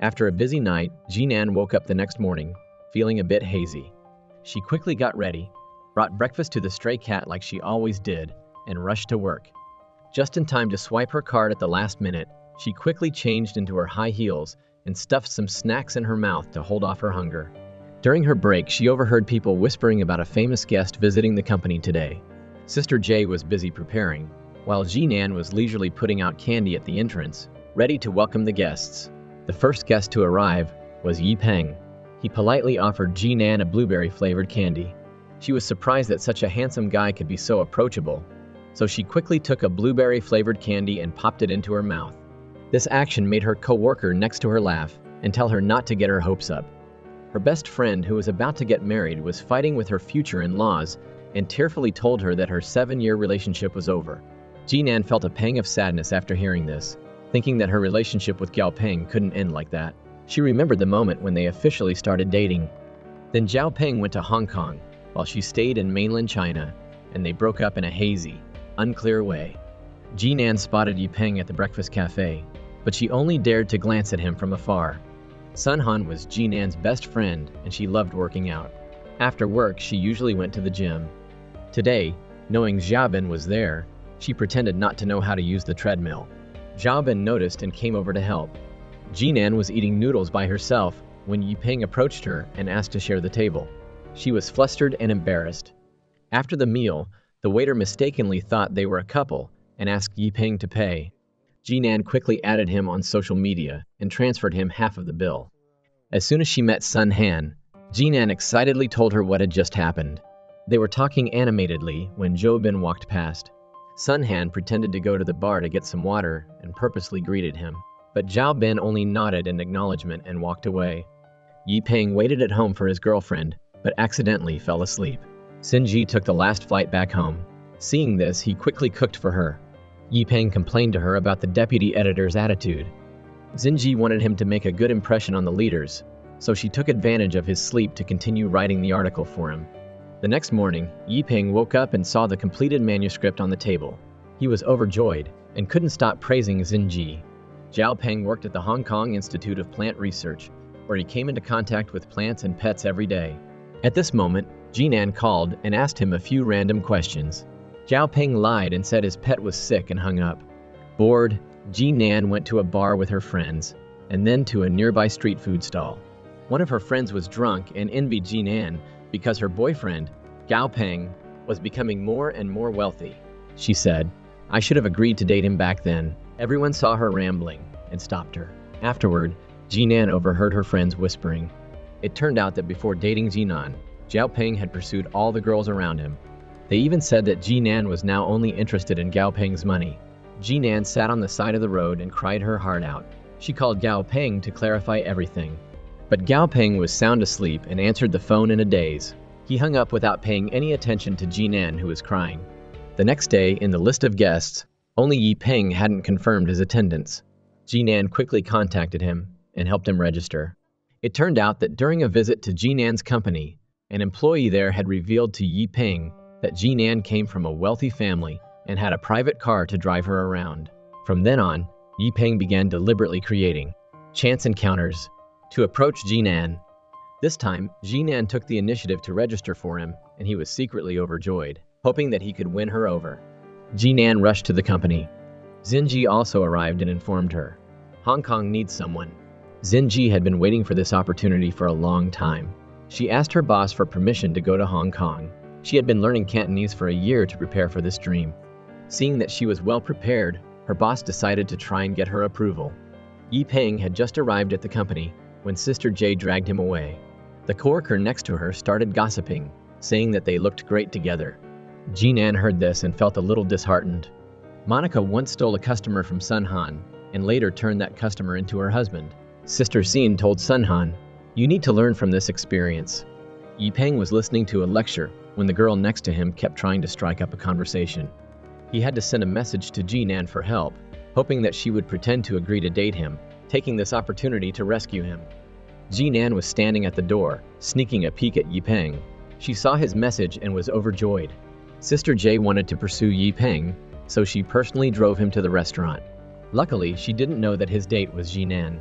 After a busy night, Jinan woke up the next morning, feeling a bit hazy. She quickly got ready, brought breakfast to the stray cat like she always did, and rushed to work. Just in time to swipe her card at the last minute, she quickly changed into her high heels and stuffed some snacks in her mouth to hold off her hunger. During her break, she overheard people whispering about a famous guest visiting the company today. Sister J was busy preparing, while Jinan was leisurely putting out candy at the entrance, ready to welcome the guests. The first guest to arrive was Yi Peng. He politely offered Jinan a blueberry-flavored candy. She was surprised that such a handsome guy could be so approachable, so she quickly took a blueberry-flavored candy and popped it into her mouth. This action made her co-worker next to her laugh and tell her not to get her hopes up. Her best friend, who was about to get married, was fighting with her future in-laws and tearfully told her that her 7-year relationship was over. Jinan felt a pang of sadness after hearing this, thinking that her relationship with Giao Peng couldn't end like that. She remembered the moment when they officially started dating. Then Giao Peng went to Hong Kong, while she stayed in mainland China, and they broke up in a hazy, unclear way. Jinan spotted Yi Peng at the breakfast cafe, but she only dared to glance at him from afar. Sun Han was Jinan's best friend, and she loved working out. After work, she usually went to the gym. Today, knowing Xiaobin was there, she pretended not to know how to use the treadmill. Xiaobin noticed and came over to help. Jinan was eating noodles by herself when Yi Peng approached her and asked to share the table. She was flustered and embarrassed. After the meal, the waiter mistakenly thought they were a couple and asked Yi Peng to pay. Jinan quickly added him on social media and transferred him half of the bill. As soon as she met Sun Han, Jinan excitedly told her what had just happened. They were talking animatedly when Xiaobin walked past. Sun Han pretended to go to the bar to get some water and purposely greeted him, but Xiaobin only nodded in acknowledgement and walked away. Yi Peng waited at home for his girlfriend, but accidentally fell asleep. Sinji took the last flight back home. Seeing this, he quickly cooked for her. Yi Peng complained to her about the deputy editor's attitude. Sinji wanted him to make a good impression on the leaders, so she took advantage of his sleep to continue writing the article for him. The next morning, Yi Peng woke up and saw the completed manuscript on the table. He was overjoyed and couldn't stop praising Sinji. Giao Peng worked at the Hong Kong Institute of Plant Research, where he came into contact with plants and pets every day. At this moment, Jinan called and asked him a few random questions. Giao Peng lied and said his pet was sick and hung up. Bored, Jinan went to a bar with her friends, and then to a nearby street food stall. One of her friends was drunk and envied Jinan because her boyfriend, Giao Peng, was becoming more and more wealthy. She said, "I should have agreed to date him back then." Everyone saw her rambling and stopped her. Afterward, Jinan overheard her friends whispering. It turned out that before dating Jinan, Giao Peng had pursued all the girls around him. They even said that Jinan was now only interested in Giao Peng's money. Jinan sat on the side of the road and cried her heart out. She called Giao Peng to clarify everything. But Giao Peng was sound asleep and answered the phone in a daze. He hung up without paying any attention to Jinan, who was crying. The next day, in the list of guests, only Yi Peng hadn't confirmed his attendance. Jinan quickly contacted him and helped him register. It turned out that during a visit to Jinan's company, an employee there had revealed to Yi Peng that Jinan came from a wealthy family and had a private car to drive her around. From then on, Yi Peng began deliberately creating chance encounters to approach Jinan. This time, Jinan took the initiative to register for him, and he was secretly overjoyed, hoping that he could win her over. Jinan rushed to the company. Sinji also arrived and informed her. Hong Kong needs someone. Sinji had been waiting for this opportunity for a long time. She asked her boss for permission to go to Hong Kong. She had been learning Cantonese for a year to prepare for this dream. Seeing that she was well prepared, her boss decided to try and get her approval. Yi Peng had just arrived at the company when Sister J dragged him away. The coworker next to her started gossiping, saying that they looked great together. Jinan heard this and felt a little disheartened. Monica once stole a customer from Sun Han and later turned that customer into her husband. Sister Xin told Sun Han, "You need to learn from this experience." Yi Peng was listening to a lecture when the girl next to him kept trying to strike up a conversation. He had to send a message to Jinan for help, hoping that she would pretend to agree to date him, taking this opportunity to rescue him. Jinan was standing at the door, sneaking a peek at Yi Peng. She saw his message and was overjoyed. Sister J wanted to pursue Yi Peng, so she personally drove him to the restaurant. Luckily, she didn't know that his date was Jinan.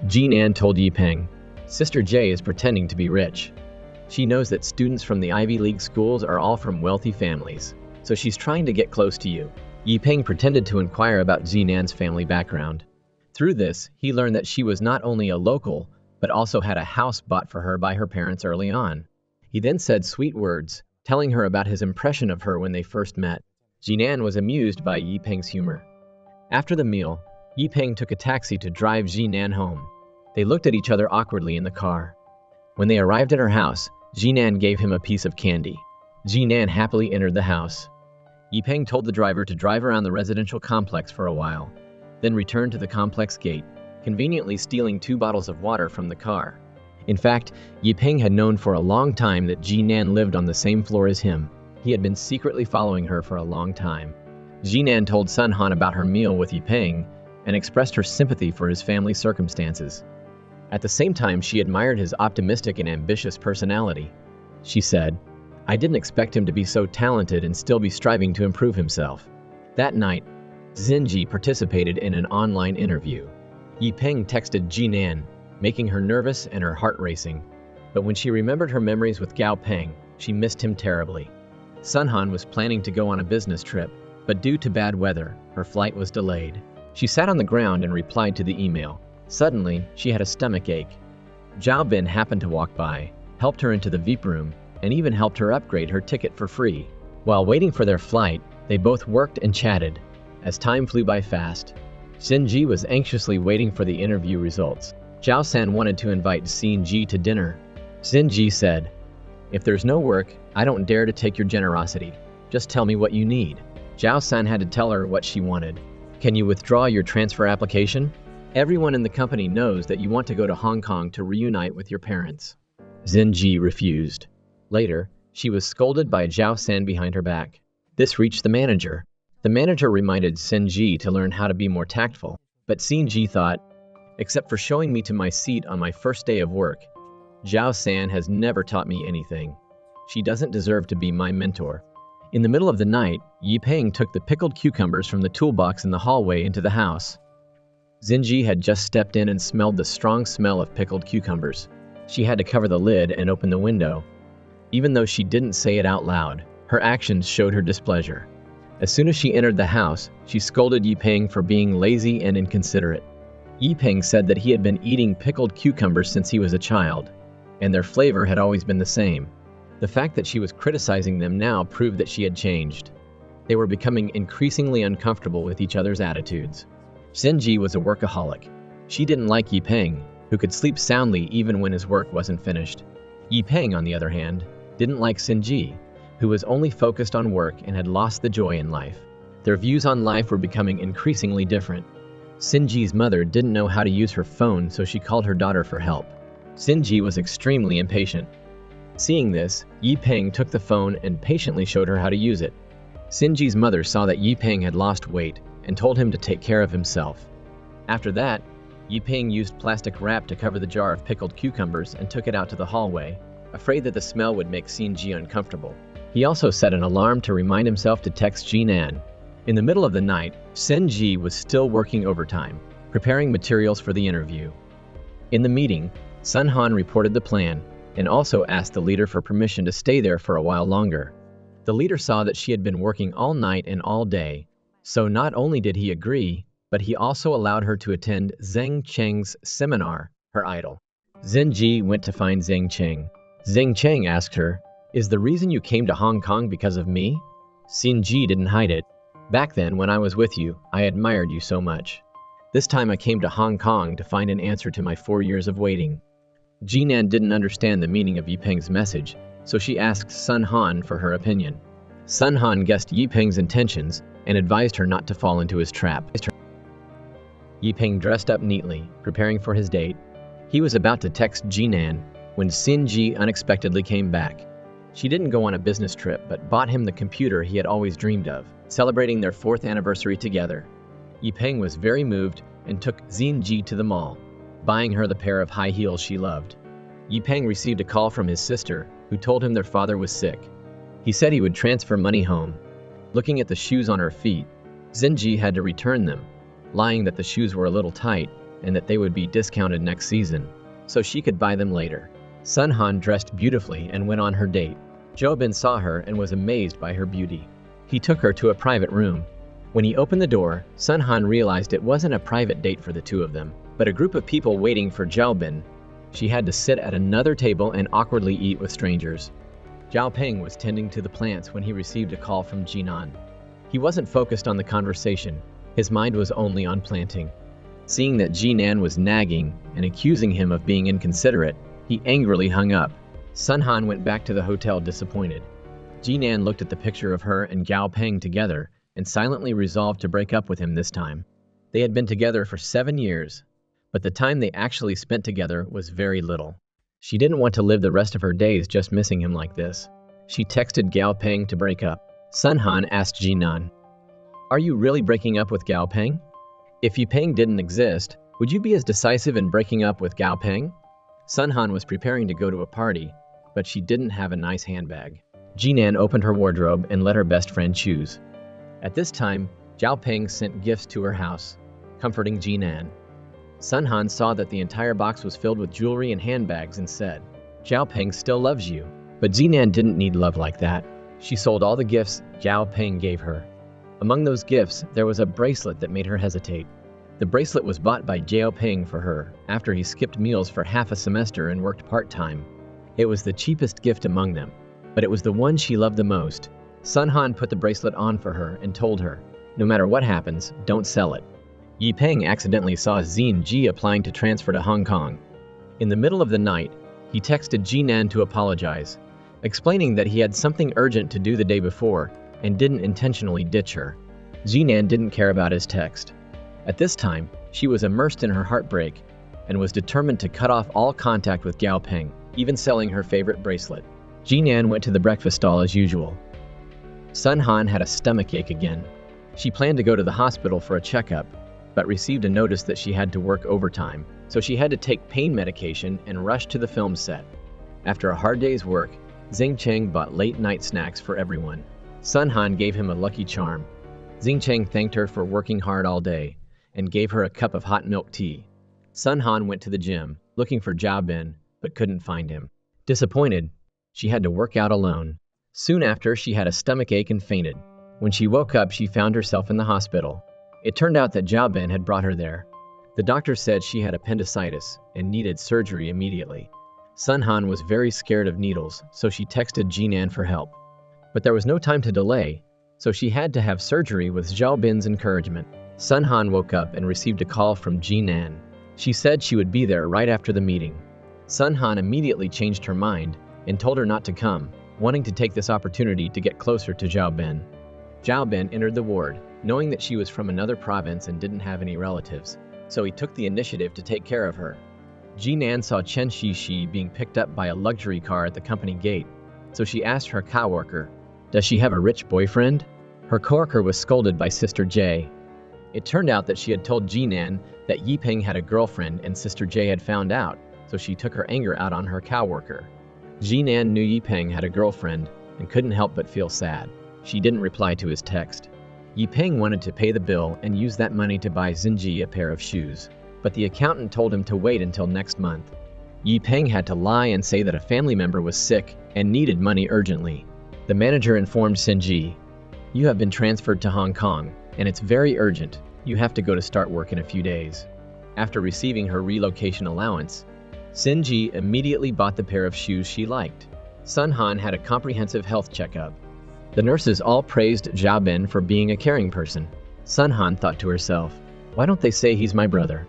Jinan told Yipeng, "Sister J is pretending to be rich. She knows that students from the Ivy League schools are all from wealthy families, so she's trying to get close to you." Yipeng pretended to inquire about Jinan's family background. Through this, he learned that she was not only a local, but also had a house bought for her by her parents early on. He then said sweet words, telling her about his impression of her when they first met. Jinan was amused by Yipeng's humor. After the meal, Yipeng took a taxi to drive Jinan home. They looked at each other awkwardly in the car. When they arrived at her house, Jinan gave him a piece of candy. Jinan happily entered the house. Yipeng told the driver to drive around the residential complex for a while, then returned to the complex gate, conveniently stealing 2 bottles of water from the car. In fact, Yipeng had known for a long time that Jinan lived on the same floor as him. He had been secretly following her for a long time. Jinan told Sun Han about her meal with Yipeng and expressed her sympathy for his family's circumstances. At the same time, she admired his optimistic and ambitious personality. She said, "I didn't expect him to be so talented and still be striving to improve himself." That night, Xinji participated in an online interview. Yipeng texted Jinan, making her nervous and her heart racing. But when she remembered her memories with Gao Peng, she missed him terribly. Sun Han was planning to go on a business trip, but due to bad weather, her flight was delayed. She sat on the ground and replied to the email. Suddenly, she had a stomach ache. Zhao Bin happened to walk by, helped her into the VIP room, and even helped her upgrade her ticket for free. While waiting for their flight, they both worked and chatted. As time flew by fast, Xinji was anxiously waiting for the interview results. Zhao San wanted to invite Xinji to dinner. Xinji said, "If there's no work, I don't dare to take your generosity. Just tell me what you need." Zhao San had to tell her what she wanted. "Can you withdraw your transfer application? Everyone in the company knows that you want to go to Hong Kong to reunite with your parents." Xinji refused. Later, she was scolded by Zhao San behind her back. This reached the manager. The manager reminded Xinji to learn how to be more tactful, but Xinji thought, "Except for showing me to my seat on my first day of work, Zhao San has never taught me anything. She doesn't deserve to be my mentor." In the middle of the night, Yipeng took the pickled cucumbers from the toolbox in the hallway into the house. Xinji had just stepped in and smelled the strong smell of pickled cucumbers. She had to cover the lid and open the window. Even though she didn't say it out loud, her actions showed her displeasure. As soon as she entered the house, she scolded Yipeng for being lazy and inconsiderate. Yipeng said that he had been eating pickled cucumbers since he was a child, and their flavor had always been the same. The fact that she was criticizing them now proved that she had changed. They were becoming increasingly uncomfortable with each other's attitudes. Xinji was a workaholic. She didn't like Yipeng, who could sleep soundly even when his work wasn't finished. Yipeng, on the other hand, didn't like Xinji, who was only focused on work and had lost the joy in life. Their views on life were becoming increasingly different. Xinji's mother didn't know how to use her phone, so she called her daughter for help. Xinji was extremely impatient. Seeing this, Yipeng took the phone and patiently showed her how to use it. Xinji's mother saw that Yipeng had lost weight and told him to take care of himself. After that, Yipeng used plastic wrap to cover the jar of pickled cucumbers and took it out to the hallway, afraid that the smell would make Xinji uncomfortable. He also set an alarm to remind himself to text Jinan. In the middle of the night, Xinji was still working overtime, preparing materials for the interview. In the meeting, Sun Han reported the plan and also asked the leader for permission to stay there for a while longer. The leader saw that she had been working all night and all day, so not only did he agree, but he also allowed her to attend Zheng Cheng's seminar, her idol. Xinji went to find Zheng Cheng. Zheng Cheng asked her, "Is the reason you came to Hong Kong because of me?" Xinji didn't hide it. "Back then, when I was with you, I admired you so much. This time I came to Hong Kong to find an answer to my 4 years of waiting." Jinan didn't understand the meaning of Yipeng's message, so she asked Sun Han for her opinion. Sun Han guessed Yipeng's intentions and advised her not to fall into his trap. Yipeng dressed up neatly, preparing for his date. He was about to text Jinan when Xinji unexpectedly came back. She didn't go on a business trip, but bought him the computer he had always dreamed of, celebrating their 4th anniversary together. Yipeng was very moved and took Xinji to the mall, buying her the pair of high heels she loved. Yipeng received a call from his sister, who told him their father was sick. He said he would transfer money home. Looking at the shoes on her feet, Xinji had to return them, lying that the shoes were a little tight, and that they would be discounted next season, so she could buy them later. Sun Han dressed beautifully and went on her date. Jiabin saw her and was amazed by her beauty. He took her to a private room. When he opened the door, Sun Han realized it wasn't a private date for the two of them, but a group of people waiting for Jiabin. She had to sit at another table and awkwardly eat with strangers. Zhao Peng was tending to the plants when he received a call from Jinan. He wasn't focused on the conversation. His mind was only on planting. Seeing that Jinan was nagging and accusing him of being inconsiderate, he angrily hung up. Sun Han went back to the hotel disappointed. Jinan looked at the picture of her and Zhao Peng together and silently resolved to break up with him this time. They had been together for 7 years, but the time they actually spent together was very little. She didn't want to live the rest of her days just missing him like this. She texted Zhao Peng to break up. Sun Han asked Jinan, "Are you really breaking up with Zhao Peng? If Yi Peng didn't exist, would you be as decisive in breaking up with Zhao Peng?" Sun Han was preparing to go to a party, but she didn't have a nice handbag. Jinan opened her wardrobe and let her best friend choose. At this time, Zhao Peng sent gifts to her house, comforting Jinan. Sun Han saw that the entire box was filled with jewelry and handbags and said, "Zhao Peng still loves you." But Jinan didn't need love like that. She sold all the gifts Zhao Peng gave her. Among those gifts, there was a bracelet that made her hesitate. The bracelet was bought by Zhao Peng for her after he skipped meals for half a semester and worked part-time. It was the cheapest gift among them, but it was the one she loved the most. Sun Han put the bracelet on for her and told her, "No matter what happens, don't sell it." Yi Peng accidentally saw Xin Ji applying to transfer to Hong Kong. In the middle of the night, he texted Jinan to apologize, explaining that he had something urgent to do the day before and didn't intentionally ditch her. Jinan didn't care about his text. At this time, she was immersed in her heartbreak and was determined to cut off all contact with Zhao Peng, even selling her favorite bracelet. Jinan went to the breakfast stall as usual. Sun Han had a stomachache again. She planned to go to the hospital for a checkup, but received a notice that she had to work overtime, so she had to take pain medication and rush to the film set. After a hard day's work, Xing Cheng bought late-night snacks for everyone. Sun Han gave him a lucky charm. Xing Cheng thanked her for working hard all day and gave her a cup of hot milk tea. Sun Han went to the gym, looking for Jiabin, but couldn't find him. Disappointed, she had to work out alone. Soon after, she had a stomachache and fainted. When she woke up, she found herself in the hospital. It turned out that Jiabin had brought her there. The doctor said she had appendicitis and needed surgery immediately. Sun Han was very scared of needles, so she texted Jinan for help. But there was no time to delay, so she had to have surgery with Jiabin's encouragement. Sun Han woke up and received a call from Jinan. She said she would be there right after the meeting. Sun Han immediately changed her mind and told her not to come, wanting to take this opportunity to get closer to Jiabin. Jiabin entered the ward, knowing that she was from another province and didn't have any relatives, so he took the initiative to take care of her. Jinan saw Chen Shishi being picked up by a luxury car at the company gate, so she asked her coworker, "Does she have a rich boyfriend?" Her coworker was scolded by Sister J. It turned out that she had told Jinan that Yi Peng had a girlfriend and Sister J had found out, so she took her anger out on her coworker. Jinan knew Yi Peng had a girlfriend and couldn't help but feel sad. She didn't reply to his text. Yi Peng wanted to pay the bill and use that money to buy Xinji a pair of shoes, but the accountant told him to wait until next month. Yi Peng had to lie and say that a family member was sick and needed money urgently. The manager informed Xinji, "You have been transferred to Hong Kong, and it's very urgent. You have to go to start work in a few days." After receiving her relocation allowance, Xinji immediately bought the pair of shoes she liked. Sun Han had a comprehensive health checkup. The nurses all praised Jiabin for being a caring person. Sun Han thought to herself, "Why don't they say he's my brother?"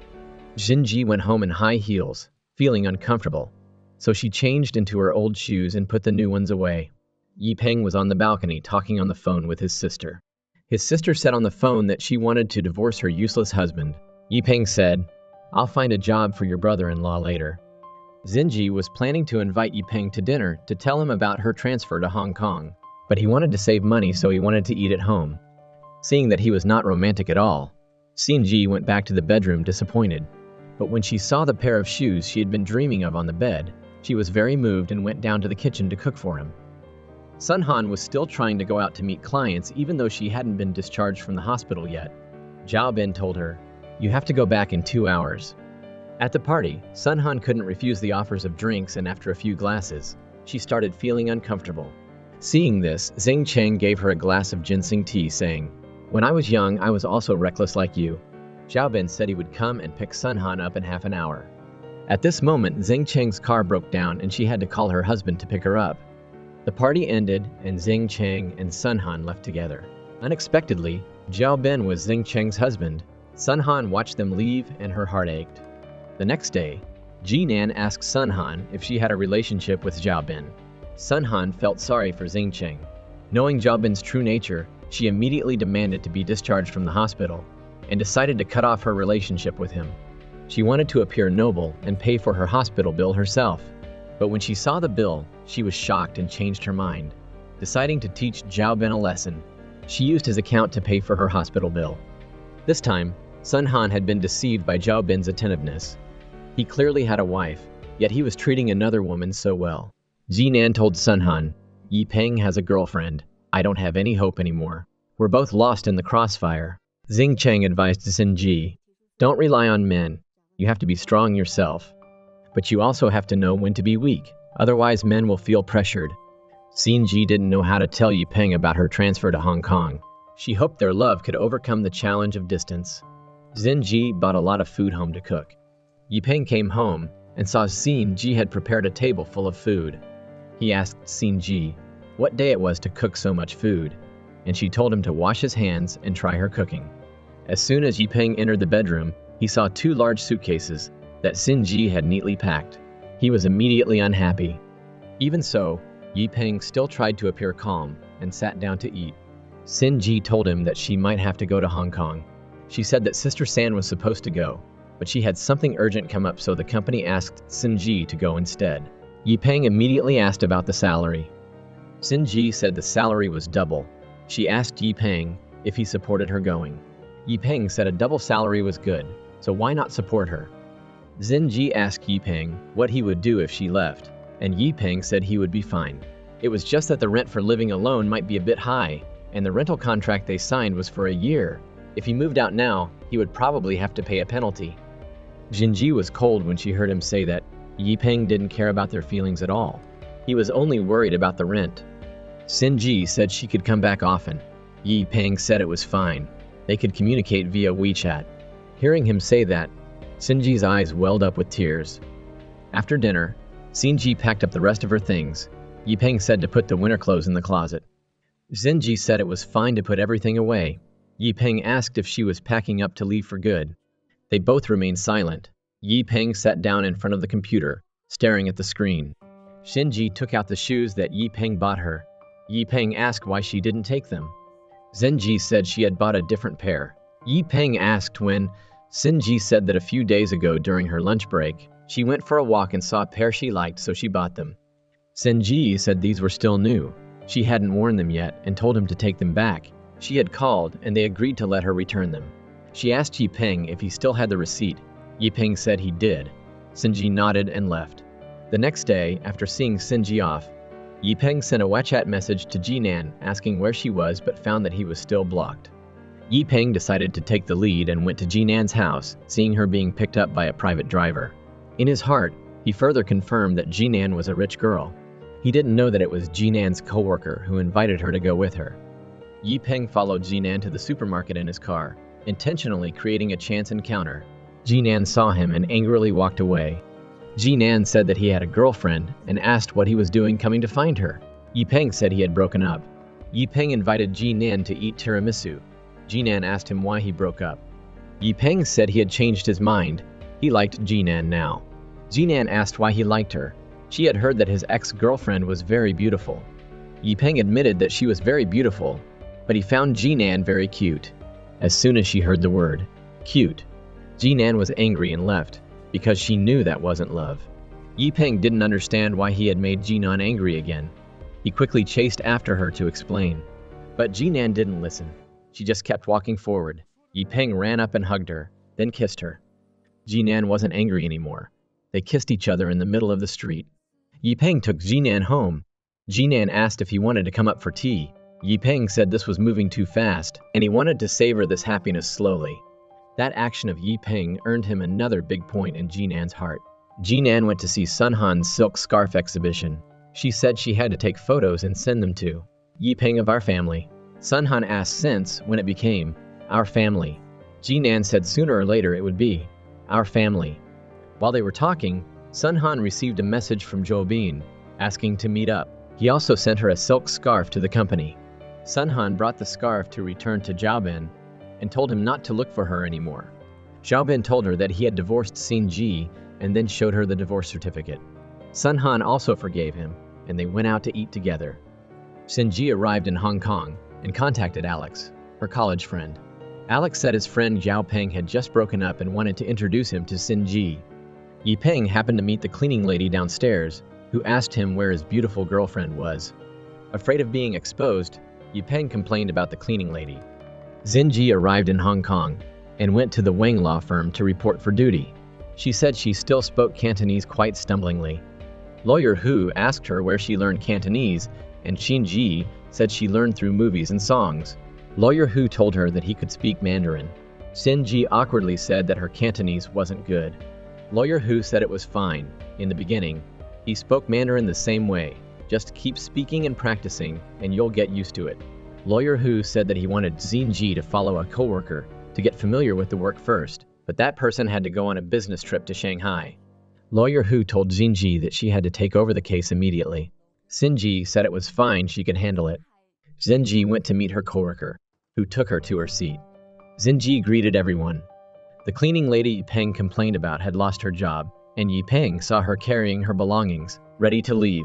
Xinji went home in high heels, feeling uncomfortable, so she changed into her old shoes and put the new ones away. Yi Peng was on the balcony talking on the phone with his sister. His sister said on the phone that she wanted to divorce her useless husband. Yi Peng said, "I'll find a job for your brother-in-law later." Xinji was planning to invite Yi Peng to dinner to tell him about her transfer to Hong Kong, but he wanted to save money, so he wanted to eat at home. Seeing that he was not romantic at all, Xinji went back to the bedroom disappointed. But when she saw the pair of shoes she had been dreaming of on the bed, she was very moved and went down to the kitchen to cook for him. Sun Han was still trying to go out to meet clients even though she hadn't been discharged from the hospital yet. Jiabin told her, You have to go back in 2 hours. At the party, Sun Han couldn't refuse the offers of drinks, and after a few glasses, she started feeling uncomfortable. Seeing this, Xing Cheng gave her a glass of ginseng tea, saying, "When I was young, I was also reckless like you." Zhao Bin said he would come and pick Sun Han up in half an hour. At this moment, Xing Cheng's car broke down and she had to call her husband to pick her up. The party ended and Xing Cheng and Sun Han left together. Unexpectedly, Zhao Bin was Xing Cheng's husband. Sun Han watched them leave and her heart ached. The next day, Jinan asked Sun Han if she had a relationship with Zhao Bin. Sun Han felt sorry for Xing Cheng. Knowing Zhao Bin's true nature, she immediately demanded to be discharged from the hospital and decided to cut off her relationship with him. She wanted to appear noble and pay for her hospital bill herself. But when she saw the bill, she was shocked and changed her mind. Deciding to teach Zhao Bin a lesson, she used his account to pay for her hospital bill. This time, Sun Han had been deceived by Zhao Bin's attentiveness. He clearly had a wife, yet he was treating another woman so well. Jinan told Sun Han, "Yi Peng has a girlfriend. I don't have any hope anymore. We're both lost in the crossfire." Xing Cheng advised Xin Ji, "Don't rely on men. You have to be strong yourself. But you also have to know when to be weak, otherwise men will feel pressured." Xin Ji didn't know how to tell Yi Peng about her transfer to Hong Kong. She hoped their love could overcome the challenge of distance. Xin Ji bought a lot of food home to cook. Yi Peng came home and saw Xin Ji had prepared a table full of food. He asked Xin Ji what day it was to cook so much food, and she told him to wash his hands and try her cooking. As soon as Yi Peng entered the bedroom, he saw 2 large suitcases that Xin Ji had neatly packed. He was immediately unhappy. Even so, Yi Peng still tried to appear calm and sat down to eat. Xin Ji told him that she might have to go to Hong Kong. She said that Sister San was supposed to go, but she had something urgent come up, so the company asked Xin Ji to go instead. Yi Peng immediately asked about the salary. Xin Ji said the salary was double. She asked Yi Peng if he supported her going. Yi Peng said a double salary was good, so why not support her? Xin Ji asked Yi Peng what he would do if she left, and Yi Peng said he would be fine. It was just that the rent for living alone might be a bit high, and the rental contract they signed was for a year. If he moved out now, he would probably have to pay a penalty. Xin Ji was cold when she heard him say that Yi Peng didn't care about their feelings at all. He was only worried about the rent. Xin Ji said she could come back often. Yi Peng said it was fine. They could communicate via WeChat. Hearing him say that, Xin Ji's eyes welled up with tears. After dinner, Xin Ji packed up the rest of her things. Yi Peng said to put the winter clothes in the closet. Xin Ji said it was fine to put everything away. Yi Peng asked if she was packing up to leave for good. They both remained silent. Yi Peng sat down in front of the computer, staring at the screen. Xin Ji took out the shoes that Yi Peng bought her. Yi Peng asked why she didn't take them. Xin Ji said she had bought a different pair. Yi Peng asked when. Xin Ji said that a few days ago during her lunch break, she went for a walk and saw a pair she liked, so she bought them. Xin Ji said these were still new. She hadn't worn them yet and told him to take them back. She had called and they agreed to let her return them. She asked Yi Peng if he still had the receipt. Yi Peng said he did. Xin Ji nodded and left. The next day, after seeing Xin Ji off, Yi Peng sent a WeChat message to Jinan asking where she was, but found that he was still blocked. Yi Peng decided to take the lead and went to Jinan's house, seeing her being picked up by a private driver. In his heart, he further confirmed that Jinan was a rich girl. He didn't know that it was Jinan's coworker who invited her to go with her. Yi Peng followed Jinan to the supermarket in his car, intentionally creating a chance encounter. Jinan saw him and angrily walked away. Jinan said that he had a girlfriend and asked what he was doing coming to find her. Yi Peng said he had broken up. Yi Peng invited Jinan to eat tiramisu. Jinan asked him why he broke up. Yi Peng said he had changed his mind. He liked Jinan now. Jinan asked why he liked her. She had heard that his ex-girlfriend was very beautiful. Yi Peng admitted that she was very beautiful, but he found Jinan very cute. As soon as she heard the word cute, Jinan was angry and left, because she knew that wasn't love. Yi Peng didn't understand why he had made Jinan angry again. He quickly chased after her to explain. But Jinan didn't listen. She just kept walking forward. Yi Peng ran up and hugged her, then kissed her. Jinan wasn't angry anymore. They kissed each other in the middle of the street. Yi Peng took Jinan home. Jinan asked if he wanted to come up for tea. Yi Peng said this was moving too fast, and he wanted to savor this happiness slowly. That action of Yi Peng earned him another big point in Jinan's heart. Jinan went to see Sun Han's silk scarf exhibition. She said she had to take photos and send them to Yi Peng of our family. Sun Han asked since when it became our family. Jinan said sooner or later it would be our family. While they were talking, Sun Han received a message from Jo Bin asking to meet up. He also sent her a silk scarf to the company. Sun Han brought the scarf to return to Zhao Bin and told him not to look for her anymore. Zhao Bin told her that he had divorced Xin Ji and then showed her the divorce certificate. Sun Han also forgave him, and they went out to eat together. Xin Ji arrived in Hong Kong and contacted Alex, her college friend. Alex said his friend Zhao Peng had just broken up and wanted to introduce him to Xin Ji. Yi Peng happened to meet the cleaning lady downstairs, who asked him where his beautiful girlfriend was. Afraid of being exposed, Yi Peng complained about the cleaning lady. Xin Ji arrived in Hong Kong and went to the Wang law firm to report for duty. She said she still spoke Cantonese quite stumblingly. Lawyer Hu asked her where she learned Cantonese, and Xin Ji said she learned through movies and songs. Lawyer Hu told her that he could speak Mandarin. Xin Ji awkwardly said that her Cantonese wasn't good. Lawyer Hu said it was fine. In the beginning, he spoke Mandarin the same way. Just keep speaking and practicing, and you'll get used to it. Lawyer Hu said that he wanted Xin Ji to follow a coworker to get familiar with the work first, but that person had to go on a business trip to Shanghai. Lawyer Hu told Xin Ji that she had to take over the case immediately. Xin Ji said it was fine, she could handle it. Xin Ji went to meet her coworker, who took her to her seat. Xin Ji greeted everyone. The cleaning lady Yi Peng complained about had lost her job, and Yi Peng saw her carrying her belongings, ready to leave.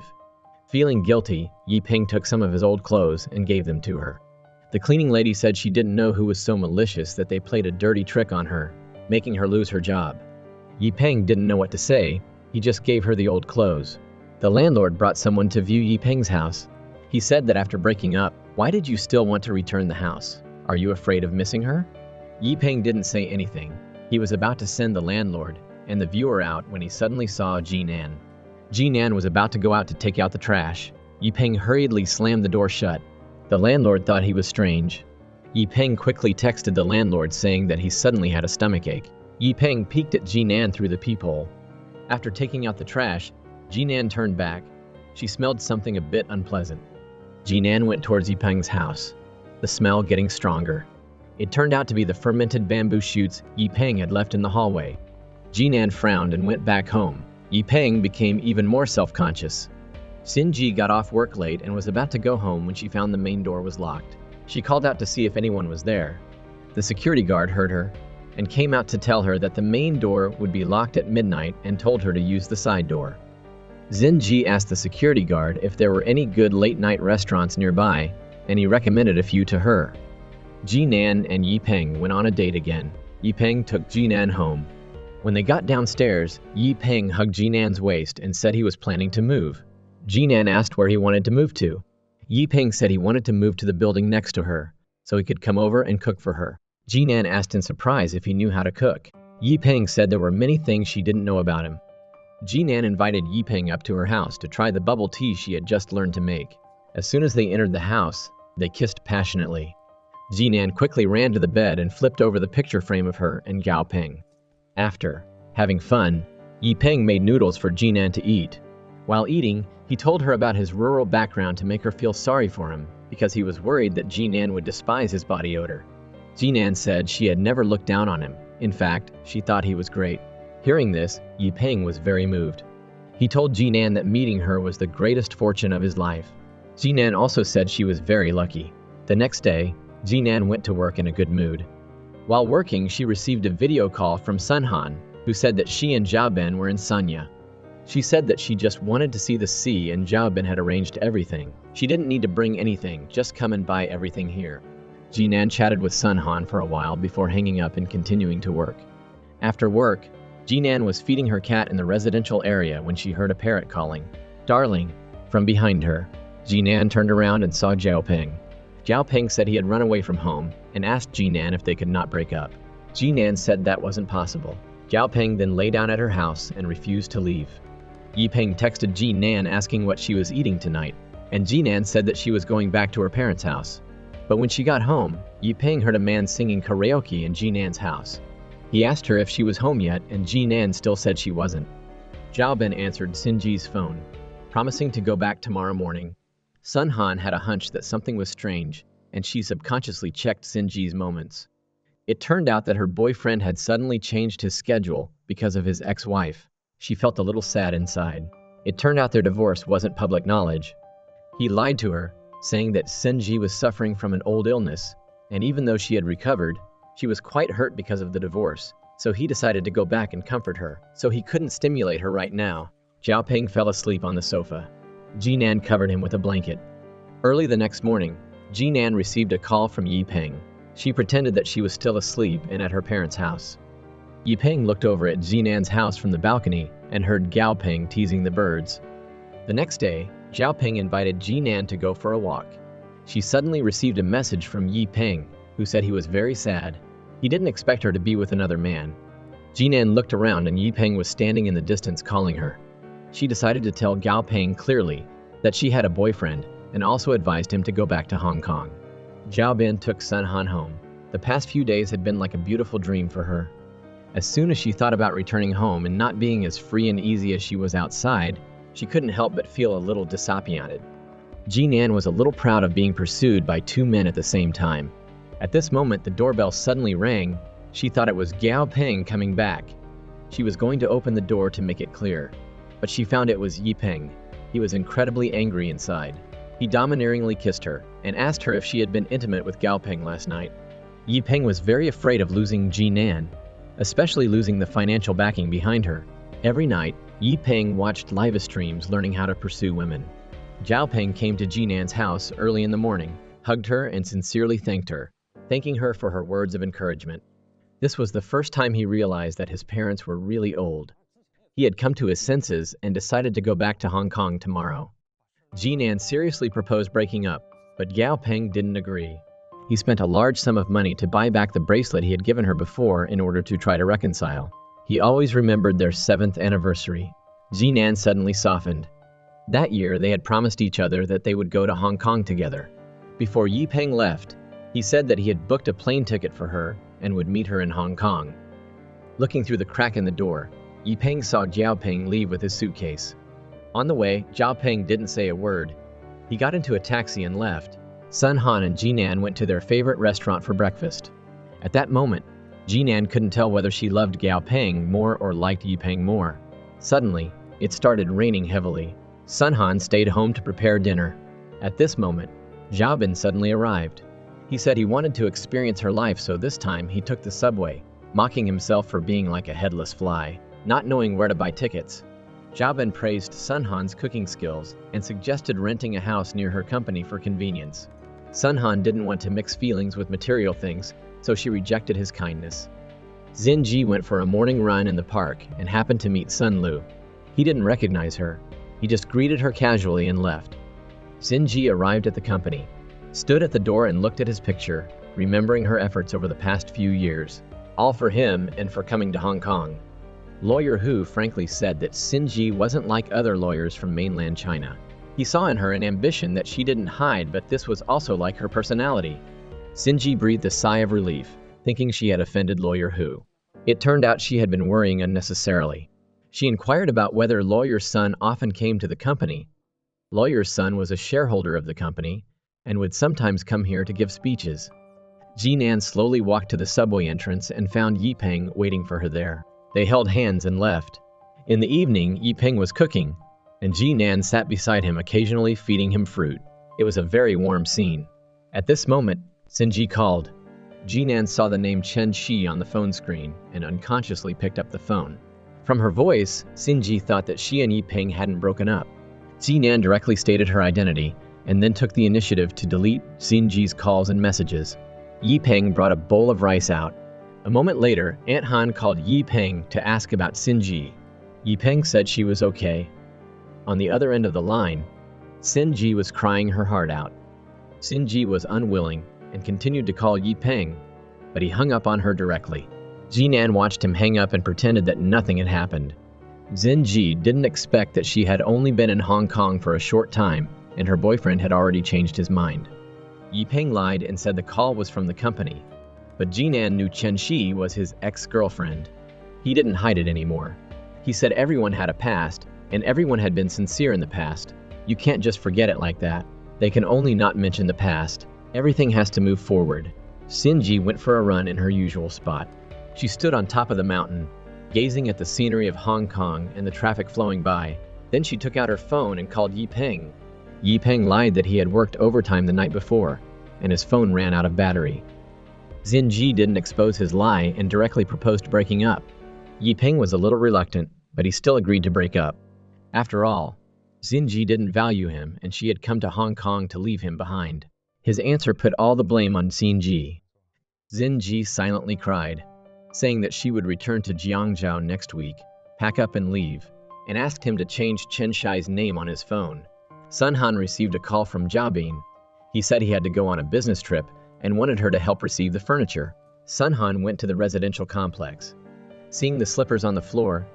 Feeling guilty, Yi Peng took some of his old clothes and gave them to her. The cleaning lady said she didn't know who was so malicious that they played a dirty trick on her, making her lose her job. Yi Peng didn't know what to say, he just gave her the old clothes. The landlord brought someone to view Yi Peng's house. He said that after breaking up, "Why did you still want to return the house? Are you afraid of missing her?" Yi Peng didn't say anything. He was about to send the landlord and the viewer out when he suddenly saw Jinan. Jinan was about to go out to take out the trash. Yi Peng hurriedly slammed the door shut. The landlord thought he was strange. Yi Peng quickly texted the landlord saying that he suddenly had a stomachache. Yi Peng peeked at Jinan through the peephole. After taking out the trash, Jinan turned back. She smelled something a bit unpleasant. Jinan went towards Yi Peng's house, the smell getting stronger. It turned out to be the fermented bamboo shoots Yi Peng had left in the hallway. Jinan frowned and went back home. Yi Peng became even more self-conscious. Xin Ji got off work late and was about to go home when she found the main door was locked. She called out to see if anyone was there. The security guard heard her and came out to tell her that the main door would be locked at midnight and told her to use the side door. Xin Ji asked the security guard if there were any good late-night restaurants nearby, and he recommended a few to her. Jinan and Yi Peng went on a date again. Yi Peng took Jinan home. When they got downstairs, Yi Peng hugged Jinan's waist and said he was planning to move. Jinan asked where he wanted to move to. Yi Peng said he wanted to move to the building next to her, so he could come over and cook for her. Jinan asked in surprise if he knew how to cook. Yi Peng said there were many things she didn't know about him. Jinan invited Yi Peng up to her house to try the bubble tea she had just learned to make. As soon as they entered the house, they kissed passionately. Jinan quickly ran to the bed and flipped over the picture frame of her and Zhao Peng. After having fun, Yi Peng made noodles for Jinan to eat. While eating, he told her about his rural background to make her feel sorry for him, because he was worried that Jinan would despise his body odor. Jinan said she had never looked down on him. In fact, she thought he was great. Hearing this, Yi Peng was very moved. He told Jinan that meeting her was the greatest fortune of his life. Jinan also said she was very lucky. The next day, Jinan went to work in a good mood. While working, she received a video call from Sun Han, who said that she and Zhao Bin were in Sanya. She said that she just wanted to see the sea and Zhao Bin had arranged everything. She didn't need to bring anything, just come and buy everything here. Jinan chatted with Sun Han for a while before hanging up and continuing to work. After work, Jinan was feeding her cat in the residential area when she heard a parrot calling, "Darling," from behind her. Jinan turned around and saw Zhao Peng. Zhao Peng said he had run away from home and asked Jinan if they could not break up. Jinan said that wasn't possible. Zhao Peng then lay down at her house and refused to leave. Yi Peng texted Jinan asking what she was eating tonight, and Jinan said that she was going back to her parents' house. But when she got home, Yi Peng heard a man singing karaoke in Jinan's house. He asked her if she was home yet, and Jinan still said she wasn't. Zhao Ben answered Sinji's phone, promising to go back tomorrow morning. Sun Han had a hunch that something was strange, and she subconsciously checked Sinji's moments. It turned out that her boyfriend had suddenly changed his schedule because of his ex-wife. She felt a little sad inside. It turned out their divorce wasn't public knowledge. He lied to her, saying that Sinji was suffering from an old illness, and even though she had recovered, she was quite hurt because of the divorce, so he decided to go back and comfort her, so he couldn't stimulate her right now. Zhao Peng fell asleep on the sofa. Jinan covered him with a blanket. Early the next morning, Jinan received a call from Yi Peng. She pretended that she was still asleep and at her parents' house. Yi Peng looked over at Jinan's house from the balcony and heard Gao Peng teasing the birds. The next day, Zhao Peng invited Jinan to go for a walk. She suddenly received a message from Yi Peng, who said he was very sad. He didn't expect her to be with another man. Jinan looked around and Yi Peng was standing in the distance calling her. She decided to tell Gao Peng clearly that she had a boyfriend and also advised him to go back to Hong Kong. Zhao Ben took Sun Han home. The past few days had been like a beautiful dream for her. As soon as she thought about returning home and not being as free and easy as she was outside, she couldn't help but feel a little disappointed. Jinan was a little proud of being pursued by two men at the same time. At this moment, the doorbell suddenly rang. She thought it was Gao Peng coming back. She was going to open the door to make it clear, but she found it was Yi Peng. He was incredibly angry inside. He domineeringly kissed her and asked her if she had been intimate with Gao Peng last night. Yi Peng was very afraid of losing Jinan, especially losing the financial backing behind her. Every night, Yi Peng watched live streams learning how to pursue women. Zhao Peng came to Jinan's house early in the morning, hugged her and sincerely thanked her, thanking her for her words of encouragement. This was the first time he realized that his parents were really old. He had come to his senses and decided to go back to Hong Kong tomorrow. Jinan seriously proposed breaking up, but Gao Peng didn't agree. He spent a large sum of money to buy back the bracelet he had given her before in order to try to reconcile. He always remembered their 7th anniversary. Jinan suddenly softened. That year, they had promised each other that they would go to Hong Kong together. Before Yi Peng left, he said that he had booked a plane ticket for her and would meet her in Hong Kong. Looking through the crack in the door, Yi Peng saw Zhao Peng leave with his suitcase. On the way, Zhao Peng didn't say a word. He got into a taxi and left. Sun Han and Jinan went to their favorite restaurant for breakfast. At that moment, Jinan couldn't tell whether she loved Gao Peng more or liked Yi Peng more. Suddenly, it started raining heavily. Sun Han stayed home to prepare dinner. At this moment, Zhao Ben suddenly arrived. He said he wanted to experience her life, so this time he took the subway, mocking himself for being like a headless fly, not knowing where to buy tickets. Zhao Ben praised Sun Han's cooking skills and suggested renting a house near her company for convenience. Sun Han didn't want to mix feelings with material things, so she rejected his kindness. Zinji went for a morning run in the park and happened to meet Sun Lu. He didn't recognize her. He just greeted her casually and left. Zinji arrived at the company, stood at the door and looked at his picture, remembering her efforts over the past few years, all for him and for coming to Hong Kong. Lawyer Hu frankly said that Zinji wasn't like other lawyers from mainland China. He saw in her an ambition that she didn't hide, but this was also like her personality. Zinji breathed a sigh of relief, thinking she had offended Lawyer Hu. It turned out she had been worrying unnecessarily. She inquired about whether Lawyer's son often came to the company. Lawyer's son was a shareholder of the company and would sometimes come here to give speeches. Jinan slowly walked to the subway entrance and found Yi Peng waiting for her there. They held hands and left. In the evening, Yi Peng was cooking, and Jinan sat beside him, occasionally feeding him fruit. It was a very warm scene. At this moment, Sinji called. Jinan saw the name Chen Shi on the phone screen and unconsciously picked up the phone. From her voice, Sinji thought that she and Yi Peng hadn't broken up. Jinan directly stated her identity and then took the initiative to delete Sinji's calls and messages. Yi Peng brought a bowl of rice out. A moment later, Aunt Han called Yi Peng to ask about Sinji. Yi Peng said she was okay. On the other end of the line, Sinji was crying her heart out. Sinji was unwilling and continued to call Yi Peng, but he hung up on her directly. Jinan watched him hang up and pretended that nothing had happened. Zinji didn't expect that she had only been in Hong Kong for a short time, and her boyfriend had already changed his mind. Yi Peng lied and said the call was from the company. But Jinan knew Chen Shi was his ex-girlfriend. He didn't hide it anymore. He said everyone had a past, and everyone had been sincere in the past. You can't just forget it like that. They can only not mention the past. Everything has to move forward. Sinji went for a run in her usual spot. She stood on top of the mountain, gazing at the scenery of Hong Kong and the traffic flowing by. Then she took out her phone and called Yi Peng. Yi Peng lied that he had worked overtime the night before, and his phone ran out of battery. Zinji didn't expose his lie and directly proposed breaking up. Yi Peng was a little reluctant, but he still agreed to break up. After all, Zinji didn't value him, and she had come to Hong Kong to leave him behind. His answer put all the blame on Zinji. Zinji silently cried, saying that she would return to Jiangzhou next week, pack up and leave, and asked him to change Chen Shi's name on his phone. Sun Han received a call from Jiabin. He said he had to go on a business trip and wanted her to help receive the furniture. Sun Han went to the residential complex. Seeing the slippers on the floor,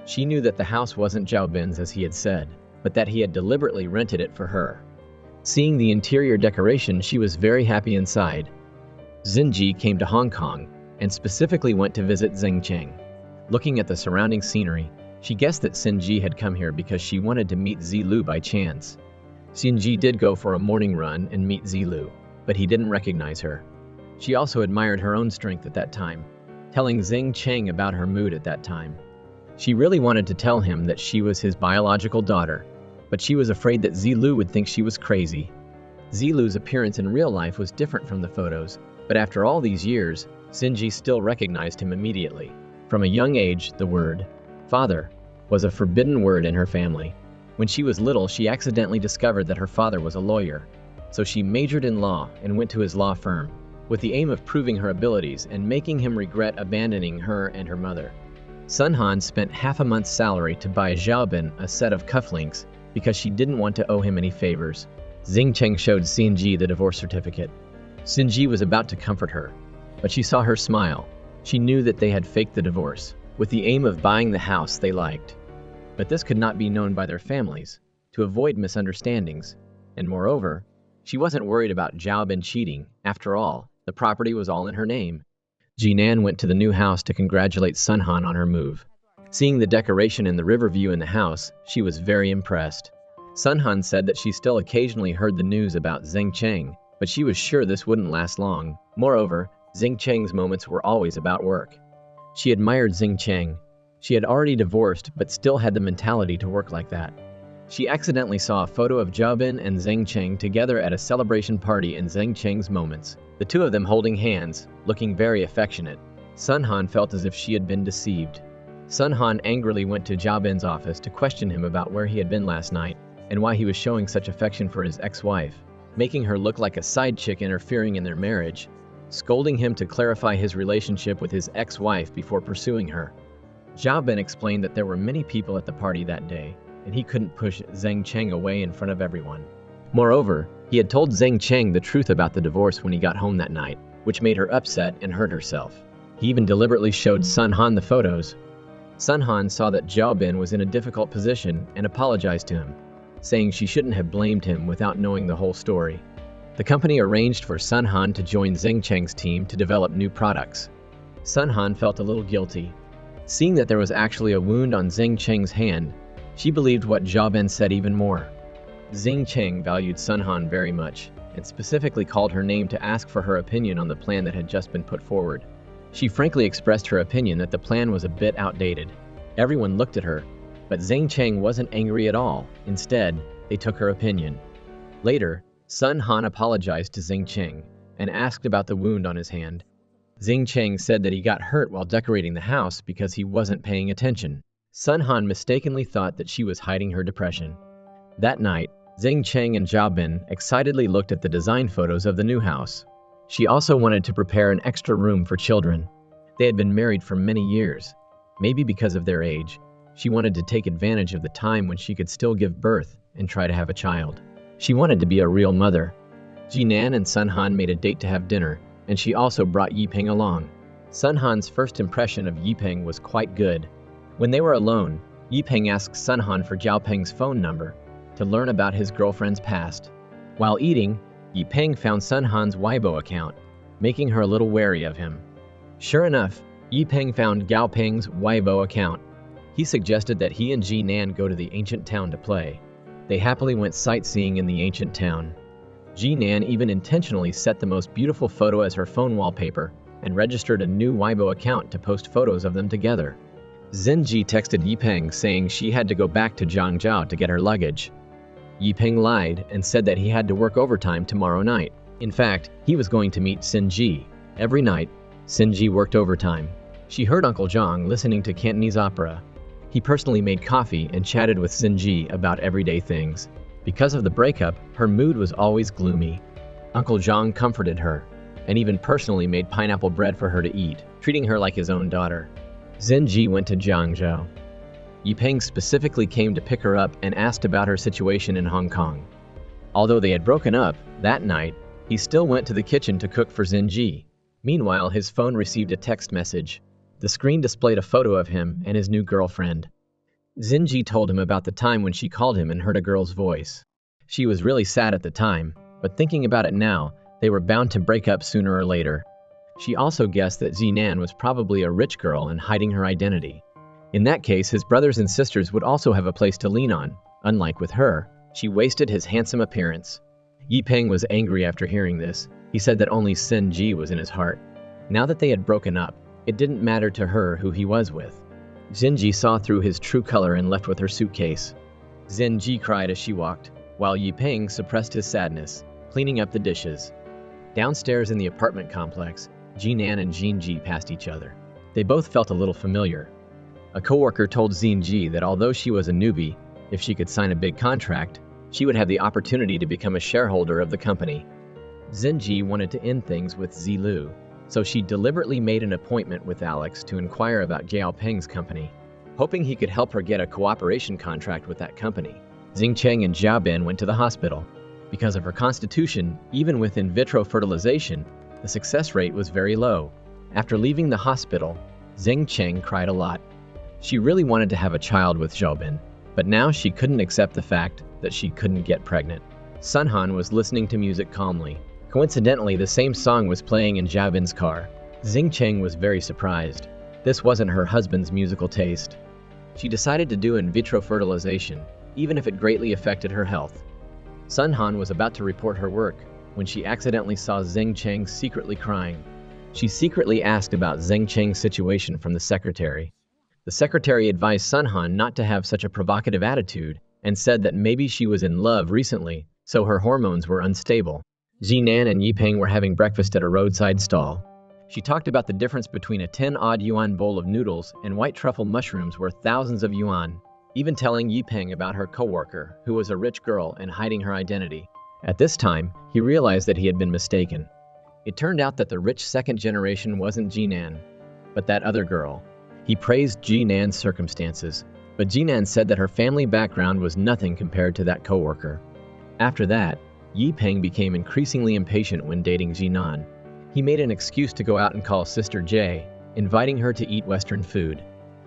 she knew that the house wasn't Jiabin's as he had said, but that he had deliberately rented it for her. Seeing the interior decoration, she was very happy inside. Zinji came to Hong Kong and specifically went to visit Zeng Cheng. Looking at the surrounding scenery, she guessed that Sinji had come here because she wanted to meet Zilu by chance. Sinji did go for a morning run and meet Zilu, but he didn't recognize her. She also admired her own strength at that time, telling Zeng Cheng about her mood at that time. She really wanted to tell him that she was his biological daughter, but she was afraid that Zilu would think she was crazy. Zilu's appearance in real life was different from the photos, but after all these years, Sinji still recognized him immediately. From a young age, the word father was a forbidden word in her family. When she was little, she accidentally discovered that her father was a lawyer, so she majored in law and went to his law firm, with the aim of proving her abilities and making him regret abandoning her and her mother. Sun Han spent half a month's salary to buy Xiaobin a set of cufflinks because she didn't want to owe him any favors. Zeng Cheng showed Sinji the divorce certificate. Sinji was about to comfort her, but she saw her smile. She knew that they had faked the divorce, with the aim of buying the house they liked. But this could not be known by their families, to avoid misunderstandings. And moreover, she wasn't worried about Xiaobin cheating. After all, the property was all in her name. Jinan went to the new house to congratulate Sun Han on her move. Seeing the decoration and the river view in the house, she was very impressed. Sun Han said that she still occasionally heard the news about Zeng Cheng, but she was sure this wouldn't last long. Moreover, Zeng Cheng's moments were always about work. She admired Zeng Cheng. She had already divorced, but still had the mentality to work like that. She accidentally saw a photo of Jiabin and Zeng Cheng together at a celebration party in Zeng Cheng's moments, the two of them holding hands, looking very affectionate. Sun Han felt as if she had been deceived. Sun Han angrily went to Jiabin's office to question him about where he had been last night and why he was showing such affection for his ex-wife, making her look like a side chick interfering in their marriage, scolding him to clarify his relationship with his ex-wife before pursuing her. Jiabin explained that there were many people at the party that day, and he couldn't push Zeng Cheng away in front of everyone. Moreover, he had told Zeng Cheng the truth about the divorce when he got home that night, which made her upset and hurt herself. He even deliberately showed Sun Han the photos. Sun Han saw that Jiabin was in a difficult position and apologized to him, saying she shouldn't have blamed him without knowing the whole story. The company arranged for Sun Han to join Zeng Cheng's team to develop new products. Sun Han felt a little guilty. Seeing that there was actually a wound on Zeng Cheng's hand, she believed what Jiabin said even more. Zeng Cheng valued Sun Han very much, and specifically called her name to ask for her opinion on the plan that had just been put forward. She frankly expressed her opinion that the plan was a bit outdated. Everyone looked at her, but Zeng Cheng wasn't angry at all. Instead, they took her opinion. Later, Sun Han apologized to Zeng Cheng and asked about the wound on his hand. Zeng Cheng said that he got hurt while decorating the house because he wasn't paying attention. Sun Han mistakenly thought that she was hiding her depression. That night, Zeng Cheng and Jiabin excitedly looked at the design photos of the new house. She also wanted to prepare an extra room for children. They had been married for many years. Maybe because of their age, she wanted to take advantage of the time when she could still give birth and try to have a child. She wanted to be a real mother. Jinan and Sun Han made a date to have dinner, and she also brought Yi Peng along. Sun Han's first impression of Yi Peng was quite good. When they were alone, Yi Peng asked Sun Han for Jiao Peng's phone number to learn about his girlfriend's past. While eating, Yi Peng found Sun Han's Weibo account. making her a little wary of him. Sure enough, Yipeng found Gao Peng's Weibo account. He suggested that he and Jinan go to the ancient town to play. They happily went sightseeing in the ancient town. Jinan even intentionally set the most beautiful photo as her phone wallpaper and registered a new Weibo account to post photos of them together. Zenji texted Yipeng saying she had to go back to Zhangzhou to get her luggage. Yipeng lied and said that he had to work overtime tomorrow night. In fact, he was going to meet Sinji. Every night, Sinji worked overtime. She heard Uncle Zhang listening to Cantonese opera. He personally made coffee and chatted with Sinji about everyday things. Because of the breakup, her mood was always gloomy. Uncle Zhang comforted her, and even personally made pineapple bread for her to eat, treating her like his own daughter. Zenji went to Zhangzhou. Yipeng specifically came to pick her up and asked about her situation in Hong Kong. Although they had broken up, that night, he still went to the kitchen to cook for Zenji. Meanwhile, his phone received a text message. The screen displayed a photo of him and his new girlfriend. Zenji told him about the time when she called him and heard a girl's voice. She was really sad at the time, but thinking about it now, they were bound to break up sooner or later. She also guessed that Zinan was probably a rich girl and hiding her identity. In that case, his brothers and sisters would also have a place to lean on. Unlike with her, she wasted his handsome appearance. Yipeng was angry after hearing this. He said that only Senji was in his heart. Now that they had broken up, it didn't matter to her who he was with. Zenji saw through his true color and left with her suitcase. Zenji cried as she walked, while Yipeng suppressed his sadness, cleaning up the dishes. Downstairs in the apartment complex, Jinan and Jinji passed each other. They both felt a little familiar. A coworker told Zenji that although she was a newbie, if she could sign a big contract, she would have the opportunity to become a shareholder of the company. Zenji wanted to end things with Zilu, so she deliberately made an appointment with Alex to inquire about Gao Peng's company, hoping he could help her get a cooperation contract with that company. Xingcheng and Xiaobin went to the hospital. Because of her constitution, even with in vitro fertilization, the success rate was very low. After leaving the hospital, Xingcheng cried a lot. She really wanted to have a child with Xiaobin, but now she couldn't accept the fact that she couldn't get pregnant. Sun Han was listening to music calmly. Coincidentally, the same song was playing in Xiaobin's car. Xingcheng was very surprised. This wasn't her husband's musical taste. She decided to do in vitro fertilization, even if it greatly affected her health. Sun Han was about to report her work when she accidentally saw Xingcheng secretly crying. She secretly asked about Xingcheng's situation from the secretary. The secretary advised Sun Han not to have such a provocative attitude and said that maybe she was in love recently, so her hormones were unstable. Jinan and Yipeng were having breakfast at a roadside stall. She talked about the difference between a 10-odd yuan bowl of noodles and white truffle mushrooms worth thousands of yuan, even telling Yipeng about her coworker, who was a rich girl and hiding her identity. At this time, he realized that he had been mistaken. It turned out that the rich second generation wasn't Jinan, but that other girl. He praised Jinan's circumstances, but Jinan said that her family background was nothing compared to that coworker. After that, Yipeng became increasingly impatient when dating Jinan. He made an excuse to go out and call Sister J, inviting her to eat Western food.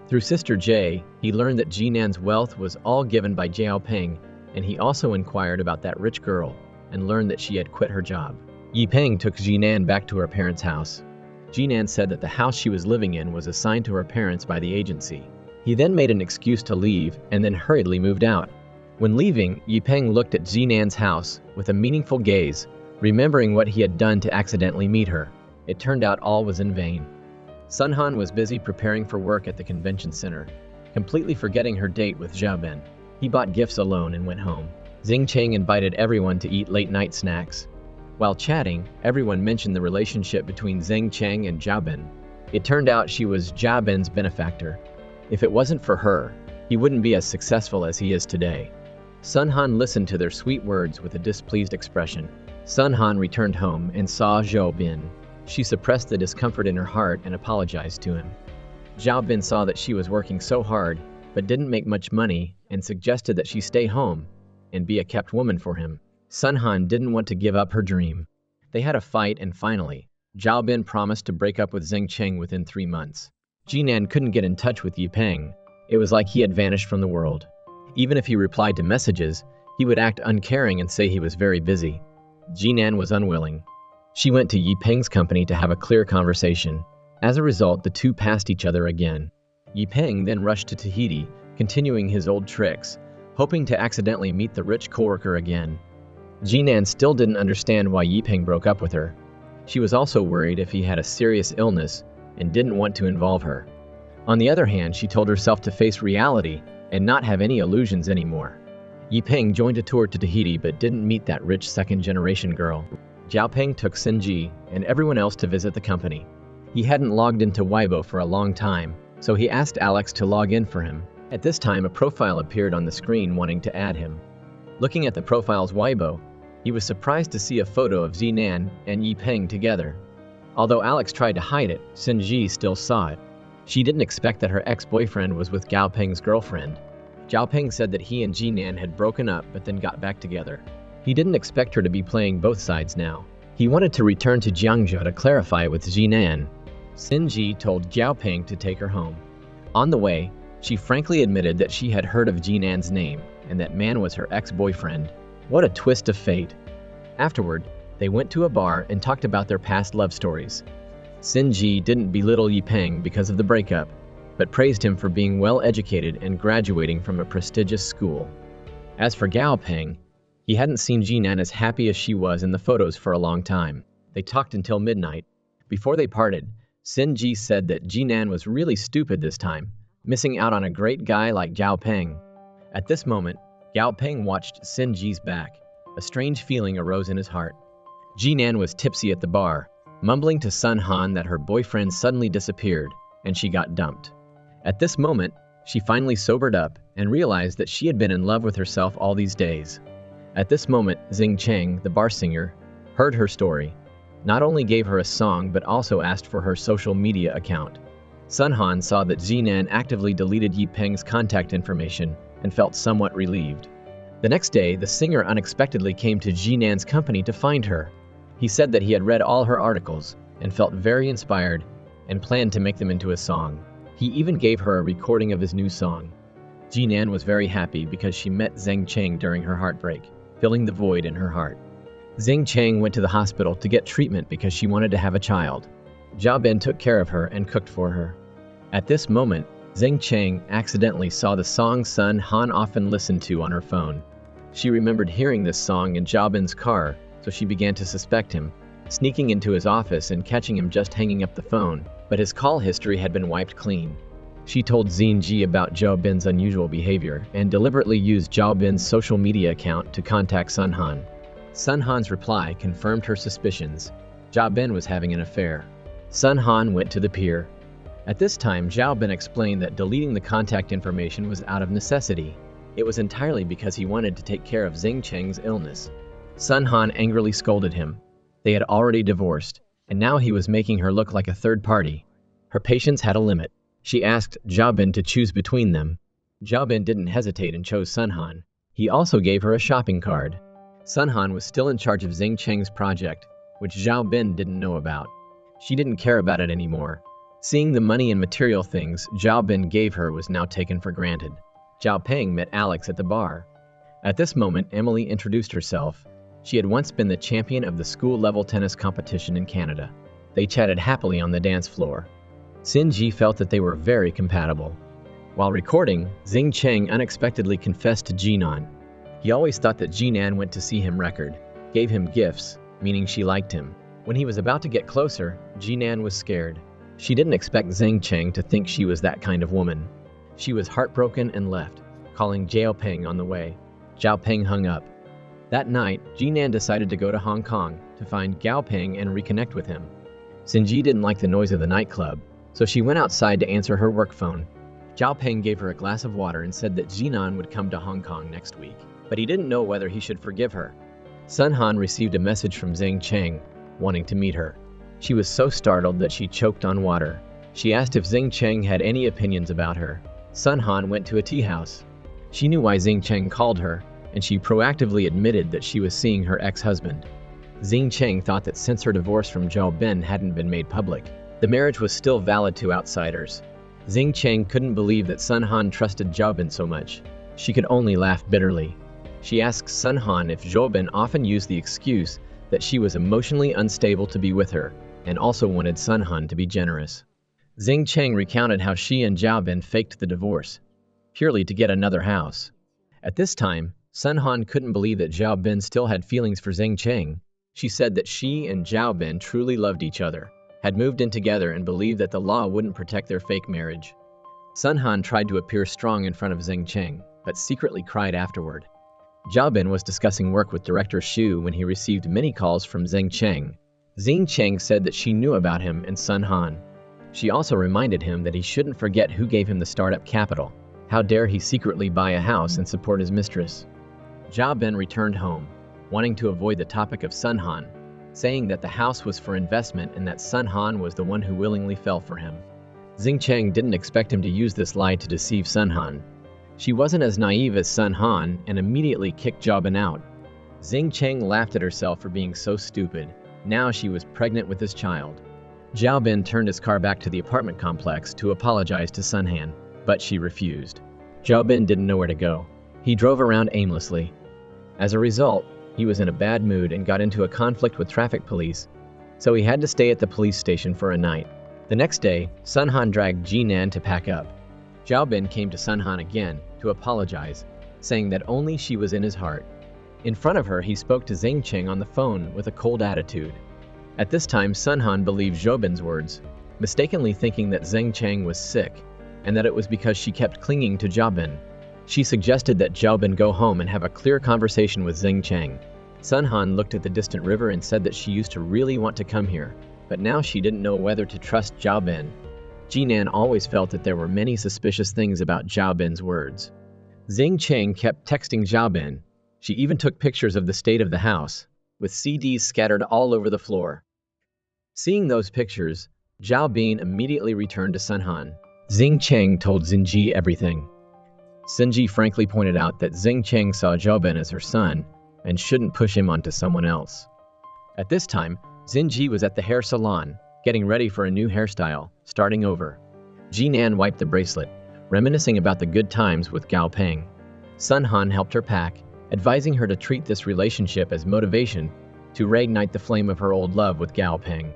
Through Sister J, he learned that Jinan's wealth was all given by Jiao Peng, and he also inquired about that rich girl and learned that she had quit her job. Yipeng took Jinan back to her parents' house. Jinan said that the house she was living in was assigned to her parents by the agency. He then made an excuse to leave and then hurriedly moved out. When leaving, Yipeng looked at Jinan's house with a meaningful gaze, remembering what he had done to accidentally meet her. It turned out all was in vain. Sun Han was busy preparing for work at the convention center, completely forgetting her date with Xiaobin. He bought gifts alone and went home. Xingcheng invited everyone to eat late-night snacks. While chatting, everyone mentioned the relationship between Xingcheng and Xiaobin. It turned out she was Xiaobin's benefactor. If it wasn't for her, he wouldn't be as successful as he is today. Sun Han listened to their sweet words with a displeased expression. Sun Han returned home and saw Xiaobin. She suppressed the discomfort in her heart and apologized to him. Xiaobin saw that she was working so hard, but didn't make much money, and suggested that she stay home and be a kept woman for him. Sun Han didn't want to give up her dream. They had a fight, and finally, Xiaobin promised to break up with Xingcheng within 3 months. Jinan couldn't get in touch with Yipeng. It was like he had vanished from the world. Even if he replied to messages, he would act uncaring and say he was very busy. Jinan was unwilling. She went to Yi Peng's company to have a clear conversation. As a result, the two passed each other again. Yi Peng then rushed to Tahiti, continuing his old tricks, hoping to accidentally meet the rich coworker again. Jinan still didn't understand why Yi Peng broke up with her. She was also worried if he had a serious illness and didn't want to involve her. On the other hand, she told herself to face reality and not have any illusions anymore. Yi Peng joined a tour to Tahiti but didn't meet that rich second-generation girl. Zhao Peng took Sinji and everyone else to visit the company. He hadn't logged into Weibo for a long time, so he asked Alex to log in for him. At this time, a profile appeared on the screen wanting to add him. Looking at the profile's Weibo, he was surprised to see a photo of Zinan and Yi Peng together. Although Alex tried to hide it, Sinji still saw it. She didn't expect that her ex-boyfriend was with Zhao Peng's girlfriend. Zhao Peng said that he and Jinan had broken up but then got back together. He didn't expect her to be playing both sides now. He wanted to return to Jiangzhou to clarify it with Jinan. Sinji told Zhao Peng to take her home. On the way, she frankly admitted that she had heard of Jinan's name and that man was her ex-boyfriend. What a twist of fate. Afterward, they went to a bar and talked about their past love stories. Sinji didn't belittle Yi Peng because of the breakup, but praised him for being well-educated and graduating from a prestigious school. As for Zhao Peng, he hadn't seen Jinan as happy as she was in the photos for a long time. They talked until midnight. Before they parted, Sinji said that Jinan was really stupid this time, missing out on a great guy like Zhao Peng. At this moment, Zhao Peng watched Sinji's back. A strange feeling arose in his heart. Jinan was tipsy at the bar, mumbling to Sun Han that her boyfriend suddenly disappeared, and she got dumped. At this moment, she finally sobered up and realized that she had been in love with herself all these days. At this moment, Xing Cheng, the bar singer, heard her story. Not only gave her a song but also asked for her social media account. Sun Han saw that Jinan actively deleted Yi Peng's contact information and felt somewhat relieved. The next day, the singer unexpectedly came to Jinan's company to find her. He said that he had read all her articles and felt very inspired and planned to make them into a song. He even gave her a recording of his new song. Jinan was very happy because she met Zheng Cheng during her heartbreak, filling the void in her heart. Xing Cheng went to the hospital to get treatment because she wanted to have a child. Zhao Ben took care of her and cooked for her. At this moment, Xing Cheng accidentally saw the song Sun Han often listened to on her phone. She remembered hearing this song in Zhao Ben's car, so she began to suspect him, sneaking into his office and catching him just hanging up the phone, but his call history had been wiped clean. She told Xinji about Zhao Ben's unusual behavior and deliberately used Zhao Ben's social media account to contact Sun Han. Sun Han's reply confirmed her suspicions. Zhao Ben was having an affair. Sun Han went to the pier. At this time, Zhao Ben explained that deleting the contact information was out of necessity. It was entirely because he wanted to take care of Xing Cheng's illness. Sun Han angrily scolded him. They had already divorced, and now he was making her look like a third party. Her patience had a limit. She asked Zhao Ben to choose between them. Zhao Ben didn't hesitate and chose Sun Han. He also gave her a shopping card. Sun Han was still in charge of Xing Cheng's project, which Zhao Ben didn't know about. She didn't care about it anymore. Seeing the money and material things Zhao Ben gave her was now taken for granted. Zhao Peng met Alex at the bar. At this moment, Emily introduced herself. She had once been the champion of the school-level tennis competition in Canada. They chatted happily on the dance floor. Sinji felt that they were very compatible. While recording, Xing Cheng unexpectedly confessed to Jinan. He always thought that Jinan went to see him record, gave him gifts, meaning she liked him. When he was about to get closer, Jinan was scared. She didn't expect Xing Cheng to think she was that kind of woman. She was heartbroken and left, calling Zhao Peng on the way. Zhao Peng hung up. That night, Jinan decided to go to Hong Kong to find Zhao Peng and reconnect with him. Sinji didn't like the noise of the nightclub, so she went outside to answer her work phone. Zhao Peng gave her a glass of water and said that Jinan would come to Hong Kong next week, but he didn't know whether he should forgive her. Sun Han received a message from Xing Cheng, wanting to meet her. She was so startled that she choked on water. She asked if Xing Cheng had any opinions about her. Sun Han went to a tea house. She knew why Xing Cheng called her, and she proactively admitted that she was seeing her ex-husband. Xing Cheng thought that since her divorce from Zhao Ben hadn't been made public, the marriage was still valid to outsiders. Xing Cheng couldn't believe that Sun Han trusted Zhao Ben so much. She could only laugh bitterly. She asked Sun Han if Zhao Ben often used the excuse that she was emotionally unstable to be with her, and also wanted Sun Han to be generous. Xing Cheng recounted how she and Zhao Bin faked the divorce, purely to get another house. At this time, Sun Han couldn't believe that Zhao Bin still had feelings for Xing Cheng. She said that she and Zhao Bin truly loved each other, had moved in together, and believed that the law wouldn't protect their fake marriage. Sun Han tried to appear strong in front of Xing Cheng, but secretly cried afterward. Zhao Bin was discussing work with director Xu when he received many calls from Xing Cheng. Xing Cheng said that she knew about him and Sun Han. She also reminded him that he shouldn't forget who gave him the startup capital. How dare he secretly buy a house and support his mistress? Zhao Bin returned home, wanting to avoid the topic of Sun Han, saying that the house was for investment and that Sun Han was the one who willingly fell for him. Xing Cheng didn't expect him to use this lie to deceive Sun Han. She wasn't as naive as Sun Han and immediately kicked Zhao Bin out. Xing Cheng laughed at herself for being so stupid. Now she was pregnant with his child. Zhao Bin turned his car back to the apartment complex to apologize to Sun Han, but she refused. Zhao Bin didn't know where to go. He drove around aimlessly. As a result, he was in a bad mood and got into a conflict with traffic police, so he had to stay at the police station for a night. The next day, Sun Han dragged Jinan to pack up. Zhao Bin came to Sun Han again to apologize, saying that only she was in his heart. In front of her, he spoke to Xing Cheng on the phone with a cold attitude. At this time, Sun Han believed Zhao Bin's words, mistakenly thinking that Xing Cheng was sick, and that it was because she kept clinging to Zhao Bin. She suggested that Zhao Bin go home and have a clear conversation with Xing Cheng. Sun Han looked at the distant river and said that she used to really want to come here, but now she didn't know whether to trust Zhao Bin. Jinan always felt that there were many suspicious things about Zhao Bin's words. Xing Cheng kept texting Zhao Bin. She even took pictures of the state of the house, with CDs scattered all over the floor. Seeing those pictures, Zhao Bin immediately returned to Sun Han. Xing Cheng told Xinji everything. Xinji frankly pointed out that Xing Cheng saw Zhao Bin as her son and shouldn't push him onto someone else. At this time, Xinji was at the hair salon, getting ready for a new hairstyle, starting over. Jinan wiped the bracelet, reminiscing about the good times with Gao Peng. Sun Han helped her pack, advising her to treat this relationship as motivation to reignite the flame of her old love with Gao Peng.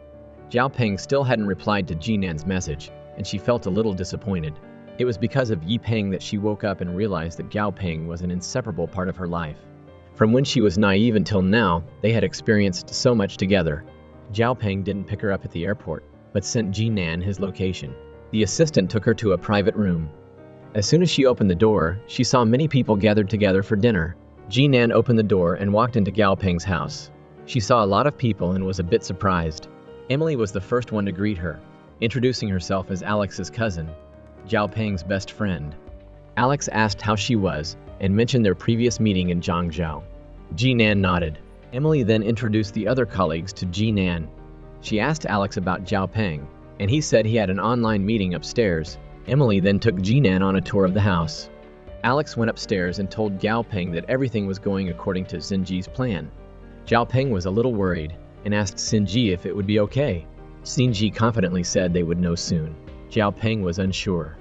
Zhao Peng still hadn't replied to Jinan's message, and she felt a little disappointed. It was because of Yi Peng that she woke up and realized that Gao Peng was an inseparable part of her life. From when she was naive until now, they had experienced so much together. Zhao Peng didn't pick her up at the airport, but sent Jinan his location. The assistant took her to a private room. As soon as she opened the door, she saw many people gathered together for dinner. Jinan opened the door and walked into Gao Peng's house. She saw a lot of people and was a bit surprised. Emily was the first one to greet her, introducing herself as Alex's cousin, Zhao Peng's best friend. Alex asked how she was and mentioned their previous meeting in Zhangzhou. Jinan nodded. Emily then introduced the other colleagues to Jinan. She asked Alex about Zhao Peng, and he said he had an online meeting upstairs. Emily then took Jinan on a tour of the house. Alex went upstairs and told Gao Peng that everything was going according to Xinji's plan. Zhao Peng was a little worried and asked Xinji if it would be okay. Xinji confidently said they would know soon. Zhao Peng was unsure.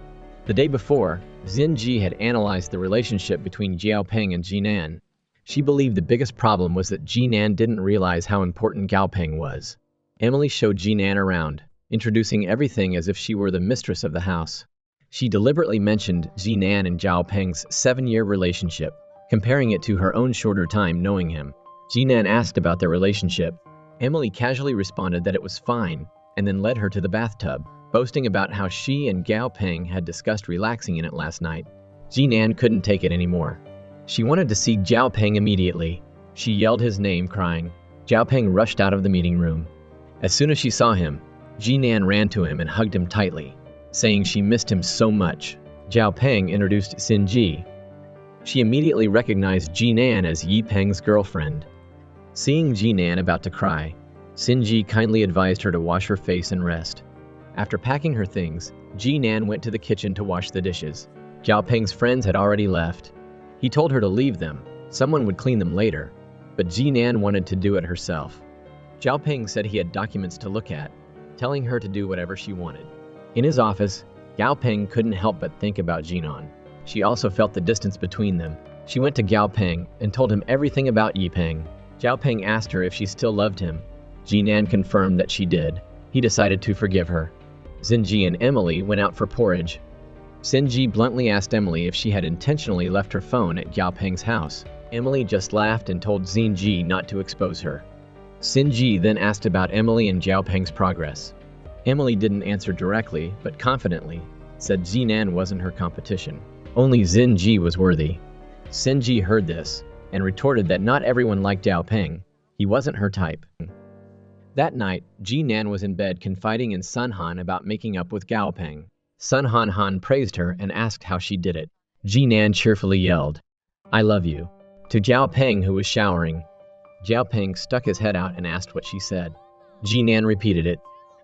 The day before, Xinji had analyzed the relationship between Zhao Peng and Jinan. She believed the biggest problem was that Jinan didn't realize how important Gao Peng was. Emily showed Jinan around, introducing everything as if she were the mistress of the house. She deliberately mentioned Jinan and Zhao Peng's 7-year relationship, comparing it to her own shorter time knowing him. Jinan asked about their relationship. Emily casually responded that it was fine, and then led her to the bathtub, boasting about how she and Gao Peng had discussed relaxing in it last night. Jinan couldn't take it anymore. She wanted to see Zhao Peng immediately. She yelled his name, crying. Zhao Peng rushed out of the meeting room. As soon as she saw him, Jinan ran to him and hugged him tightly, saying she missed him so much. Zhao Peng introduced Xinji. She immediately recognized Jinan as Yi Peng's girlfriend. Seeing Jinan about to cry, Xinji kindly advised her to wash her face and rest. After packing her things, Jinan went to the kitchen to wash the dishes. Zhao Peng's friends had already left. He told her to leave them, someone would clean them later, but Jinan wanted to do it herself. Zhao Peng said he had documents to look at, telling her to do whatever she wanted. In his office, Gao Peng couldn't help but think about Jinan. She also felt the distance between them. She went to Gao Peng and told him everything about Yi Peng. Zhao Peng asked her if she still loved him. Jinan confirmed that she did. He decided to forgive her. Xinji and Emily went out for porridge. Xinji bluntly asked Emily if she had intentionally left her phone at Zhao Peng's house. Emily just laughed and told Xinji not to expose her. Xinji then asked about Emily and Zhao Peng's progress. Emily didn't answer directly, but confidently said Jinan wasn't her competition. Only Xinji was worthy. Xinji heard this and retorted that not everyone liked Zhao Peng. He wasn't her type. That night, Jinan was in bed confiding in Sun Han about making up with Zhao Peng. Sun Han praised her and asked how she did it. Jinan cheerfully yelled, "I love you," to Zhao Peng, who was showering. Zhao Peng stuck his head out and asked what she said. Jinan repeated it.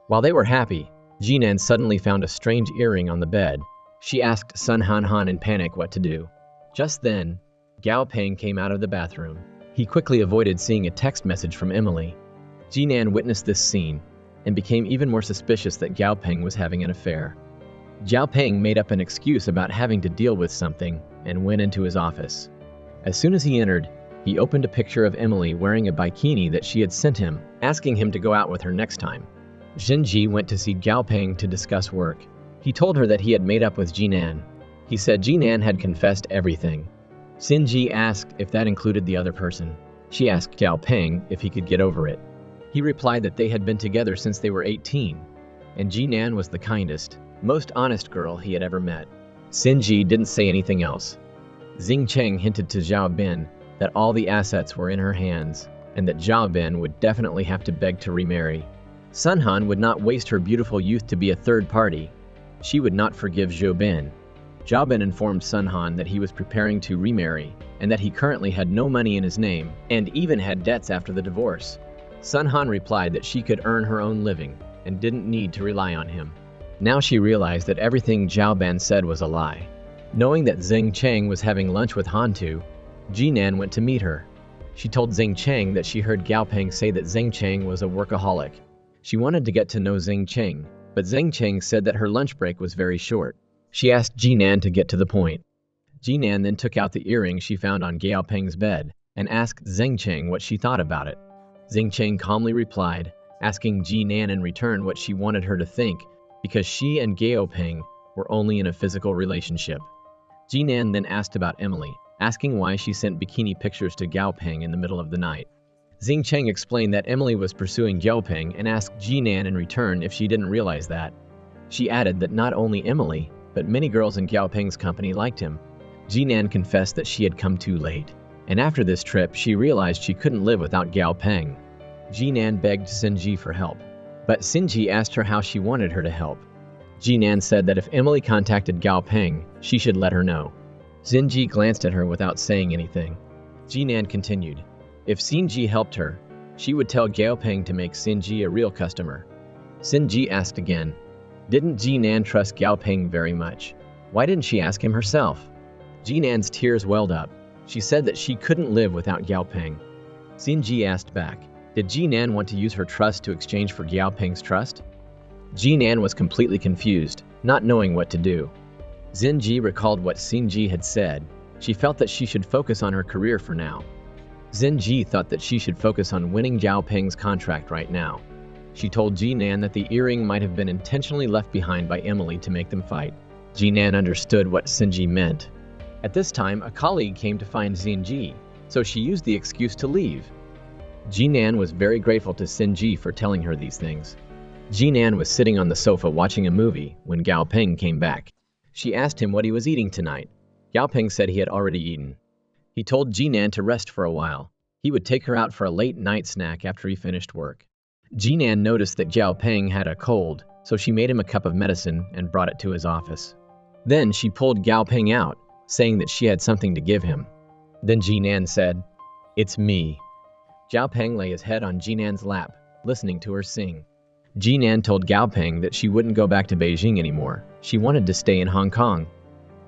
While they were happy, Jinan suddenly found a strange earring on the bed. She asked Sun Han in panic what to do. Just then, Zhao Peng came out of the bathroom. He quickly avoided seeing a text message from Emily. Jinan witnessed this scene and became even more suspicious that Zhao Peng was having an affair. Zhao Peng made up an excuse about having to deal with something and went into his office. As soon as he entered, he opened a picture of Emily wearing a bikini that she had sent him, asking him to go out with her next time. Xinji went to see Zhao Peng to discuss work. He told her that he had made up with Jinan. He said Jinan had confessed everything. Xinji asked if that included the other person. She asked Zhao Peng if he could get over it. He replied that they had been together since they were 18, and Jinan was the kindest, most honest girl he had ever met. Xinji didn't say anything else. Xing Cheng hinted to Zhao Bin that all the assets were in her hands, and that Zhao Bin would definitely have to beg to remarry. Sun Han would not waste her beautiful youth to be a third party. She would not forgive Zhao Bin. Zhao Bin informed Sun Han that he was preparing to remarry, and that he currently had no money in his name, and even had debts after the divorce. Sun Han replied that she could earn her own living, and didn't need to rely on him. Now she realized that everything Zhao Bin said was a lie. Knowing that Xing Cheng was having lunch with Hantu, Jinan went to meet her. She told Xing Cheng that she heard Zhao Peng say that Xing Cheng was a workaholic. She wanted to get to know Xing Cheng, but Xing Cheng said that her lunch break was very short. She asked Jinan to get to the point. Jinan then took out the earring she found on Zhao Peng's bed and asked Xing Cheng what she thought about it. Xing Cheng calmly replied, asking Jinan in return what she wanted her to think, because she and Zhao Peng were only in a physical relationship. Jinan then asked about Emily, asking why she sent bikini pictures to Zhao Peng in the middle of the night. Xing Cheng explained that Emily was pursuing Zhao Peng and asked Jinan in return if she didn't realize that. She added that not only Emily, but many girls in Zhao Peng's company liked him. Jinan confessed that she had come too late, and after this trip she realized she couldn't live without Zhao Peng. Jinan begged Xinji for help, but Xinji asked her how she wanted her to help. Jinan said that if Emily contacted Zhao Peng, she should let her know. Xinji glanced at her without saying anything. Jinan continued, if Xinji helped her, she would tell Zhao Peng to make Xinji a real customer. Xinji asked again, didn't Jinan trust Zhao Peng very much? Why didn't she ask him herself? Jinan's tears welled up. She said that she couldn't live without Zhao Peng. Xinji asked back, did Jinan want to use her trust to exchange for Zhao Peng's trust? Jinan was completely confused, not knowing what to do. Xinji recalled what Xinji had said. She felt that she should focus on her career for now. Xinji thought that she should focus on winning Zhao Peng's contract right now. She told Jinan that the earring might have been intentionally left behind by Emily to make them fight. Jinan understood what Xinji meant. At this time, a colleague came to find Xinji, so she used the excuse to leave. Jinan was very grateful to Xinji for telling her these things. Jinan was sitting on the sofa watching a movie when Zhao Peng came back. She asked him what he was eating tonight. Zhao Peng said he had already eaten. He told Jinan to rest for a while. He would take her out for a late-night snack after he finished work. Jinan noticed that Zhao Peng had a cold, so she made him a cup of medicine and brought it to his office. Then she pulled Zhao Peng out, saying that she had something to give him. Then Jinan said, "It's me." Zhao Peng lay his head on Jinan's lap, listening to her sing. Jinan told Zhao Peng that she wouldn't go back to Beijing anymore. She wanted to stay in Hong Kong.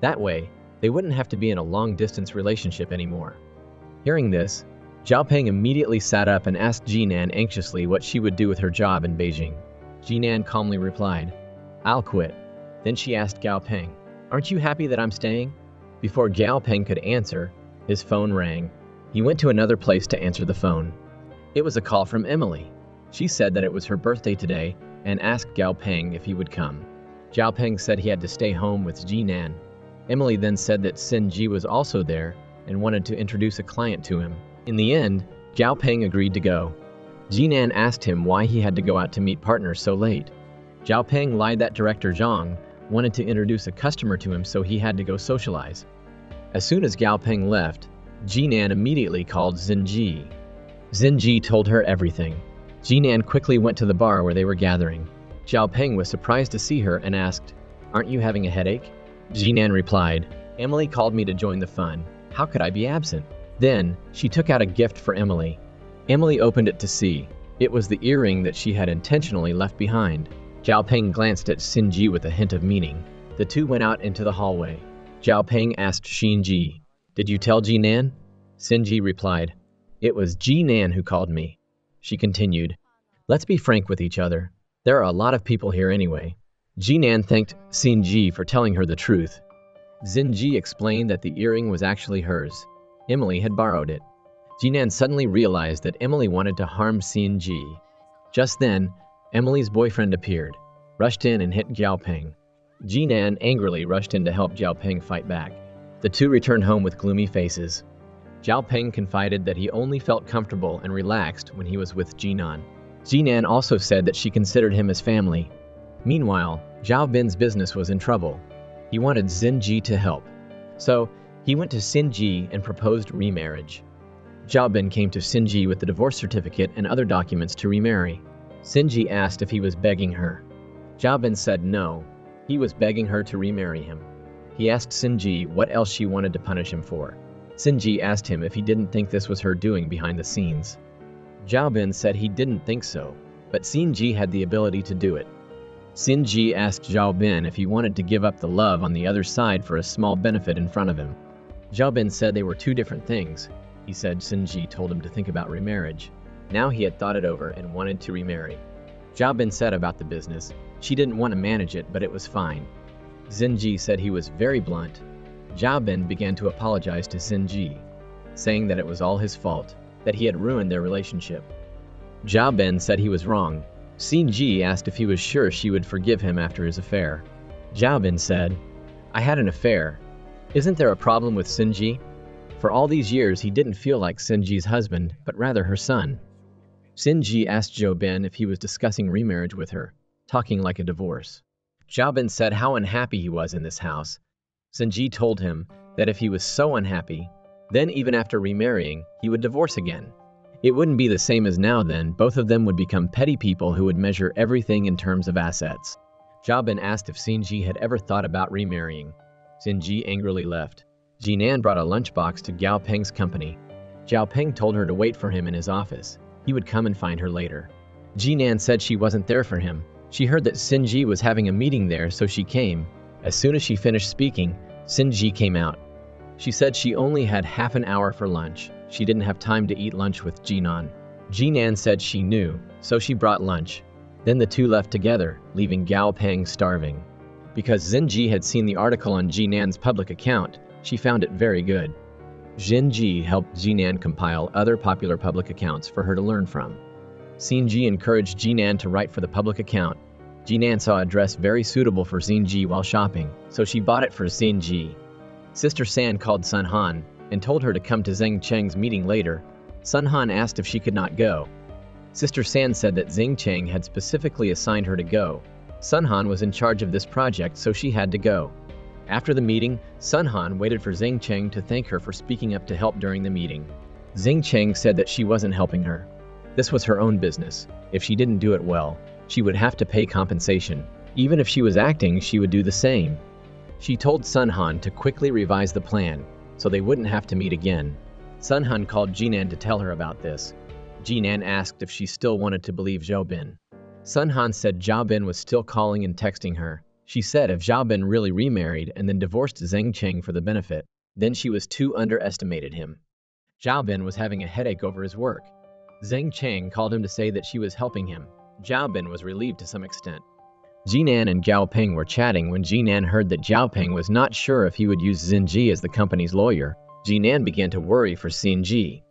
That way, they wouldn't have to be in a long-distance relationship anymore. Hearing this, Zhao Peng immediately sat up and asked Jinan anxiously what she would do with her job in Beijing. Jinan calmly replied, "I'll quit." Then she asked Zhao Peng, "Aren't you happy that I'm staying?" Before Zhao Peng could answer, his phone rang. He went to another place to answer the phone. It was a call from Emily. She said that it was her birthday today and asked Gao Peng if he would come. Zhao Peng said he had to stay home with Jinan. Emily then said that Xin Ji was also there and wanted to introduce a client to him. In the end, Zhao Peng agreed to go. Jinan asked him why he had to go out to meet partners so late. Zhao Peng lied that director Zhang wanted to introduce a customer to him, so he had to go socialize. As soon as Zhao Peng left, Jinan immediately called Xinji. Xinji told her everything. Jinan quickly went to the bar where they were gathering. Zhao Peng was surprised to see her and asked, "Aren't you having a headache?" Jinan replied, "Emily called me to join the fun. How could I be absent?" Then, she took out a gift for Emily. Emily opened it to see. It was the earring that she had intentionally left behind. Zhao Peng glanced at Xinji with a hint of meaning. The two went out into the hallway. Zhao Peng asked Xinji, "Did you tell Jinan?" Xinji replied, "It was Jinan who called me." She continued, "Let's be frank with each other. There are a lot of people here anyway." Jinan thanked Xinji for telling her the truth. Xinji explained that the earring was actually hers. Emily had borrowed it. Jinan suddenly realized that Emily wanted to harm Xinji. Just then, Emily's boyfriend appeared, rushed in and hit Zhao Peng. Jinan angrily rushed in to help Zhao Peng fight back. The two returned home with gloomy faces. Zhao Peng confided that he only felt comfortable and relaxed when he was with Jinan. Jinan also said that she considered him as family. Meanwhile, Zhao Bin's business was in trouble. He wanted Xinji to help. So, he went to Xinji and proposed remarriage. Zhao Bin came to Xinji with the divorce certificate and other documents to remarry. Xinji asked if he was begging her. Zhao Bin said no. He was begging her to remarry him. He asked Xinji what else she wanted to punish him for. Xinji asked him if he didn't think this was her doing behind the scenes. Zhao Bin said he didn't think so, but Xinji had the ability to do it. Xinji asked Zhao Bin if he wanted to give up the love on the other side for a small benefit in front of him. Zhao Bin said they were two different things. He said Xinji told him to think about remarriage. Now he had thought it over and wanted to remarry. Zhao Bin said about the business, she didn't want to manage it, but it was fine. Xinji said he was very blunt. Zhao Bin began to apologize to Xinji, saying that it was all his fault, that he had ruined their relationship. Zhao Bin said he was wrong. Xinji asked if he was sure she would forgive him after his affair. Zhao Bin said, "I had an affair. Isn't there a problem with Xinji? For all these years he didn't feel like Xinji's husband, but rather her son." Xinji asked Zhao Bin if he was discussing remarriage with her, talking like a divorce. Zhao Bin said how unhappy he was in this house. Xinji told him that if he was so unhappy, then even after remarrying, he would divorce again. It wouldn't be the same as now then, both of them would become petty people who would measure everything in terms of assets. Zhao Bin asked if Xinji had ever thought about remarrying. Xinji angrily left. Jinan brought a lunchbox to Zhao Peng's company. Zhao Peng told her to wait for him in his office. He would come and find her later. Jinan said she wasn't there for him. She heard that Xinji was having a meeting there, so she came. As soon as she finished speaking, Xinji came out. She said she only had half an hour for lunch. She didn't have time to eat lunch with Jinan. Jinan said she knew, so she brought lunch. Then the two left together, leaving Zhao Peng starving. Because Xinji had seen the article on Jinan's public account, she found it very good. Xinji helped Jinan compile other popular public accounts for her to learn from. Xinji encouraged Jinan to write for the public account. Jinan saw a dress very suitable for Xinji while shopping, so she bought it for Xinji. Sister San called Sun Han and told her to come to Zheng Cheng's meeting later. Sun Han asked if she could not go. Sister San said that Zheng Cheng had specifically assigned her to go. Sun Han was in charge of this project, so she had to go. After the meeting, Sun Han waited for Zheng Cheng to thank her for speaking up to help during the meeting. Zheng Cheng said that she wasn't helping her. This was her own business. If she didn't do it well, she would have to pay compensation. Even if she was acting, she would do the same. She told Sun Han to quickly revise the plan, so they wouldn't have to meet again. Sun Han called Jinan to tell her about this. Jinan asked if she still wanted to believe Zhao Bin. Sun Han said Zhao Bin was still calling and texting her. She said if Zhao Bin really remarried and then divorced Zheng Cheng for the benefit, then she was too underestimated him. Zhao Bin was having a headache over his work. Zheng Cheng called him to say that she was helping him. Zhao Bin was relieved to some extent. Jinan and Zhao Peng were chatting when Jinan heard that Zhao Peng was not sure if he would use Xinji as the company's lawyer. Jinan began to worry for Xin-ji.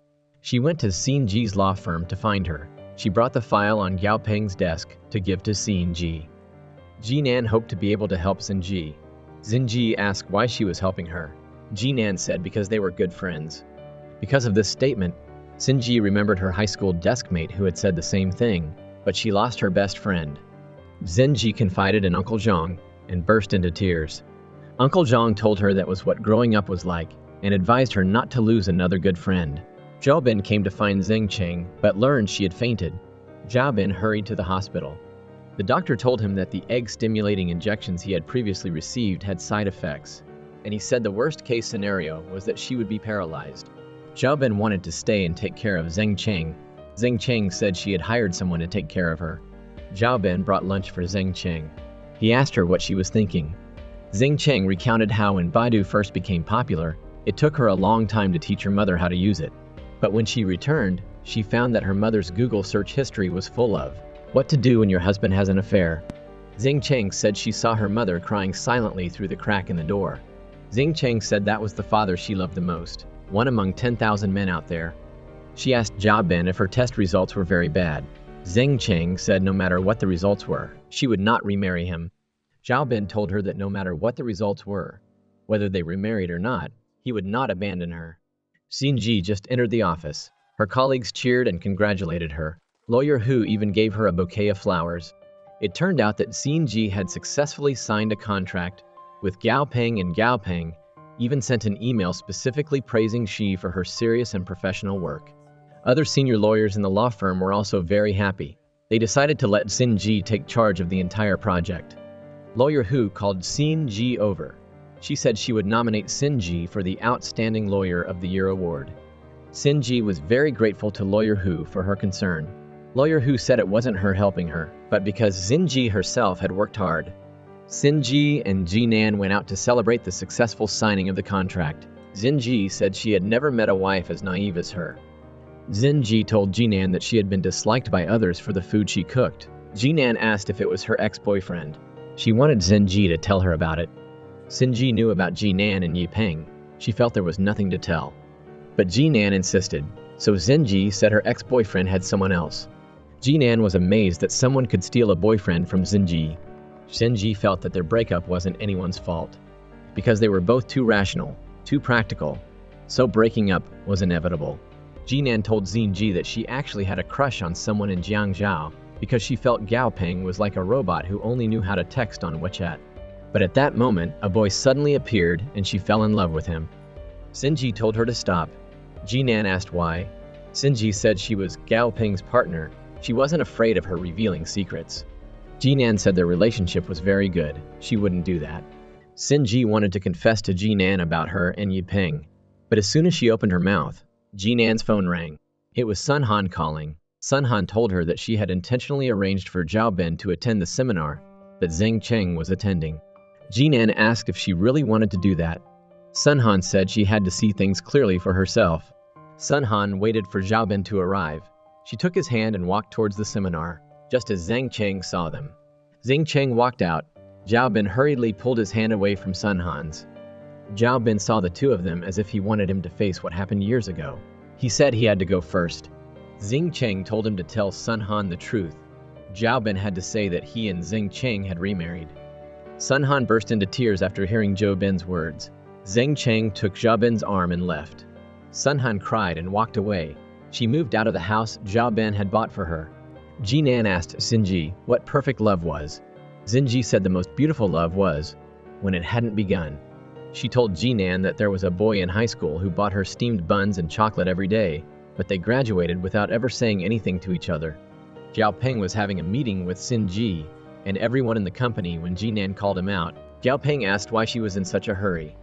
She went to Xin-ji's law firm to find her. She brought the file on Gao Peng's desk to give to Xin-ji. Jinan hoped to be able to help Xin-ji. Xin-ji asked why she was helping her. Jinan said because they were good friends. Because of this statement, Xin-ji remembered her high school desk mate who had said the same thing, but she lost her best friend. Xin-ji confided in Uncle Zhang and burst into tears. Uncle Zhang told her that was what growing up was like and advised her not to lose another good friend. Zhao Bin came to find Zheng Cheng but learned she had fainted. Zhao Bin hurried to the hospital. The doctor told him that the egg-stimulating injections he had previously received had side effects, and he said the worst-case scenario was that she would be paralyzed. Zhao Bin wanted to stay and take care of Zheng Cheng. Zheng Cheng said she had hired someone to take care of her. Zhao Bin brought lunch for Zheng Cheng. He asked her what she was thinking. Zheng Cheng recounted how when Baidu first became popular, it took her a long time to teach her mother how to use it. But when she returned, she found that her mother's Google search history was full of what to do when your husband has an affair. Zheng Cheng said she saw her mother crying silently through the crack in the door. Zheng Cheng said that was the father she loved the most, one among 10,000 men out there. She asked Zhao Bin if her test results were very bad. Zheng Cheng said no matter what the results were, she would not remarry him. Zhao Bin told her that no matter what the results were, whether they remarried or not, he would not abandon her. Xin-ji just entered the office. Her colleagues cheered and congratulated her. Lawyer Hu even gave her a bouquet of flowers. It turned out that Xin-ji had successfully signed a contract with Gao Peng, and Gao Peng even sent an email specifically praising Xi for her serious and professional work. Other senior lawyers in the law firm were also very happy. They decided to let Xin-ji take charge of the entire project. Lawyer Hu called Xin-ji over. She said she would nominate Xin-ji for the Outstanding Lawyer of the Year award. Xin-ji was very grateful to Lawyer Hu for her concern. Lawyer Hu said it wasn't her helping her, but because Xin-ji herself had worked hard. Xin-ji and Jinan went out to celebrate the successful signing of the contract. Xin-ji said she had never met a wife as naive as her. Xin-ji told Jinan that she had been disliked by others for the food she cooked. Jinan asked if it was her ex-boyfriend. She wanted Xin-ji to tell her about it. Xin-ji knew about Jinan and Yi Peng. She felt there was nothing to tell. But Jinan insisted, so Xin-ji said her ex-boyfriend had someone else. Jinan was amazed that someone could steal a boyfriend from Xin-ji. Xin-ji felt that their breakup wasn't anyone's fault, because they were both too rational, too practical, so breaking up was inevitable. Jinan told Xin-ji that she actually had a crush on someone in Jiangzhou because she felt Gao Peng was like a robot who only knew how to text on WeChat. But at that moment, a boy suddenly appeared and she fell in love with him. Xin-ji told her to stop. Jinan asked why. Xin-ji said she was Gao Peng's partner. She wasn't afraid of her revealing secrets. Jinan said their relationship was very good. She wouldn't do that. Xin-ji wanted to confess to Jinan about her and Yi Peng. But as soon as she opened her mouth, Jinan's phone rang. It was Sun Han calling. Sun Han told her that she had intentionally arranged for Zhao Bin to attend the seminar that Zheng Cheng was attending. Jinan asked if she really wanted to do that. Sun Han said she had to see things clearly for herself. Sun Han waited for Zhao Bin to arrive. She took his hand and walked towards the seminar, just as Zheng Cheng saw them. Zheng Cheng walked out. Zhao Bin hurriedly pulled his hand away from Sun Han's. Zhao Bin saw the two of them as if he wanted him to face what happened years ago. He said he had to go first. Zheng Cheng told him to tell Sun Han the truth. Zhao Bin had to say that he and Zheng Cheng had remarried. Sun Han burst into tears after hearing Zhao Bin's words. Zheng Cheng took Zhao Bin's arm and left. Sun Han cried and walked away. She moved out of the house Zhao Bin had bought for her. Jinan asked Xin-ji what perfect love was. Xin-ji said the most beautiful love was when it hadn't begun. She told Jinan that there was a boy in high school who bought her steamed buns and chocolate every day, but they graduated without ever saying anything to each other. Gao Peng was having a meeting with Xin-ji and everyone in the company when Jinan called him out. Gao Peng asked why she was in such a hurry.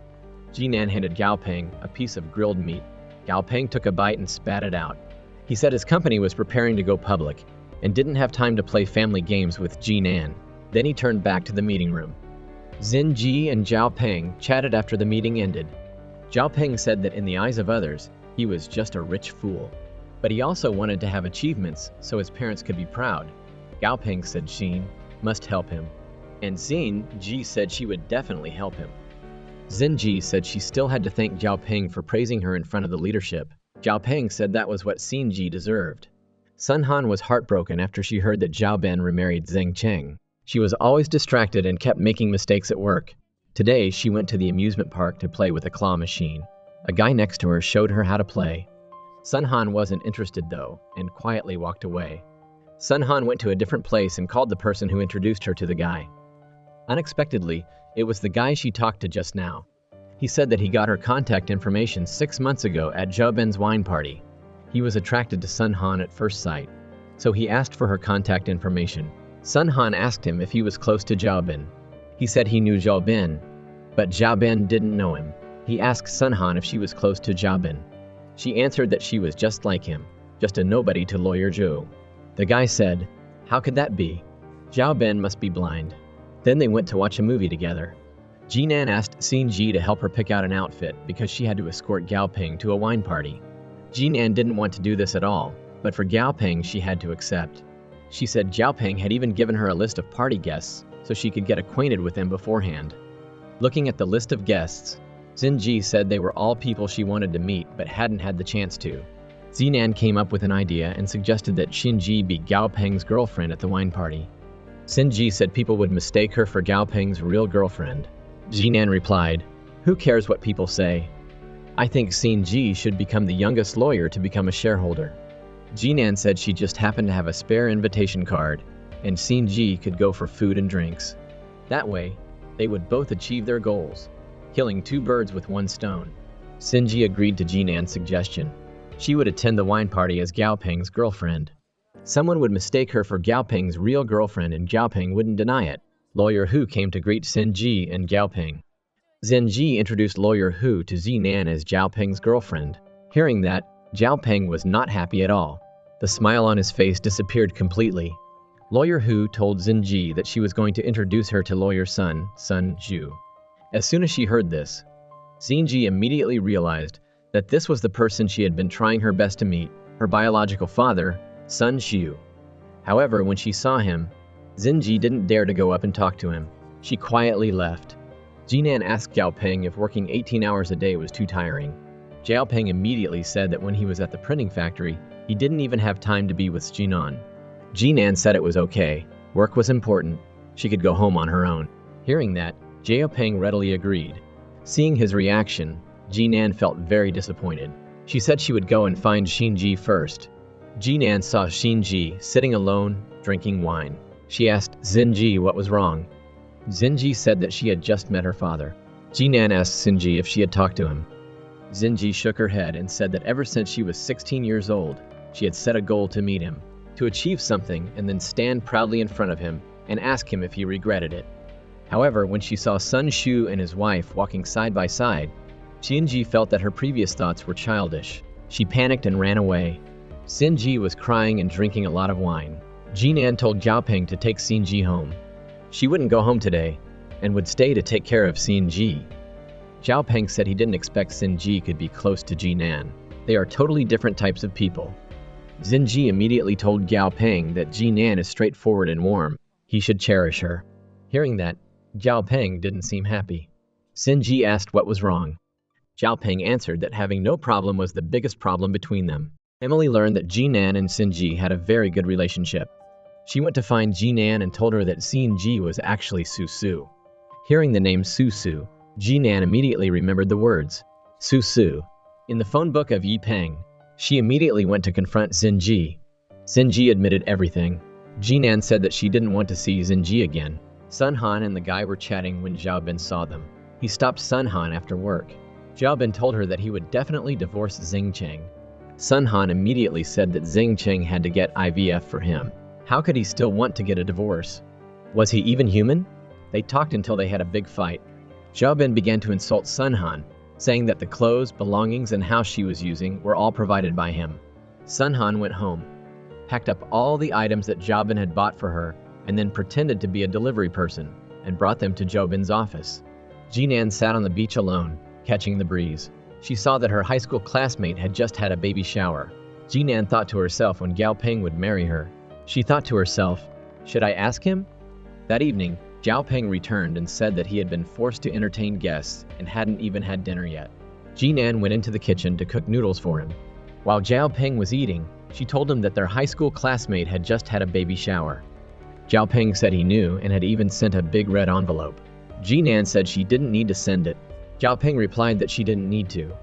Jinan handed Gao Peng a piece of grilled meat. Gao Peng took a bite and spat it out. He said his company was preparing to go public and didn't have time to play family games with Jinan. Then he turned back to the meeting room. Xin-ji and Zhao Peng chatted after the meeting ended. Zhao Peng said that in the eyes of others, he was just a rich fool. But he also wanted to have achievements so his parents could be proud. Gao Peng said Xin must help him, and Xin-ji said she would definitely help him. Xinji said she still had to thank Zhao Peng for praising her in front of the leadership. Zhao Peng said that was what Xinji deserved. Sun Han was heartbroken after she heard that Zhao Ben remarried Zheng Cheng. She was always distracted and kept making mistakes at work. Today, she went to the amusement park to play with a claw machine. A guy next to her showed her how to play. Sun Han wasn't interested though, and quietly walked away. Sun Han went to a different place and called the person who introduced her to the guy. Unexpectedly, it was the guy she talked to just now. He said that he got her contact information 6 months ago at Zhao Ben's wine party. He was attracted to Sun Han at first sight, so he asked for her contact information. Sun Han asked him if he was close to Zhao Ben. He said he knew Zhao Ben, but Zhao Ben didn't know him. He asked Sun Han if she was close to Zhao Ben. She answered that she was just like him, just a nobody to Lawyer Zhou. The guy said, "How could that be? Zhao Ben must be blind." Then they went to watch a movie together. Jinan asked Xinji to help her pick out an outfit because she had to escort Gao Peng to a wine party. Jinan didn't want to do this at all, but for Gao Peng she had to accept. She said Zhao Peng had even given her a list of party guests so she could get acquainted with them beforehand. Looking at the list of guests, Xinji said they were all people she wanted to meet but hadn't had the chance to. Jinan came up with an idea and suggested that Xinji be Gao Peng's girlfriend at the wine party. Xinji said people would mistake her for Gao Peng's real girlfriend. Jinan replied, "Who cares what people say? I think Xinji should become the youngest lawyer to become a shareholder." Jinan said she just happened to have a spare invitation card, and Xinji could go for food and drinks. That way, they would both achieve their goals, killing 2 birds with 1 stone. Xinji agreed to Jinan's suggestion. She would attend the wine party as Gao Peng's girlfriend. Someone would mistake her for Gao Peng's real girlfriend and Gao Peng wouldn't deny it. Lawyer Hu came to greet Xinji and Gao Peng. Xinji introduced Lawyer Hu to Jinan as Zhao Peng's girlfriend. Hearing that, Zhao Peng was not happy at all. The smile on his face disappeared completely. Lawyer Hu told Xinji that she was going to introduce her to Lawyer Sun Zhu. As soon as she heard this, Xinji immediately realized that this was the person she had been trying her best to meet, her biological father, Sun Xiu. However, when she saw him, Xinji didn't dare to go up and talk to him. She quietly left. Jinan asked Zhao Peng if working 18 hours a day was too tiring. Zhao Peng immediately said that when he was at the printing factory, he didn't even have time to be with Jinan. Jinan said it was okay. Work was important. She could go home on her own. Hearing that, Zhao Peng readily agreed. Seeing his reaction, Jinan felt very disappointed. She said she would go and find Xinji first. Jinan saw Xinji sitting alone, drinking wine. She asked Xinji what was wrong. Xinji said that she had just met her father. Jinan asked Xinji if she had talked to him. Xinji shook her head and said that ever since she was 16 years old, she had set a goal to meet him, to achieve something and then stand proudly in front of him and ask him if he regretted it. However, when she saw Sun Xiu and his wife walking side by side, Xinji felt that her previous thoughts were childish. She panicked and ran away. Xinji was crying and drinking a lot of wine. Jinan told Zhao Peng to take Xinji home. She wouldn't go home today and would stay to take care of Xinji. Zhao Peng said he didn't expect Xinji could be close to Jinan. They are totally different types of people. Xinji immediately told Gao Peng that Jinan is straightforward and warm. He should cherish her. Hearing that, Zhao Peng didn't seem happy. Xinji asked what was wrong. Zhao Peng answered that having no problem was the biggest problem between them. Emily learned that Jinan and Xinji had a very good relationship. She went to find Jinan and told her that Xinji was actually Su. Hearing the name Su, Jinan immediately remembered the words, Su, in the phone book of Yi Peng. She immediately went to confront Xinji. Xinji admitted everything. Jinan said that she didn't want to see Xinji again. Sun Han and the guy were chatting when Zhao Ben saw them. He stopped Sun Han after work. Zhao Ben told her that he would definitely divorce Zheng Cheng. Sun Han immediately said that Zheng Cheng had to get IVF for him. How could he still want to get a divorce? Was he even human? They talked until they had a big fight. Zhao Ben began to insult Sun Han, saying that the clothes, belongings, and house she was using were all provided by him. Sun Han went home, packed up all the items that Zhao Ben had bought for her, and then pretended to be a delivery person and brought them to Zhao Ben's office. Jinan sat on the beach alone, catching the breeze. She saw that her high school classmate had just had a baby shower. Jinan thought to herself when Gao Peng would marry her. She thought to herself, should I ask him? That evening, Zhao Peng returned and said that he had been forced to entertain guests and hadn't even had dinner yet. Jinan went into the kitchen to cook noodles for him. While Zhao Peng was eating, she told him that their high school classmate had just had a baby shower. Zhao Peng said he knew and had even sent a big red envelope. Jinan said she didn't need to send it. Zhao Peng replied that she didn't need to.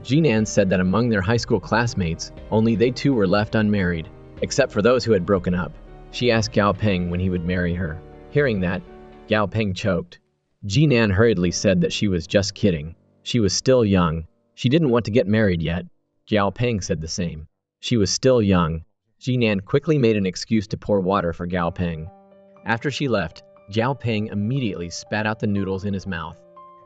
Jinan said that among their high school classmates, only they two were left unmarried, except for those who had broken up. She asked Zhao Peng when he would marry her. Hearing that, Zhao Peng choked. Jinan hurriedly said that she was just kidding. She was still young. She didn't want to get married yet. Zhao Peng said the same. She was still young. Jinan quickly made an excuse to pour water for Zhao Peng. After she left, Zhao Peng immediately spat out the noodles in his mouth.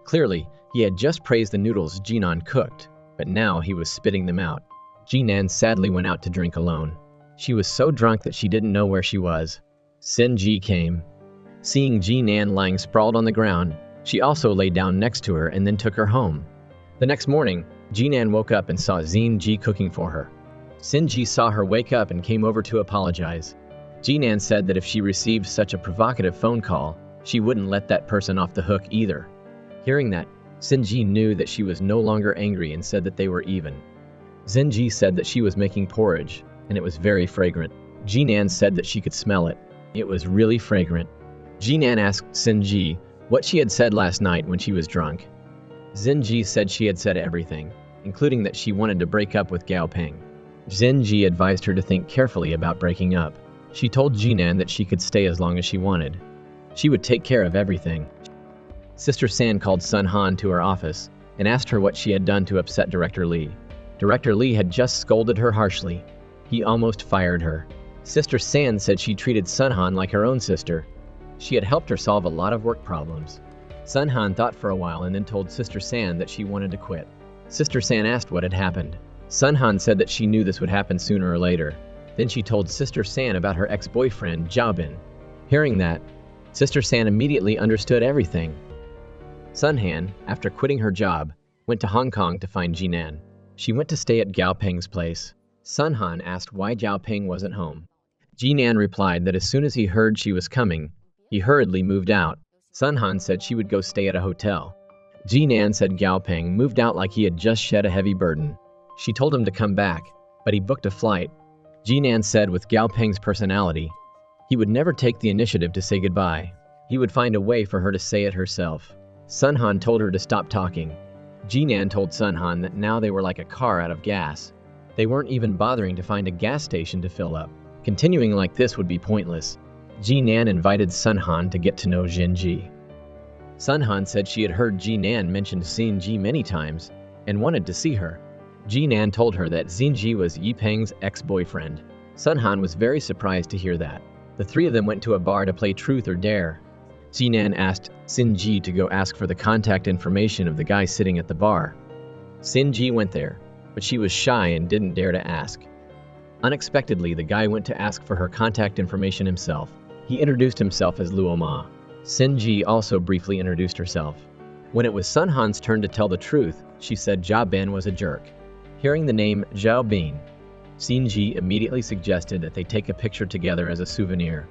Clearly, he had just praised the noodles Jinan cooked, but now he was spitting them out. Jinan sadly went out to drink alone. She was so drunk that she didn't know where she was. Xin Ji came. Seeing Jinan lying sprawled on the ground, she also lay down next to her and then took her home. The next morning, Jinan woke up and saw Xin Ji cooking for her. Xin Ji saw her wake up and came over to apologize. Jinan said that if she received such a provocative phone call, she wouldn't let that person off the hook either. Hearing that, Xin Ji knew that she was no longer angry and said that they were even. Xin Ji said that she was making porridge, and it was very fragrant. Jinan said that she could smell it. It was really fragrant. Jinan asked Xin Ji what she had said last night when she was drunk. Xin Ji said she had said everything, including that she wanted to break up with Zhao Peng. Xin Ji advised her to think carefully about breaking up. She told Jinan that she could stay as long as she wanted. She would take care of everything. Sister San called Sun Han to her office and asked her what she had done to upset Director Lee. Director Lee had just scolded her harshly. He almost fired her. Sister San said she treated Sun Han like her own sister. She had helped her solve a lot of work problems. Sun Han thought for a while and then told Sister San that she wanted to quit. Sister San asked what had happened. Sun Han said that she knew this would happen sooner or later. Then she told Sister San about her ex-boyfriend, Zhao Bin. Hearing that, Sister San immediately understood everything. Sun Han, after quitting her job, went to Hong Kong to find Jinan. She went to stay at Zhao Peng's place. Sun Han asked why Zhao Peng wasn't home. Jinan replied that as soon as he heard she was coming, he hurriedly moved out. Sun Han said she would go stay at a hotel. Jinan said Zhao Peng moved out like he had just shed a heavy burden. She told him to come back, but he booked a flight. Jinan said with Zhao Peng's personality, he would never take the initiative to say goodbye. He would find a way for her to say it herself. Sun Han told her to stop talking. Jinan told Sun Han that now they were like a car out of gas. They weren't even bothering to find a gas station to fill up. Continuing like this would be pointless. Jinan invited Sun Han to get to know Xin Ji. Sun Han said she had heard Jinan mention Xin Ji many times and wanted to see her. Jinan told her that Xin Ji was Yi Peng's ex-boyfriend. Sun Han was very surprised to hear that. The three of them went to a bar to play Truth or Dare. Jinan asked Xin Ji to go ask for the contact information of the guy sitting at the bar. Xin Ji went there, but she was shy and didn't dare to ask. Unexpectedly, the guy went to ask for her contact information himself. He introduced himself as Luo Ma. Xin Ji also briefly introduced herself. When it was Sun Han's turn to tell the truth, she said Zhao Bin was a jerk. Hearing the name Zhao Bin, Xin Ji immediately suggested that they take a picture together as a souvenir.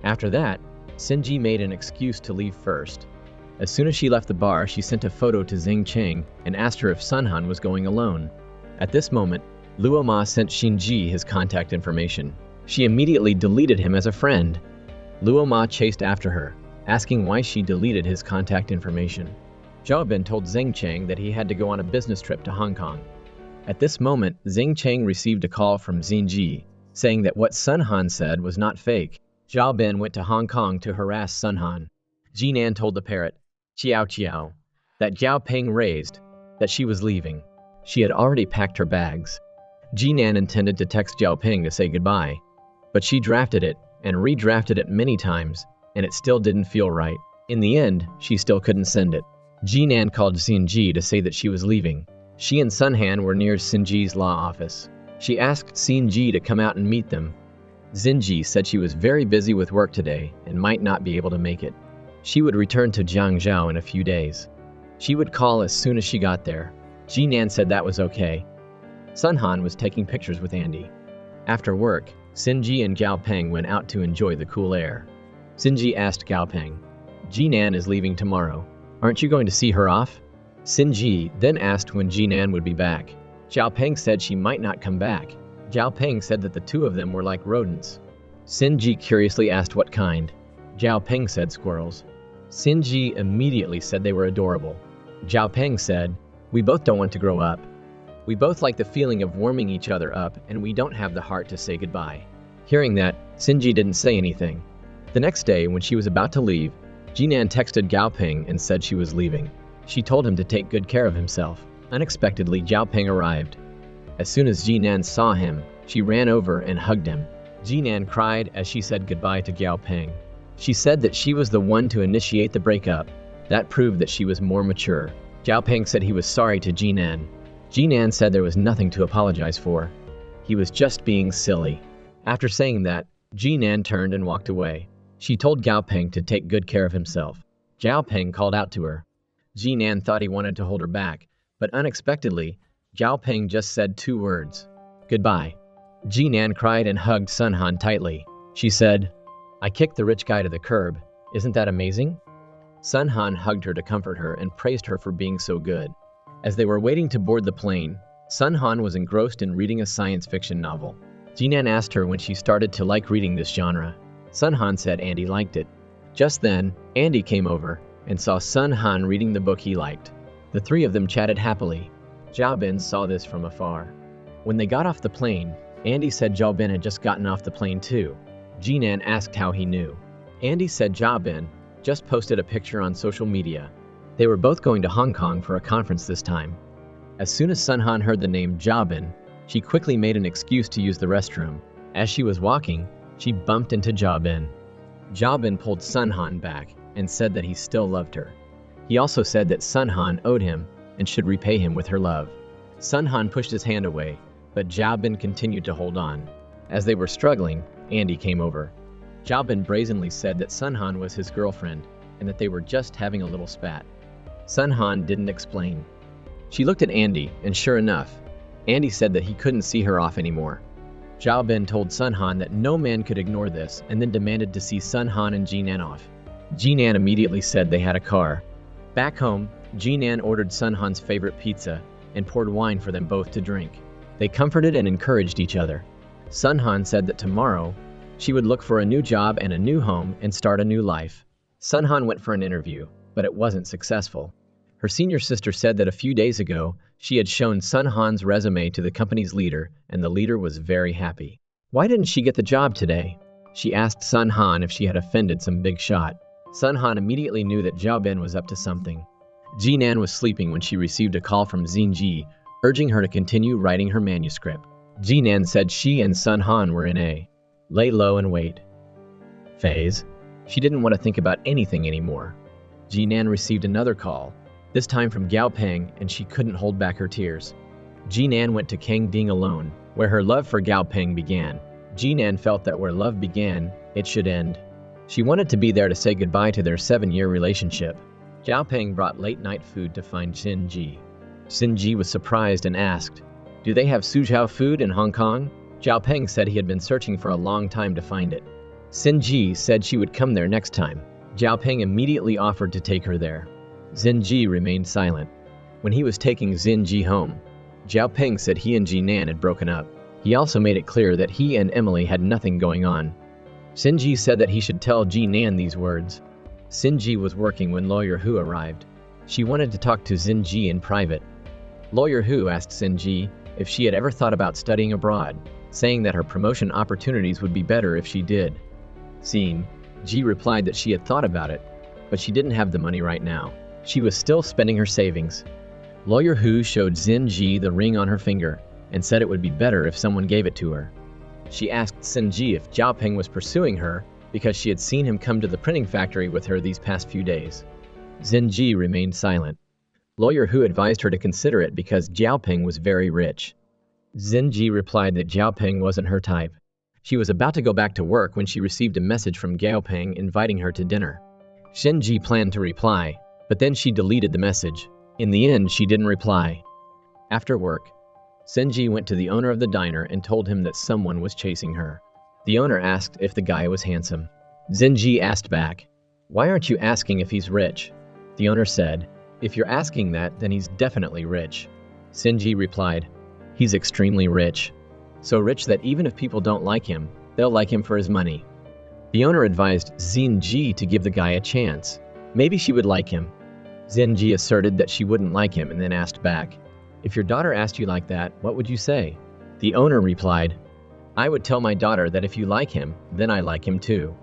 After that, Xin Ji made an excuse to leave first. As soon as she left the bar, she sent a photo to Zheng Cheng and asked her if Sun Han was going alone. At this moment, Luo Ma sent Xin Ji his contact information. She immediately deleted him as a friend. Luo Ma chased after her, asking why she deleted his contact information. Zhao Bin told Zheng Cheng that he had to go on a business trip to Hong Kong. At this moment, Zheng Cheng received a call from Xin Ji, saying that what Sun Han said was not fake. Zhao Bin went to Hong Kong to harass Sun Han. Jinan told the parrot, Qiao Qiao, that Zhao Peng raised, that she was leaving. She had already packed her bags. Jinan intended to text Zhao Peng to say goodbye, but she drafted it and redrafted it many times, and it still didn't feel right. In the end, she still couldn't send it. Jinan called Xin Ji to say that she was leaving. She and Sun Han were near Xin Ji's law office. She asked Xin Ji to come out and meet them. Xin Ji said she was very busy with work today and might not be able to make it. She would return to Jiangzhou in a few days. She would call as soon as she got there. Jinan said that was okay. Sun Han was taking pictures with Andy. After work, Xin Ji and Zhao Peng went out to enjoy the cool air. Xin Ji asked Zhao Peng, Jinan is leaving tomorrow. Aren't you going to see her off? Sinji then asked when Jinan would be back. Zhao Peng said she might not come back. Zhao Peng said that the two of them were like rodents. Sinji curiously asked what kind. Zhao Peng said squirrels. Sinji immediately said they were adorable. Zhao Peng said, "We both don't want to grow up. We both like the feeling of warming each other up, and we don't have the heart to say goodbye." Hearing that, Sinji didn't say anything. The next day, when she was about to leave, Jinan texted Zhao Peng and said she was leaving. She told him to take good care of himself. Unexpectedly, Zhao Peng arrived. As soon as Jinan saw him, she ran over and hugged him. Jinan cried as she said goodbye to Zhao Peng. She said that she was the one to initiate the breakup. That proved that she was more mature. Zhao Peng said he was sorry to Jinan. Jinan said there was nothing to apologize for. He was just being silly. After saying that, Jinan turned and walked away. She told Zhao Peng to take good care of himself. Zhao Peng called out to her. Jinan thought he wanted to hold her back, but unexpectedly, Zhao Peng just said 2 words. Goodbye. Jinan cried and hugged Sun Han tightly. She said, "I kicked the rich guy to the curb. Isn't that amazing?" Sun Han hugged her to comfort her and praised her for being so good. As they were waiting to board the plane, Sun Han was engrossed in reading a science fiction novel. Jinan asked her when she started to like reading this genre. Sun Han said Andy liked it. Just then, Andy came over and saw Sun Han reading the book he liked. The 3 of them chatted happily. Zhao Bin saw this from afar. When they got off the plane, Andy said Zhao Bin had just gotten off the plane too. Jinan asked how he knew. Andy said Zhao Bin just posted a picture on social media. They were both going to Hong Kong for a conference this time. As soon as Sun Han heard the name Zhao Bin, she quickly made an excuse to use the restroom. As she was walking, she bumped into Zhao Bin. Zhao Bin pulled Sun Han back and said that he still loved her. He also said that Sun Han owed him and should repay him with her love. Sun Han pushed his hand away, but Zhao Bin continued to hold on. As they were struggling, Andy came over. Zhao Bin brazenly said that Sun Han was his girlfriend and that they were just having a little spat. Sun Han didn't explain. She looked at Andy, and sure enough, Andy said that he couldn't see her off anymore. Zhao Bin told Sun Han that no man could ignore this and then demanded to see Sun Han and Jinan off. Jinan immediately said they had a car. Back home, Jinan ordered Sun Han's favorite pizza and poured wine for them both to drink. They comforted and encouraged each other. Sun Han said that tomorrow, she would look for a new job and a new home and start a new life. Sun Han went for an interview, but it wasn't successful. Her senior sister said that a few days ago, she had shown Sun Han's resume to the company's leader, and the leader was very happy. Why didn't she get the job today? She asked Sun Han if she had offended some big shot. Sun Han immediately knew that Zhao Bin was up to something. Jinan was sleeping when she received a call from Xinji, urging her to continue writing her manuscript. Jinan said she and Sun Han were in a lay low and wait phase. She didn't want to think about anything anymore. Jinan received another call, this time from Zhao Peng, and she couldn't hold back her tears. Jinan went to Kangding alone, where her love for Zhao Peng began. Jinan felt that where love began, it should end. She wanted to be there to say goodbye to their 7-year relationship. Zhao Peng brought late-night food to find Xinji. Xinji was surprised and asked, "Do they have Suzhou food in Hong Kong?" Zhao Peng said he had been searching for a long time to find it. Xinji said she would come there next time. Zhao Peng immediately offered to take her there. Xinji remained silent. When he was taking Xinji home, Zhao Peng said he and Jinan had broken up. He also made it clear that he and Emily had nothing going on. Xinji said that he should tell Jinan these words. Xinji was working when Lawyer Hu arrived. She wanted to talk to Xinji in private. Lawyer Hu asked Xinji if she had ever thought about studying abroad, saying that her promotion opportunities would be better if she did. Ji replied that she had thought about it, but she didn't have the money right now. She was still spending her savings. Lawyer Hu showed Xinji the ring on her finger and said it would be better if someone gave it to her. She asked Xinji if Zhao Peng was pursuing her because she had seen him come to the printing factory with her these past few days. Xinji remained silent. Lawyer Hu advised her to consider it because Zhao Peng was very rich. Xinji replied that Zhao Peng wasn't her type. She was about to go back to work when she received a message from Zhao Peng inviting her to dinner. Xinji planned to reply, but then she deleted the message. In the end, she didn't reply. After work, Xinji went to the owner of the diner and told him that someone was chasing her. The owner asked if the guy was handsome. Xinji asked back, "Why aren't you asking if he's rich?" The owner said, "If you're asking that, then he's definitely rich." Sinji replied, "He's extremely rich. So rich that even if people don't like him, they'll like him for his money." The owner advised Zinji to give the guy a chance. Maybe she would like him. Zinji asserted that she wouldn't like him and then asked back, "If your daughter asked you like that, what would you say?" The owner replied, "I would tell my daughter that if you like him, then I like him too."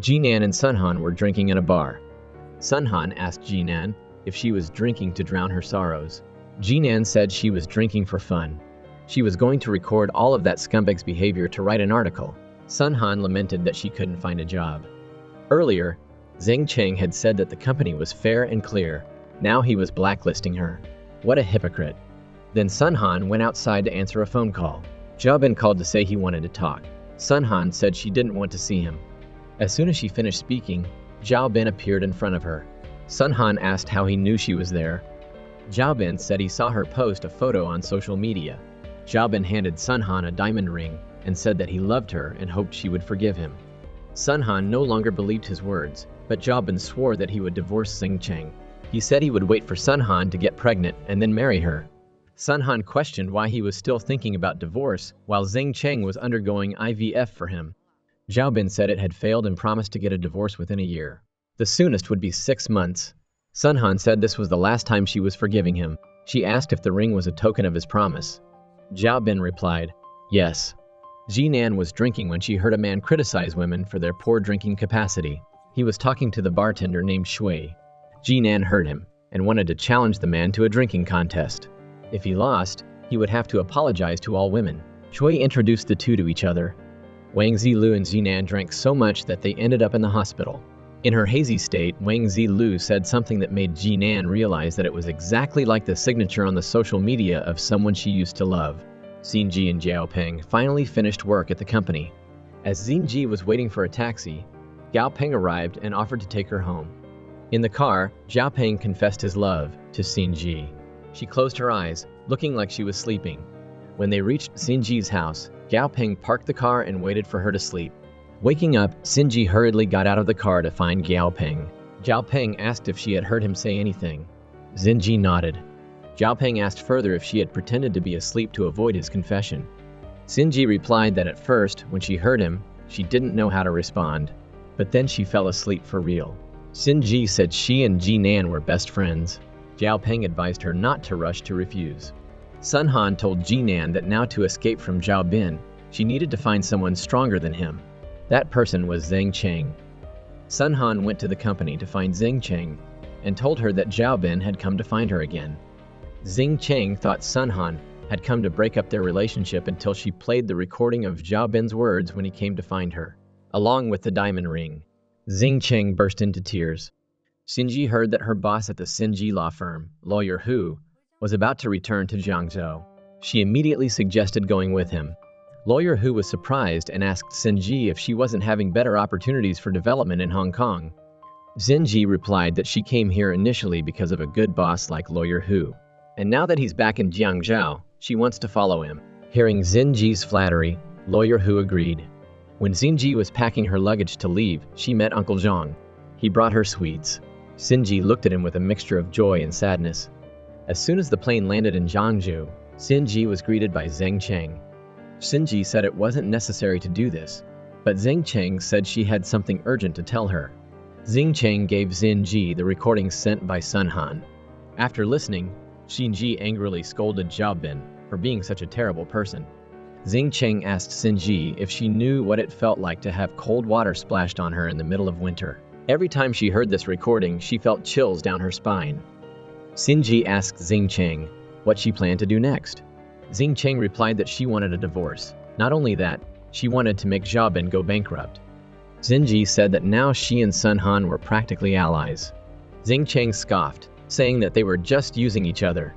Jinan and Sunhan were drinking in a bar. Sunhan asked Jinan if she was drinking to drown her sorrows. Jinan said she was drinking for fun. She was going to record all of that scumbag's behavior to write an article. Sunhan lamented that she couldn't find a job. Earlier, Zheng Cheng had said that the company was fair and clear. Now he was blacklisting her. What a hypocrite. Then Sunhan went outside to answer a phone call. Jiabin called to say he wanted to talk. Sunhan said she didn't want to see him. As soon as she finished speaking, Jiabin appeared in front of her. Sunhan asked how he knew she was there. Jiabin said he saw her post a photo on social media. Jiabin handed Sunhan a diamond ring and said that he loved her and hoped she would forgive him. Sunhan no longer believed his words, but Jiabin swore that he would divorce Zheng Cheng. He said he would wait for Sunhan to get pregnant and then marry her. Sunhan questioned why he was still thinking about divorce while Zheng Cheng was undergoing IVF for him. Jiabin said it had failed and promised to get a divorce within a year. The soonest would be 6 months. Sunhan said this was the last time she was forgiving him. She asked if the ring was a token of his promise. Jiabin replied, "Yes." Jinan was drinking when she heard a man criticize women for their poor drinking capacity. He was talking to the bartender named Shui. Jinan heard him and wanted to challenge the man to a drinking contest. If he lost, he would have to apologize to all women. Shui introduced the two to each other. Wang Zilu and Jinan drank so much that they ended up in the hospital. In her hazy state, Wang Zilu said something that made Jinan realize that it was exactly like the signature on the social media of someone she used to love. Xinji and Xiaopeng finally finished work at the company. As Xinji was waiting for a taxi, Xiaopeng arrived and offered to take her home. In the car, Xiaopeng confessed his love to Xinji. She closed her eyes, looking like she was sleeping. When they reached Xinji's house, Xiaopeng parked the car and waited for her to sleep. Waking up, Xinji hurriedly got out of the car to find Xiaopeng. Xiaopeng asked if she had heard him say anything. Xinji nodded. Xiaopeng asked further if she had pretended to be asleep to avoid his confession. Xinji replied that at first, when she heard him, she didn't know how to respond. But then she fell asleep for real. Xinji said she and Jinan were best friends. Xiaopeng advised her not to rush to refuse. Sunhan told Jinan that now to escape from Jiabin, she needed to find someone stronger than him. That person was Zheng Cheng. Sunhan went to the company to find Zheng Cheng and told her that Jiabin had come to find her again. Zheng Cheng thought Sunhan had come to break up their relationship until she played the recording of Jiabin's words when he came to find her, along with the diamond ring. Zheng Cheng burst into tears. Xinji heard that her boss at the Xinji law firm, Lawyer Hu, was about to return to Jiangzhou. She immediately suggested going with him. Lawyer Hu was surprised and asked Xinji if she wasn't having better opportunities for development in Hong Kong. Xinji replied that she came here initially because of a good boss like Lawyer Hu. And now that he's back in Jiangzhou, she wants to follow him. Hearing Xinji's flattery, Lawyer Hu agreed. When Xinji was packing her luggage to leave, she met Uncle Zhang. He brought her sweets. Xinji looked at him with a mixture of joy and sadness. As soon as the plane landed in Jiangzhou, Xinji was greeted by Zheng Cheng. Xinji said it wasn't necessary to do this, but Zheng Cheng said she had something urgent to tell her. Zheng Cheng gave Xinji the recording sent by Sunhan. After listening, Xinji angrily scolded Jiabin for being such a terrible person. Zheng Cheng asked Xinji if she knew what it felt like to have cold water splashed on her in the middle of winter. Every time she heard this recording, she felt chills down her spine. Xinji asked Zheng Cheng what she planned to do next. Zheng Cheng replied that she wanted a divorce. Not only that, she wanted to make Jiabin go bankrupt. Xinji said that now she and Sunhan were practically allies. Zheng Cheng scoffed, saying that they were just using each other.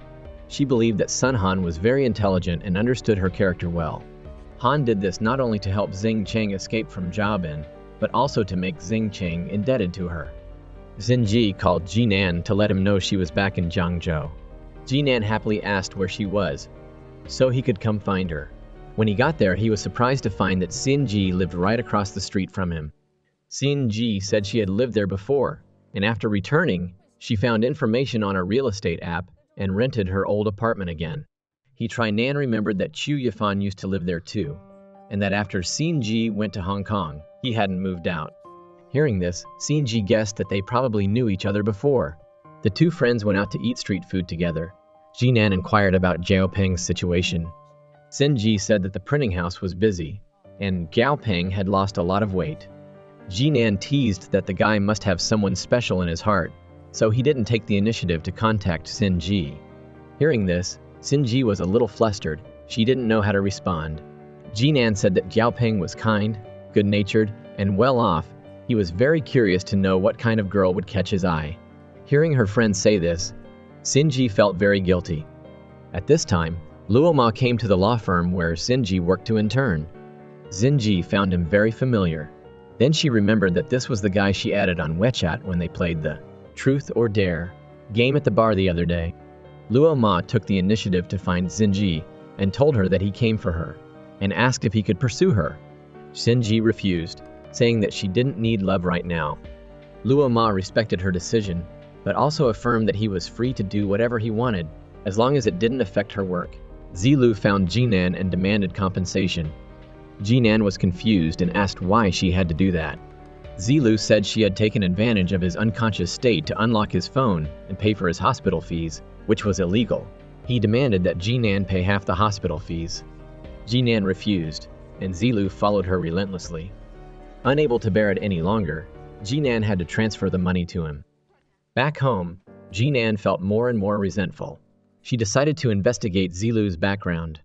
She believed that Sunhan was very intelligent and understood her character well. Han did this not only to help Zheng Cheng escape from Jiabin, but also to make Zheng Cheng indebted to her. Xinji called Jinan to let him know she was back in Jiangzhou. Jinan happily asked where she was, so he could come find her. When he got there, he was surprised to find that Xinji lived right across the street from him. Xin Ji said she had lived there before, and after returning, she found information on a real estate app and rented her old apartment again. Nan remembered that Chu Yifan used to live there too, and that after Xin Ji went to Hong Kong, he hadn't moved out. Hearing this, Xin Ji guessed that they probably knew each other before. The two friends went out to eat street food together. Nan inquired about Jiao Peng's situation. Xin Ji said that the printing house was busy, and Jiao Peng had lost a lot of weight. Nan teased that the guy must have someone special in his heart, so he didn't take the initiative to contact Xin Ji. Hearing this, Xin Ji was a little flustered. She didn't know how to respond. Nan said that Jiao Peng was kind, good-natured, and well-off. He was very curious to know what kind of girl would catch his eye. Hearing her friend say this, Xin Ji felt very guilty. At this time, Luo Ma came to the law firm where Xin Ji worked to intern. Xin Ji found him very familiar. Then she remembered that this was the guy she added on WeChat when they played the Truth or Dare game at the bar the other day. Luo Ma took the initiative to find Xin Ji and told her that he came for her and asked if he could pursue her. Xin Ji refused, saying that she didn't need love right now. Luo Ma respected her decision, but also affirmed that he was free to do whatever he wanted, as long as it didn't affect her work. Zilu found Jinan and demanded compensation. Jinan was confused and asked why she had to do that. Zilu said she had taken advantage of his unconscious state to unlock his phone and pay for his hospital fees, which was illegal. He demanded that Jinan pay half the hospital fees. Jinan refused, and Zilu followed her relentlessly. Unable to bear it any longer, Jinan had to transfer the money to him. Back home, Jinan felt more and more resentful. She decided to investigate Zilu's background.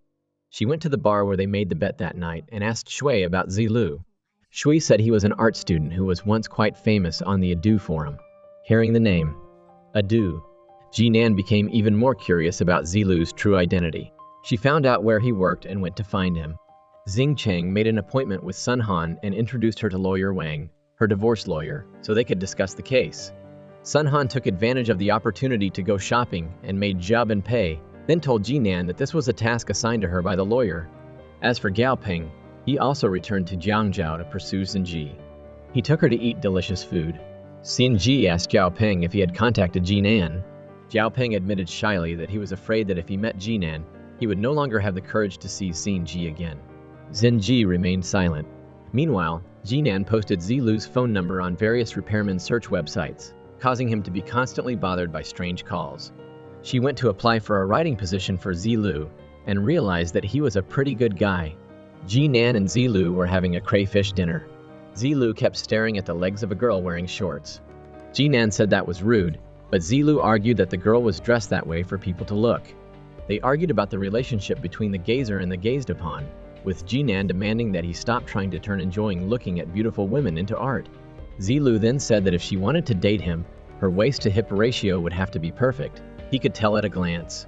She went to the bar where they made the bet that night and asked Shui about Zilu. Shui said he was an art student who was once quite famous on the Adu forum. Hearing the name, Adu, Jinan became even more curious about Zilu's true identity. She found out where he worked and went to find him. Xing Cheng made an appointment with Sun Han and introduced her to lawyer Wang, her divorce lawyer, so they could discuss the case. Sun Han took advantage of the opportunity to go shopping and made Jub and pay, then told Jinan that this was a task assigned to her by the lawyer. As for Jiao Peng, he also returned to Jiangzhou to pursue Xin Ji. He took her to eat delicious food. Xin Ji asked Jiao Peng if he had contacted Jinan. Jiao Peng admitted shyly that he was afraid that if he met Jinan, he would no longer have the courage to see Xin Ji again. Xin Ji remained silent. Meanwhile, Jinan posted Zilu's phone number on various repairman search websites, causing him to be constantly bothered by strange calls. She went to apply for a writing position for Zilu and realized that he was a pretty good guy. Jinan and Zilu were having a crayfish dinner. Zilu kept staring at the legs of a girl wearing shorts. Jinan said that was rude, but Zilu argued that the girl was dressed that way for people to look. They argued about the relationship between the gazer and the gazed upon, with Jinan demanding that he stop trying to turn enjoying looking at beautiful women into art. Zilu then said that if she wanted to date him, her waist-to-hip ratio would have to be perfect. He could tell at a glance.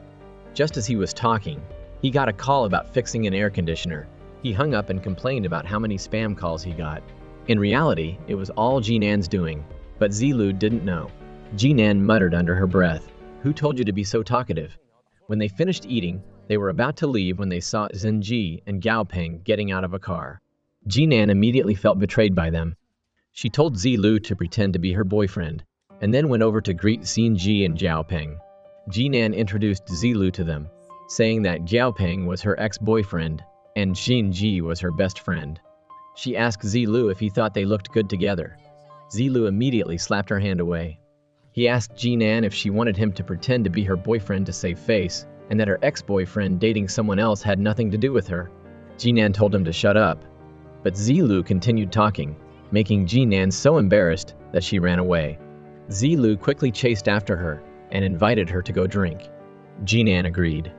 Just as he was talking, he got a call about fixing an air conditioner. He hung up and complained about how many spam calls he got. In reality, it was all Jinan's doing, but Zilu didn't know. Jinan muttered under her breath, "Who told you to be so talkative?" When they finished eating, they were about to leave when they saw Xin Ji and Jiao Peng getting out of a car. Jinan immediately felt betrayed by them. She told Zilu to pretend to be her boyfriend, and then went over to greet Xin Ji and Jiao Peng. Jinan introduced Zilu to them, saying that Jiao Peng was her ex-boyfriend and Xin Ji was her best friend. She asked Zilu if he thought they looked good together. Zilu immediately slapped her hand away. He asked Jinan if she wanted him to pretend to be her boyfriend to save face, and that her ex-boyfriend dating someone else had nothing to do with her. Jinan told him to shut up, but Zilu continued talking, making Jinan so embarrassed that she ran away. Zilu quickly chased after her and invited her to go drink. Jinan agreed.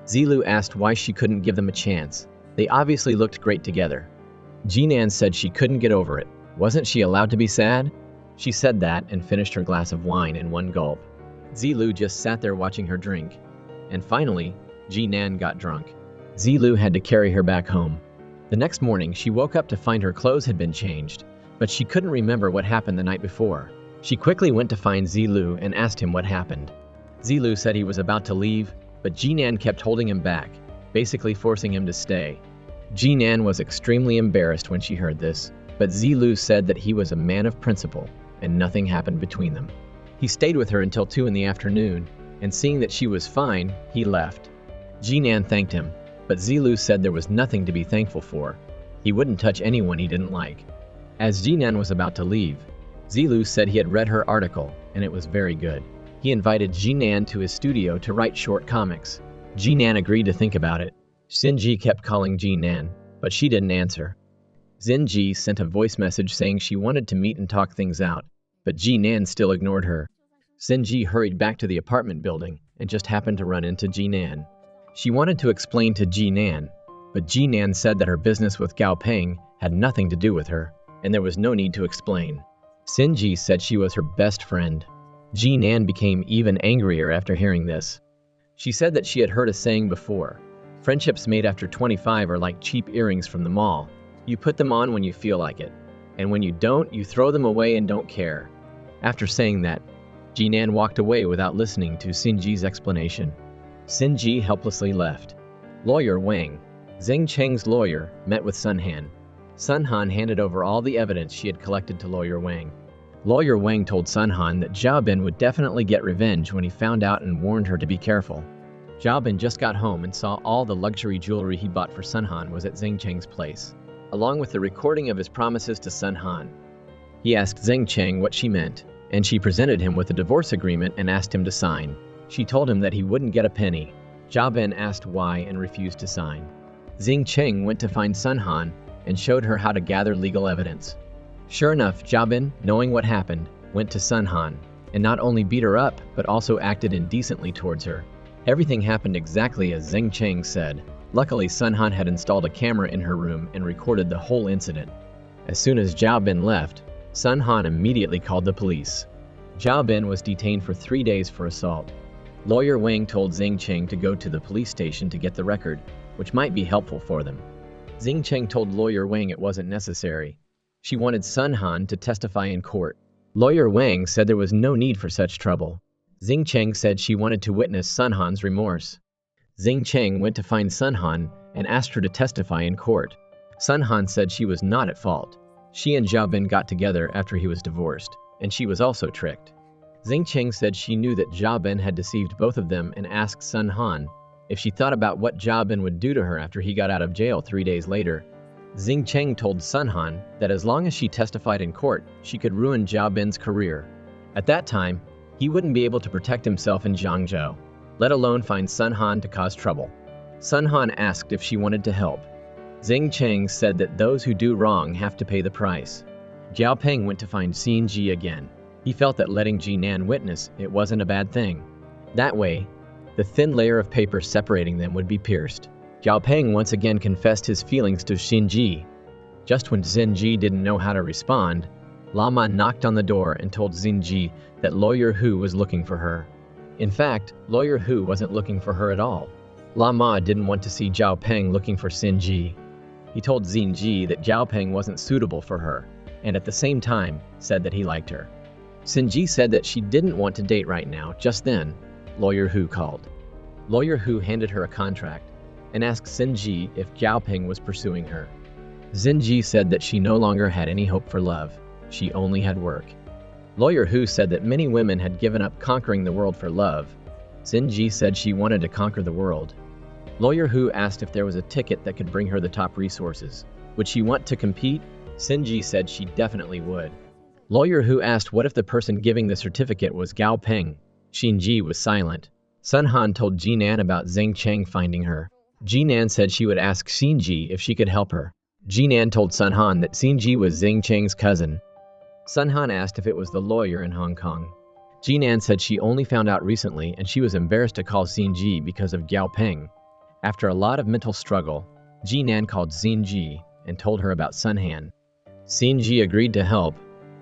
Zilu asked why she couldn't give them a chance. They obviously looked great together. Jinan said she couldn't get over it. Wasn't she allowed to be sad? She said that and finished her glass of wine in one gulp. Zilu just sat there watching her drink. And finally, Jinan got drunk. Zilu had to carry her back home. The next morning, she woke up to find her clothes had been changed, but she couldn't remember what happened the night before. She quickly went to find Zilu and asked him what happened. Zilu said he was about to leave, but Jinan kept holding him back, basically forcing him to stay. Jinan was extremely embarrassed when she heard this, but Zilu said that he was a man of principle and nothing happened between them. He stayed with her until 2 in the afternoon, and seeing that she was fine, he left. Jinan thanked him, but Zilu said there was nothing to be thankful for. He wouldn't touch anyone he didn't like. As Jinan was about to leave, Zilu said he had read her article, and it was very good. He invited Jinan to his studio to write short comics. Jinan agreed to think about it. Xinji kept calling Jinan, but she didn't answer. Xinji sent a voice message saying she wanted to meet and talk things out, but Jinan still ignored her. Xinji hurried back to the apartment building and just happened to run into Jinan. She wanted to explain to Jinan, but Jinan said that her business with Gao Peng had nothing to do with her, and there was no need to explain. Xinji said she was her best friend. Jinan became even angrier after hearing this. She said that she had heard a saying before. Friendships made after 25 are like cheap earrings from the mall. You put them on when you feel like it, and when you don't, you throw them away and don't care. After saying that, Jinan walked away without listening to Xinji's explanation. Xinji helplessly left. Lawyer Wang, Zheng Cheng's lawyer, met with Sun Han. Sun Han handed over all the evidence she had collected to Lawyer Wang. Lawyer Wang told Sun Han that Zhao Bin would definitely get revenge when he found out and warned her to be careful. Zhao Bin just got home and saw all the luxury jewelry he bought for Sun Han was at Zheng Cheng's place, along with the recording of his promises to Sun Han. He asked Zheng Cheng what she meant, and she presented him with a divorce agreement and asked him to sign. She told him that he wouldn't get a penny. Zhao Bin asked why and refused to sign. Zheng Cheng went to find Sun Han and showed her how to gather legal evidence. Sure enough, Zhao Bin, knowing what happened, went to Sun Han, and not only beat her up, but also acted indecently towards her. Everything happened exactly as Zheng Cheng said. Luckily, Sun Han had installed a camera in her room and recorded the whole incident. As soon as Zhao Bin left, Sun Han immediately called the police. Zhao Bin was detained for 3 days for assault. Lawyer Wang told Zheng Cheng to go to the police station to get the record, which might be helpful for them. Zheng Cheng told Lawyer Wang it wasn't necessary. She wanted Sun Han to testify in court. Lawyer Wang said there was no need for such trouble. Zheng Cheng said she wanted to witness Sun Han's remorse. Zheng Cheng went to find Sun Han and asked her to testify in court. Sun Han said she was not at fault. She and Zhao Bin got together after he was divorced, and she was also tricked. Zheng Cheng said she knew that Zhao Bin had deceived both of them and asked Sun Han if she thought about what Zhao Bin would do to her after he got out of jail 3 days later. Zheng Cheng told Sun Han that as long as she testified in court, she could ruin Zhao Bin's career. At that time, he wouldn't be able to protect himself in Zhangzhou, let alone find Sun Han to cause trouble. Sun Han asked if she wanted to help. Zheng Cheng said that those who do wrong have to pay the price. Jiao Peng went to find Xinji again. He felt that letting Jinan witness it wasn't a bad thing. That way, the thin layer of paper separating them would be pierced. Jiao Peng once again confessed his feelings to Xinji. Just when Xinji didn't know how to respond, Lama knocked on the door and told Xinji that Lawyer Hu was looking for her. In fact, Lawyer Hu wasn't looking for her at all. Lama didn't want to see Jiao Peng looking for Xinji. He told Xinji that Jiao Peng wasn't suitable for her, and at the same time said that he liked her. Xinji said that she didn't want to date right now. Just then, Lawyer Hu called. Lawyer Hu handed her a contract and asked Xinji if Jiao Peng was pursuing her. Xinji said that she no longer had any hope for love. She only had work. Lawyer Hu said that many women had given up conquering the world for love. Xinji said she wanted to conquer the world. Lawyer Hu asked if there was a ticket that could bring her the top resources. Would she want to compete? Xinji said she definitely would. Lawyer Hu asked what if the person giving the certificate was Gao Peng. Xinji was silent. Sun Han told Jinan about Zheng Cheng finding her. Jinan said she would ask Xinji if she could help her. Jinan told Sun Han that Xinji was Zheng Cheng's cousin. Sun Han asked if it was the lawyer in Hong Kong. Jinan said she only found out recently and she was embarrassed to call Xinji because of Gao Peng. After a lot of mental struggle, Jinan called Xinji and told her about Sun Han. Xinji agreed to help,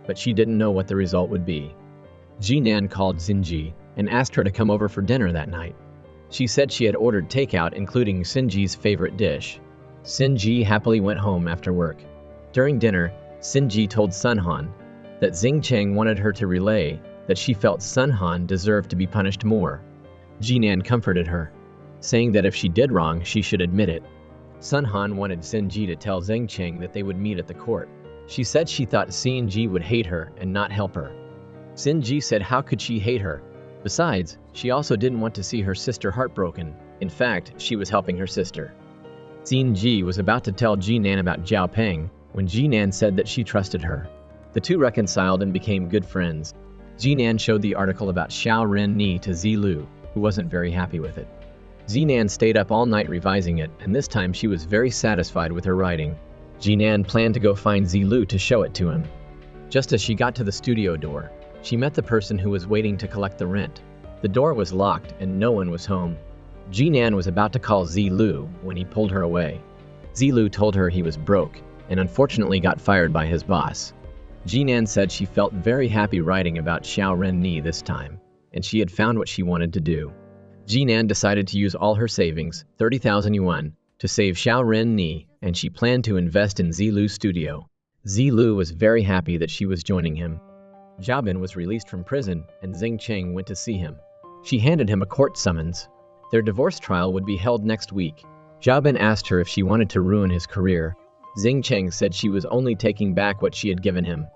but she didn't know what the result would be. Jinan called Xinji and asked her to come over for dinner that night. She said she had ordered takeout including Xinji's favorite dish. Xinji happily went home after work. During dinner, Xinji told Sun Han that Zheng Cheng wanted her to relay that she felt Sun Han deserved to be punished more. Jinan comforted her, saying that if she did wrong, she should admit it. Sun Han wanted Xinji to tell Zheng Cheng that they would meet at the court. She said she thought Xin-ji would hate her and not help her. Xin-ji said how could she hate her? Besides, she also didn't want to see her sister heartbroken. In fact, she was helping her sister. Xin-ji was about to tell Jinan about Zhao Peng when Jinan said that she trusted her. The two reconciled and became good friends. Jinan showed the article about Xiao Ren-ni to Zilu, who wasn't very happy with it. Jinan stayed up all night revising it, and this time she was very satisfied with her writing. Jinan planned to go find Zilu to show it to him. Just as she got to the studio door, she met the person who was waiting to collect the rent. The door was locked and no one was home. Jinan was about to call Zilu when he pulled her away. Zilu told her he was broke and unfortunately got fired by his boss. Jinan said she felt very happy writing about Xiao Ren-ni this time, and she had found what she wanted to do. Jinan decided to use all her savings, 30,000 yuan, to save Xiao Ren-ni, and she planned to invest in Zilu's studio. Zilu was very happy that she was joining him. Xiaobin was released from prison, and Xing Cheng went to see him. She handed him a court summons. Their divorce trial would be held next week. Xiaobin asked her if she wanted to ruin his career. Xing Cheng said she was only taking back what she had given him.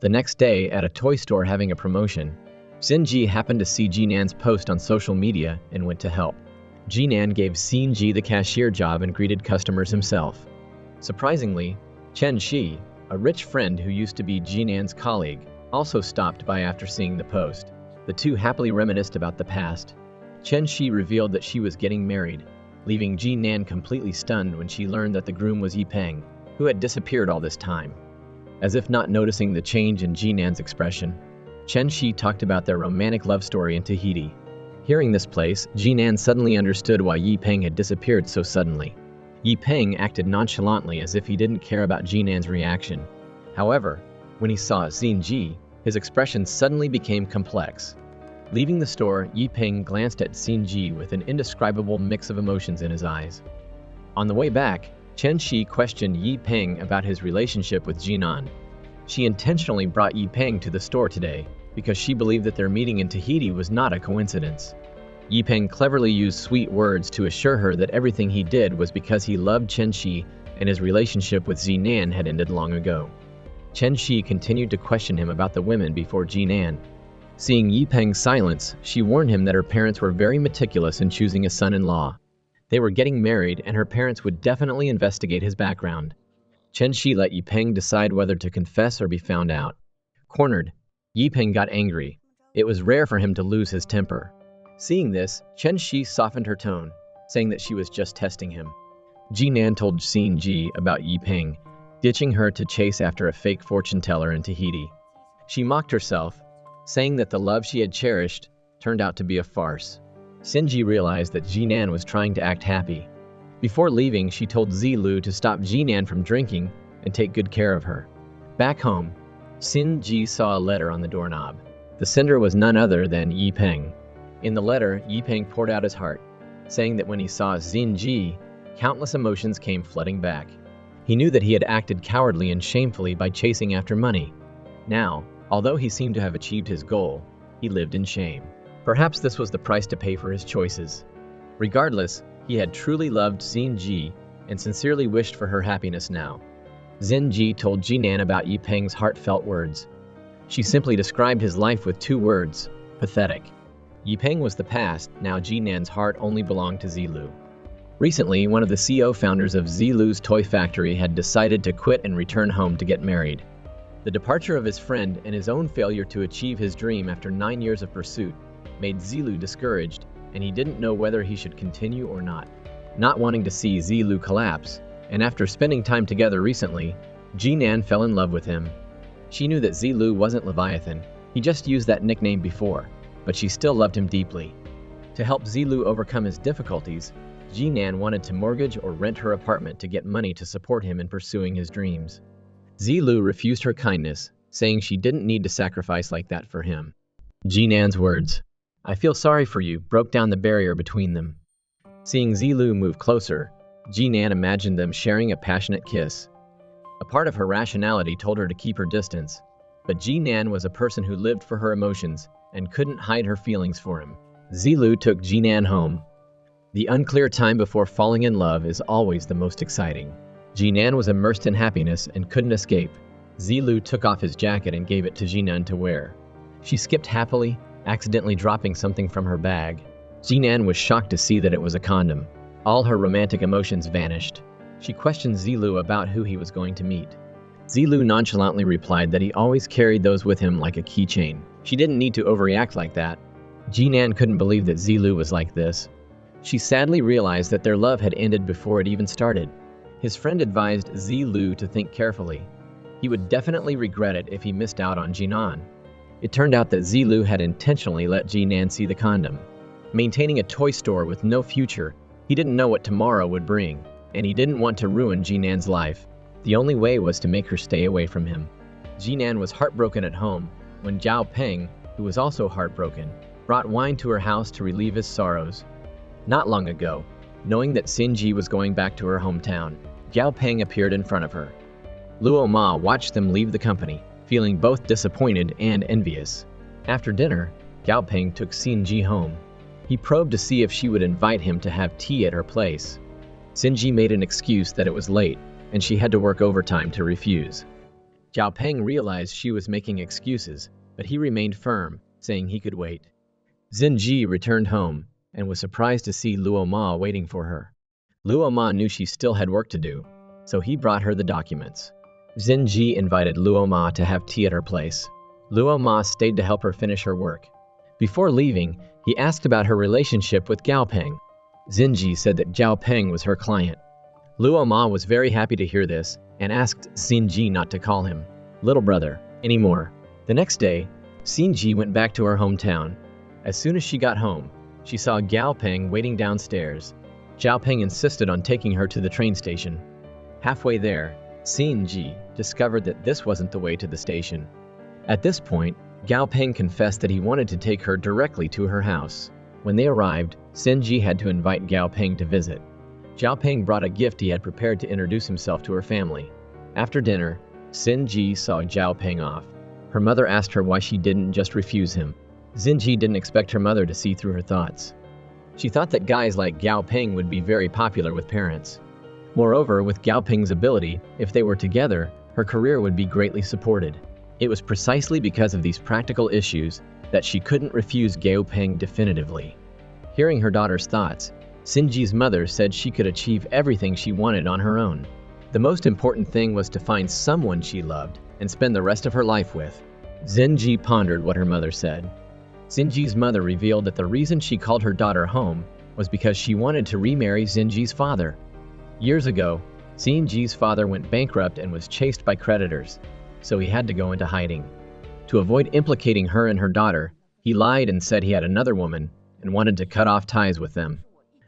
The next day, at a toy store having a promotion, Xin-ji happened to see Jinan's post on social media and went to help. Jinan gave Xin-ji the cashier job and greeted customers himself. Surprisingly, Chen Shi, a rich friend who used to be Jinan's colleague, also stopped by after seeing the post. The two happily reminisced about the past. Chen Shi revealed that she was getting married, leaving Jinan completely stunned when she learned that the groom was Yi Peng, who had disappeared all this time. As if not noticing the change in Jinan's expression, Chen Shi talked about their romantic love story in Tahiti. Hearing this place, Jinan suddenly understood why Yi Peng had disappeared so suddenly. Yi Peng acted nonchalantly as if he didn't care about Jinan's reaction. However, when he saw Xin-ji, his expression suddenly became complex. Leaving the store, Yi Peng glanced at Xin-ji with an indescribable mix of emotions in his eyes. On the way back, Chen Shi questioned Yi Peng about his relationship with Jinan. She intentionally brought Yi Peng to the store today because she believed that their meeting in Tahiti was not a coincidence. Yi Peng cleverly used sweet words to assure her that everything he did was because he loved Chen Shi and his relationship with Jinan had ended long ago. Chen Shi continued to question him about the women before Jinan. Seeing Yi Peng's silence, she warned him that her parents were very meticulous in choosing a son-in-law. They were getting married, and her parents would definitely investigate his background. Chen Shi let Yi Peng decide whether to confess or be found out. Cornered, Yi Peng got angry. It was rare for him to lose his temper. Seeing this, Chen Shi softened her tone, saying that she was just testing him. Jinan told Xin-ji about Yi Peng, ditching her to chase after a fake fortune teller in Tahiti. She mocked herself, saying that the love she had cherished turned out to be a farce. Xin-ji realized that Jinan was trying to act happy. Before leaving, she told Zilu to stop Jinan from drinking and take good care of her. Back home, Xin-ji saw a letter on the doorknob. The sender was none other than Yi Peng. In the letter, Yi Peng poured out his heart, saying that when he saw Xin-ji, countless emotions came flooding back. He knew that he had acted cowardly and shamefully by chasing after money. Now, although he seemed to have achieved his goal, he lived in shame. Perhaps this was the price to pay for his choices. Regardless, he had truly loved Xin-ji and sincerely wished for her happiness now. Xin-ji told Jinan about Yi Peng's heartfelt words. She simply described his life with 2 words: pathetic. Yi Peng was the past, now Jinan's heart only belonged to Zilu. Recently, one of the CEO founders of Zilu's toy factory had decided to quit and return home to get married. The departure of his friend and his own failure to achieve his dream after 9 years of pursuit made Zilu discouraged, and he didn't know whether he should continue or not. Not wanting to see Zilu collapse, and after spending time together recently, Jinan fell in love with him. She knew that Zilu wasn't Leviathan, he just used that nickname before, but she still loved him deeply. To help Zilu overcome his difficulties, Jinan wanted to mortgage or rent her apartment to get money to support him in pursuing his dreams. Zilu refused her kindness, saying she didn't need to sacrifice like that for him. Jinan's words, "I feel sorry for you," broke down the barrier between them. Seeing Zilu move closer, Jinan imagined them sharing a passionate kiss. A part of her rationality told her to keep her distance, but Jinan was a person who lived for her emotions and couldn't hide her feelings for him. Zilu took Jinan home. The unclear time before falling in love is always the most exciting. Jinan was immersed in happiness and couldn't escape. Zilu took off his jacket and gave it to Jinan to wear. She skipped happily, accidentally dropping something from her bag. Jinan was shocked to see that it was a condom. All her romantic emotions vanished. She questioned Zilu about who he was going to meet. Zilu nonchalantly replied that he always carried those with him like a keychain. She didn't need to overreact like that. Jinan couldn't believe that Zilu was like this. She sadly realized that their love had ended before it even started. His friend advised Zilu to think carefully. He would definitely regret it if he missed out on Jinan. It turned out that Zilu had intentionally let Jinan see the condom. Maintaining a toy store with no future, he didn't know what tomorrow would bring, and he didn't want to ruin Jinan's life. The only way was to make her stay away from him. Jinan was heartbroken at home when Zhao Peng, who was also heartbroken, brought wine to her house to relieve his sorrows. Not long ago, knowing that Xinji was going back to her hometown, Zhao Peng appeared in front of her. Luo Ma watched them leave the company, feeling both disappointed and envious. After dinner, Zhao Peng took Xinji home. He probed to see if she would invite him to have tea at her place. Xinji made an excuse that it was late, and she had to work overtime to refuse. Zhao Peng realized she was making excuses, but he remained firm, saying he could wait. Xinji returned home, and was surprised to see Luo Ma waiting for her. Luo Ma knew she still had work to do, so he brought her the documents. Xinji invited Luo Ma to have tea at her place. Luo Ma stayed to help her finish her work. Before leaving, he asked about her relationship with Zhao Peng. Xinji said that Zhao Peng was her client. Luo Ma was very happy to hear this and asked Xinji not to call him little brother anymore. The next day, Xinji went back to her hometown. As soon as she got home, she saw Zhao Peng waiting downstairs. Zhao Peng insisted on taking her to the train station. Halfway there, Xinji discovered that this wasn't the way to the station. At this point, Zhao Peng confessed that he wanted to take her directly to her house. When they arrived, Xinji had to invite Zhao Peng to visit. Zhao Peng brought a gift he had prepared to introduce himself to her family. After dinner, Xinji saw Zhao Peng off. Her mother asked her why she didn't just refuse him. Xinji didn't expect her mother to see through her thoughts. She thought that guys like Zhao Peng would be very popular with parents. Moreover, with Zhao Peng's ability, if they were together, her career would be greatly supported. It was precisely because of these practical issues that she couldn't refuse Zhao Peng definitively. Hearing her daughter's thoughts, Xinji's mother said she could achieve everything she wanted on her own. The most important thing was to find someone she loved and spend the rest of her life with. Xinji pondered what her mother said. Xinji's mother revealed that the reason she called her daughter home was because she wanted to remarry Xinji's father. Years ago, Xinji's father went bankrupt and was chased by creditors, so he had to go into hiding. To avoid implicating her and her daughter, he lied and said he had another woman and wanted to cut off ties with them.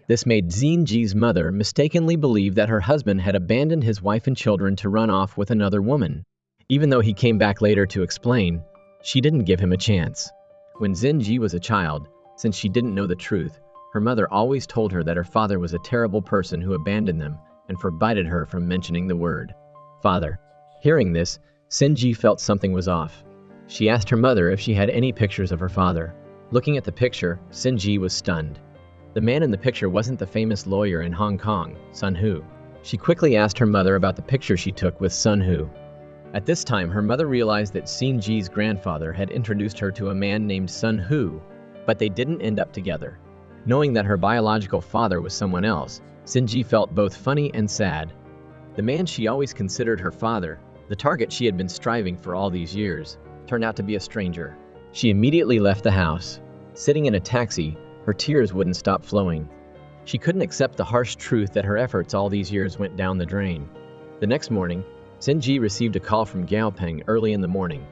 This made Xinji's mother mistakenly believe that her husband had abandoned his wife and children to run off with another woman. Even though he came back later to explain, she didn't give him a chance. When Xinji was a child, since she didn't know the truth, her mother always told her that her father was a terrible person who abandoned them and forbade her from mentioning the word father. Hearing this, Xinji felt something was off. She asked her mother if she had any pictures of her father. Looking at the picture, Xinji was stunned. The man in the picture wasn't the famous lawyer in Hong Kong, Sun Hu. She quickly asked her mother about the picture she took with Sun Hu. At this time, her mother realized that Xinji's grandfather had introduced her to a man named Sun Hu, but they didn't end up together. Knowing that her biological father was someone else, Xinji felt both funny and sad. The man she always considered her father, the target she had been striving for all these years, turned out to be a stranger. She immediately left the house. Sitting in a taxi, her tears wouldn't stop flowing. She couldn't accept the harsh truth that her efforts all these years went down the drain. The next morning, Xinji received a call from Zhao Peng early in the morning.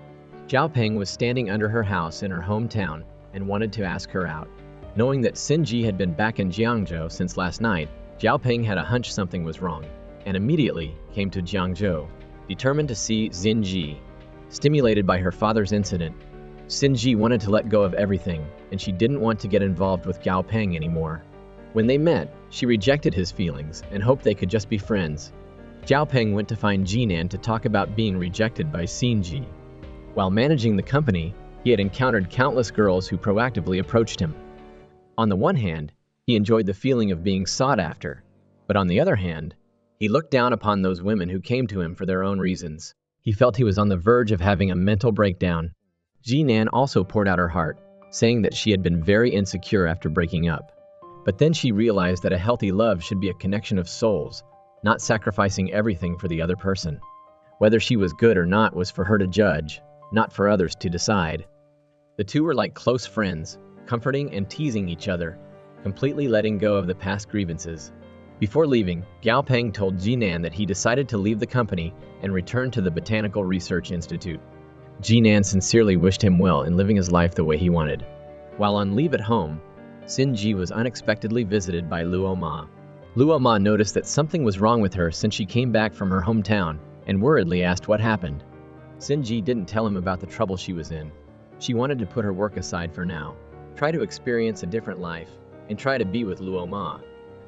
Zhao Peng was standing under her house in her hometown and wanted to ask her out. Knowing that Xinji had been back in Jiangzhou since last night, Zhao Peng had a hunch something was wrong, and immediately came to Jiangzhou, determined to see Xinji. Stimulated by her father's incident, Xinji wanted to let go of everything, and she didn't want to get involved with Zhao Peng anymore. When they met, she rejected his feelings and hoped they could just be friends. Zhao Peng went to find Jinan to talk about being rejected by Xinji. While managing the company, he had encountered countless girls who proactively approached him. On the one hand, he enjoyed the feeling of being sought after, but on the other hand, he looked down upon those women who came to him for their own reasons. He felt he was on the verge of having a mental breakdown. Jinan also poured out her heart, saying that she had been very insecure after breaking up. But then she realized that a healthy love should be a connection of souls, not sacrificing everything for the other person. Whether she was good or not was for her to judge, not for others to decide. The two were like close friends, comforting and teasing each other, completely letting go of the past grievances. Before leaving, Gao Peng told Jinan that he decided to leave the company and return to the Botanical Research Institute. Jinan sincerely wished him well in living his life the way he wanted. While on leave at home, Sinji was unexpectedly visited by Luo Ma. Luo Ma noticed that something was wrong with her since she came back from her hometown and worriedly asked what happened. Sinji didn't tell him about the trouble she was in. She wanted to put her work aside for now, try to experience a different life, and try to be with Luo Ma.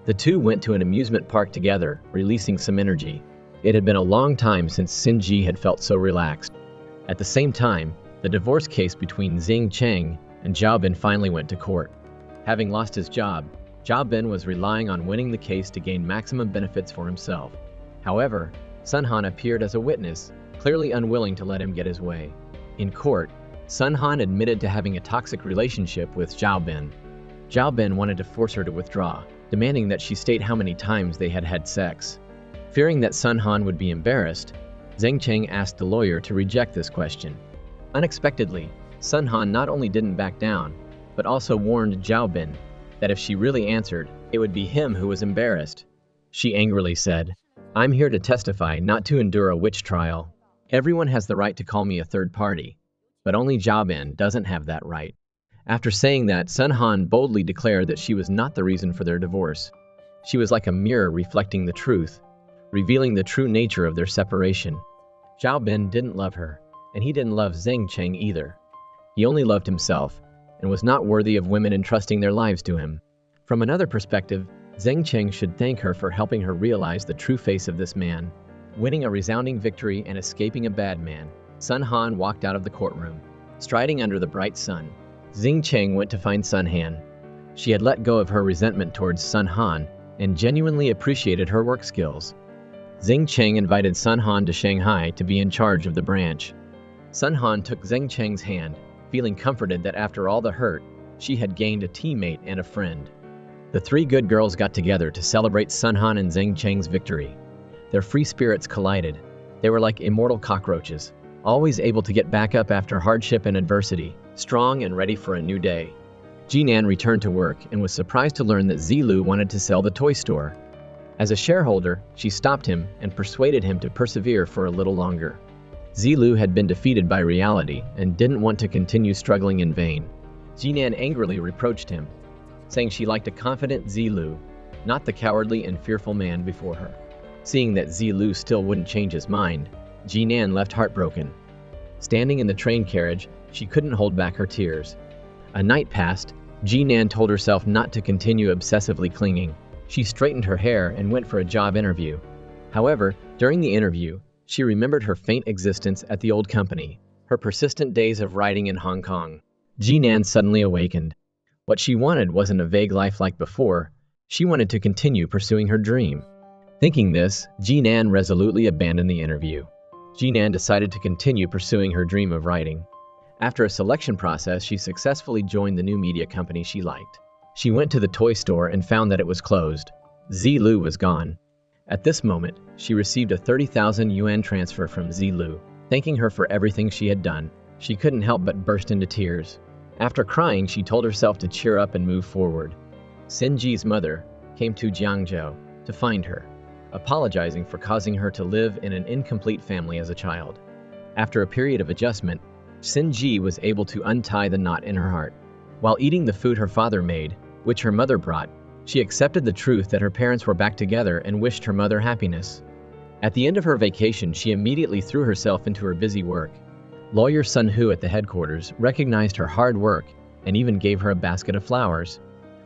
The two went to an amusement park together, releasing some energy. It had been a long time since Sinji had felt so relaxed. At the same time, the divorce case between Xing Cheng and Zhao Bin finally went to court. Having lost his job, Zhao Bin was relying on winning the case to gain maximum benefits for himself. However, Sun Han appeared as a witness, clearly unwilling to let him get his way. In court, Sun Han admitted to having a toxic relationship with Zhao Bin. Zhao Bin wanted to force her to withdraw, demanding that she state how many times they had had sex. Fearing that Sun Han would be embarrassed, Zheng Cheng asked the lawyer to reject this question. Unexpectedly, Sun Han not only didn't back down, but also warned Zhao Bin that if she really answered, it would be him who was embarrassed. She angrily said, "I'm here to testify, not to endure a witch trial. Everyone has the right to call me a third party, but only Zhao Bin doesn't have that right." After saying that, Sun Han boldly declared that she was not the reason for their divorce. She was like a mirror reflecting the truth, revealing the true nature of their separation. Zhao Bin didn't love her, and he didn't love Zheng Cheng either. He only loved himself, and was not worthy of women entrusting their lives to him. From another perspective, Zheng Cheng should thank her for helping her realize the true face of this man. Winning a resounding victory and escaping a bad man, Sun Han walked out of the courtroom. Striding under the bright sun, Xing Cheng went to find Sun Han. She had let go of her resentment towards Sun Han and genuinely appreciated her work skills. Xing Cheng invited Sun Han to Shanghai to be in charge of the branch. Sun Han took Xing Cheng's hand, feeling comforted that after all the hurt, she had gained a teammate and a friend. The three good girls got together to celebrate Sun Han and Xing Cheng's victory. Their free spirits collided. They were like immortal cockroaches, always able to get back up after hardship and adversity, strong and ready for a new day. Jinan returned to work and was surprised to learn that Zilu wanted to sell the toy store. As a shareholder, she stopped him and persuaded him to persevere for a little longer. Zilu had been defeated by reality and didn't want to continue struggling in vain. Jinan angrily reproached him, saying she liked a confident Zilu, not the cowardly and fearful man before her. Seeing that Zilu still wouldn't change his mind, Jinan left heartbroken. Standing in the train carriage, she couldn't hold back her tears. A night passed. Jinan told herself not to continue obsessively clinging. She straightened her hair and went for a job interview. However, during the interview, she remembered her faint existence at the old company, her persistent days of writing in Hong Kong. Jinan suddenly awakened. What she wanted wasn't a vague life like before. She wanted to continue pursuing her dream. Thinking this, Jinan resolutely abandoned the interview. Jinan decided to continue pursuing her dream of writing. After a selection process, she successfully joined the new media company she liked. She went to the toy store and found that it was closed. Zilu was gone. At this moment, she received a 30,000 yuan transfer from Zilu, thanking her for everything she had done. She couldn't help but burst into tears. After crying, she told herself to cheer up and move forward. Sinji's mother came to Jiangzhou to find her, apologizing for causing her to live in an incomplete family as a child. After a period of adjustment, Sinji was able to untie the knot in her heart. While eating the food her father made, which her mother brought, she accepted the truth that her parents were back together and wished her mother happiness. At the end of her vacation, she immediately threw herself into her busy work. Lawyer Sun Hu at the headquarters recognized her hard work and even gave her a basket of flowers.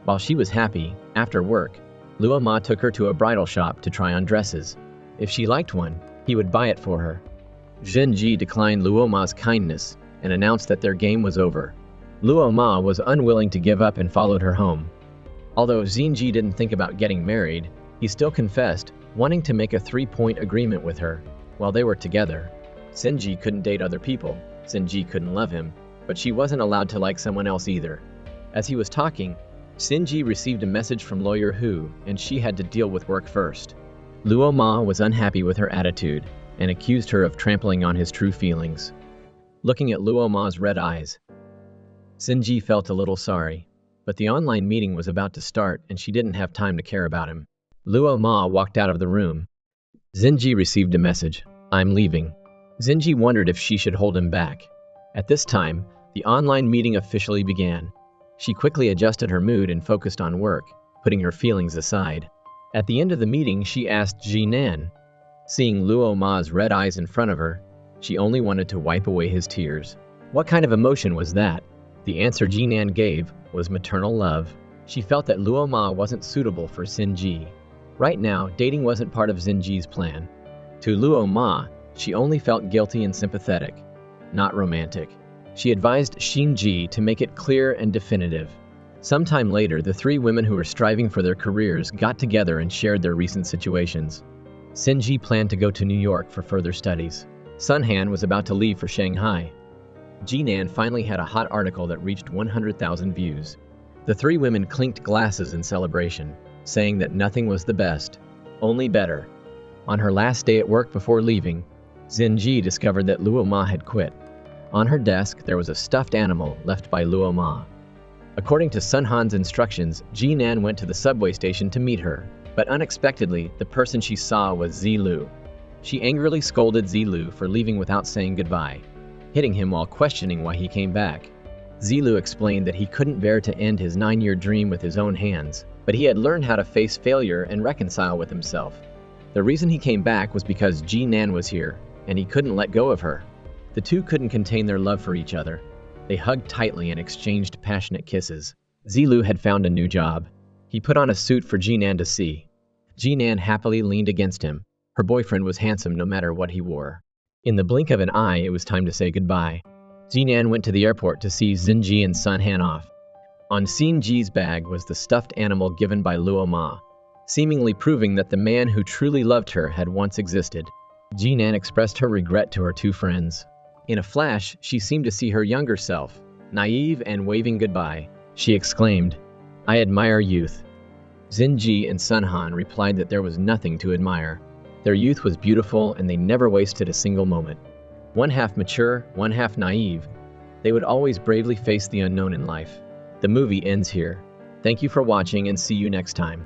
While she was happy, after work, Luo Ma took her to a bridal shop to try on dresses. If she liked one, he would buy it for her. Zhen Ji declined Luo Ma's kindness and announced that their game was over. Luo Ma was unwilling to give up and followed her home. Although Xinji didn't think about getting married, he still confessed, wanting to make a 3-point agreement with her. While they were together, Sinji couldn't date other people, Sinji couldn't love him, but she wasn't allowed to like someone else either. As he was talking, Sinji received a message from Lawyer Hu, and she had to deal with work first. Luo Ma was unhappy with her attitude and accused her of trampling on his true feelings. Looking at Luo Ma's red eyes, Sinji felt a little sorry, but the online meeting was about to start and she didn't have time to care about him. Luo Ma walked out of the room. Sinji received a message, "I'm leaving." Sinji wondered if she should hold him back. At this time, the online meeting officially began. She quickly adjusted her mood and focused on work, putting her feelings aside. At the end of the meeting, she asked Jinan. Seeing Luo Ma's red eyes in front of her, she only wanted to wipe away his tears. What kind of emotion was that? The answer Jinan gave was maternal love. She felt that Luo Ma wasn't suitable for Sinji. Right now, dating wasn't part of Sinji's plan. To Luo Ma, she only felt guilty and sympathetic, not romantic. She advised Shinji to make it clear and definitive. Sometime later, the three women who were striving for their careers got together and shared their recent situations. Sinji planned to go to New York for further studies. Sunhan was about to leave for Shanghai. Jinan finally had a hot article that reached 100,000 views. The three women clinked glasses in celebration, saying that nothing was the best, only better. On her last day at work before leaving, Sinji discovered that Luo Ma had quit. On her desk, there was a stuffed animal left by Luo Ma. According to Sunhan's instructions, Jinan went to the subway station to meet her, but unexpectedly, the person she saw was Zilu. She angrily scolded Zilu for leaving without saying goodbye, hitting him while questioning why he came back. Zilu explained that he couldn't bear to end his 9-year dream with his own hands, but he had learned how to face failure and reconcile with himself. The reason he came back was because Jinan was here, and he couldn't let go of her. The two couldn't contain their love for each other. They hugged tightly and exchanged passionate kisses. Zilu had found a new job. He put on a suit for Jinan to see. Jinan happily leaned against him. Her boyfriend was handsome no matter what he wore. In the blink of an eye, it was time to say goodbye. Jinan went to the airport to see Sinji and Sunhan off. On Sinji's bag was the stuffed animal given by Luo Ma, seemingly proving that the man who truly loved her had once existed. Jinan expressed her regret to her two friends. In a flash, she seemed to see her younger self, naive and waving goodbye. She exclaimed, "I admire youth." Sinji and Sunhan replied that there was nothing to admire. Their youth was beautiful and they never wasted a single moment. One half mature, one half naive, they would always bravely face the unknown in life. The movie ends here. Thank you for watching and see you next time.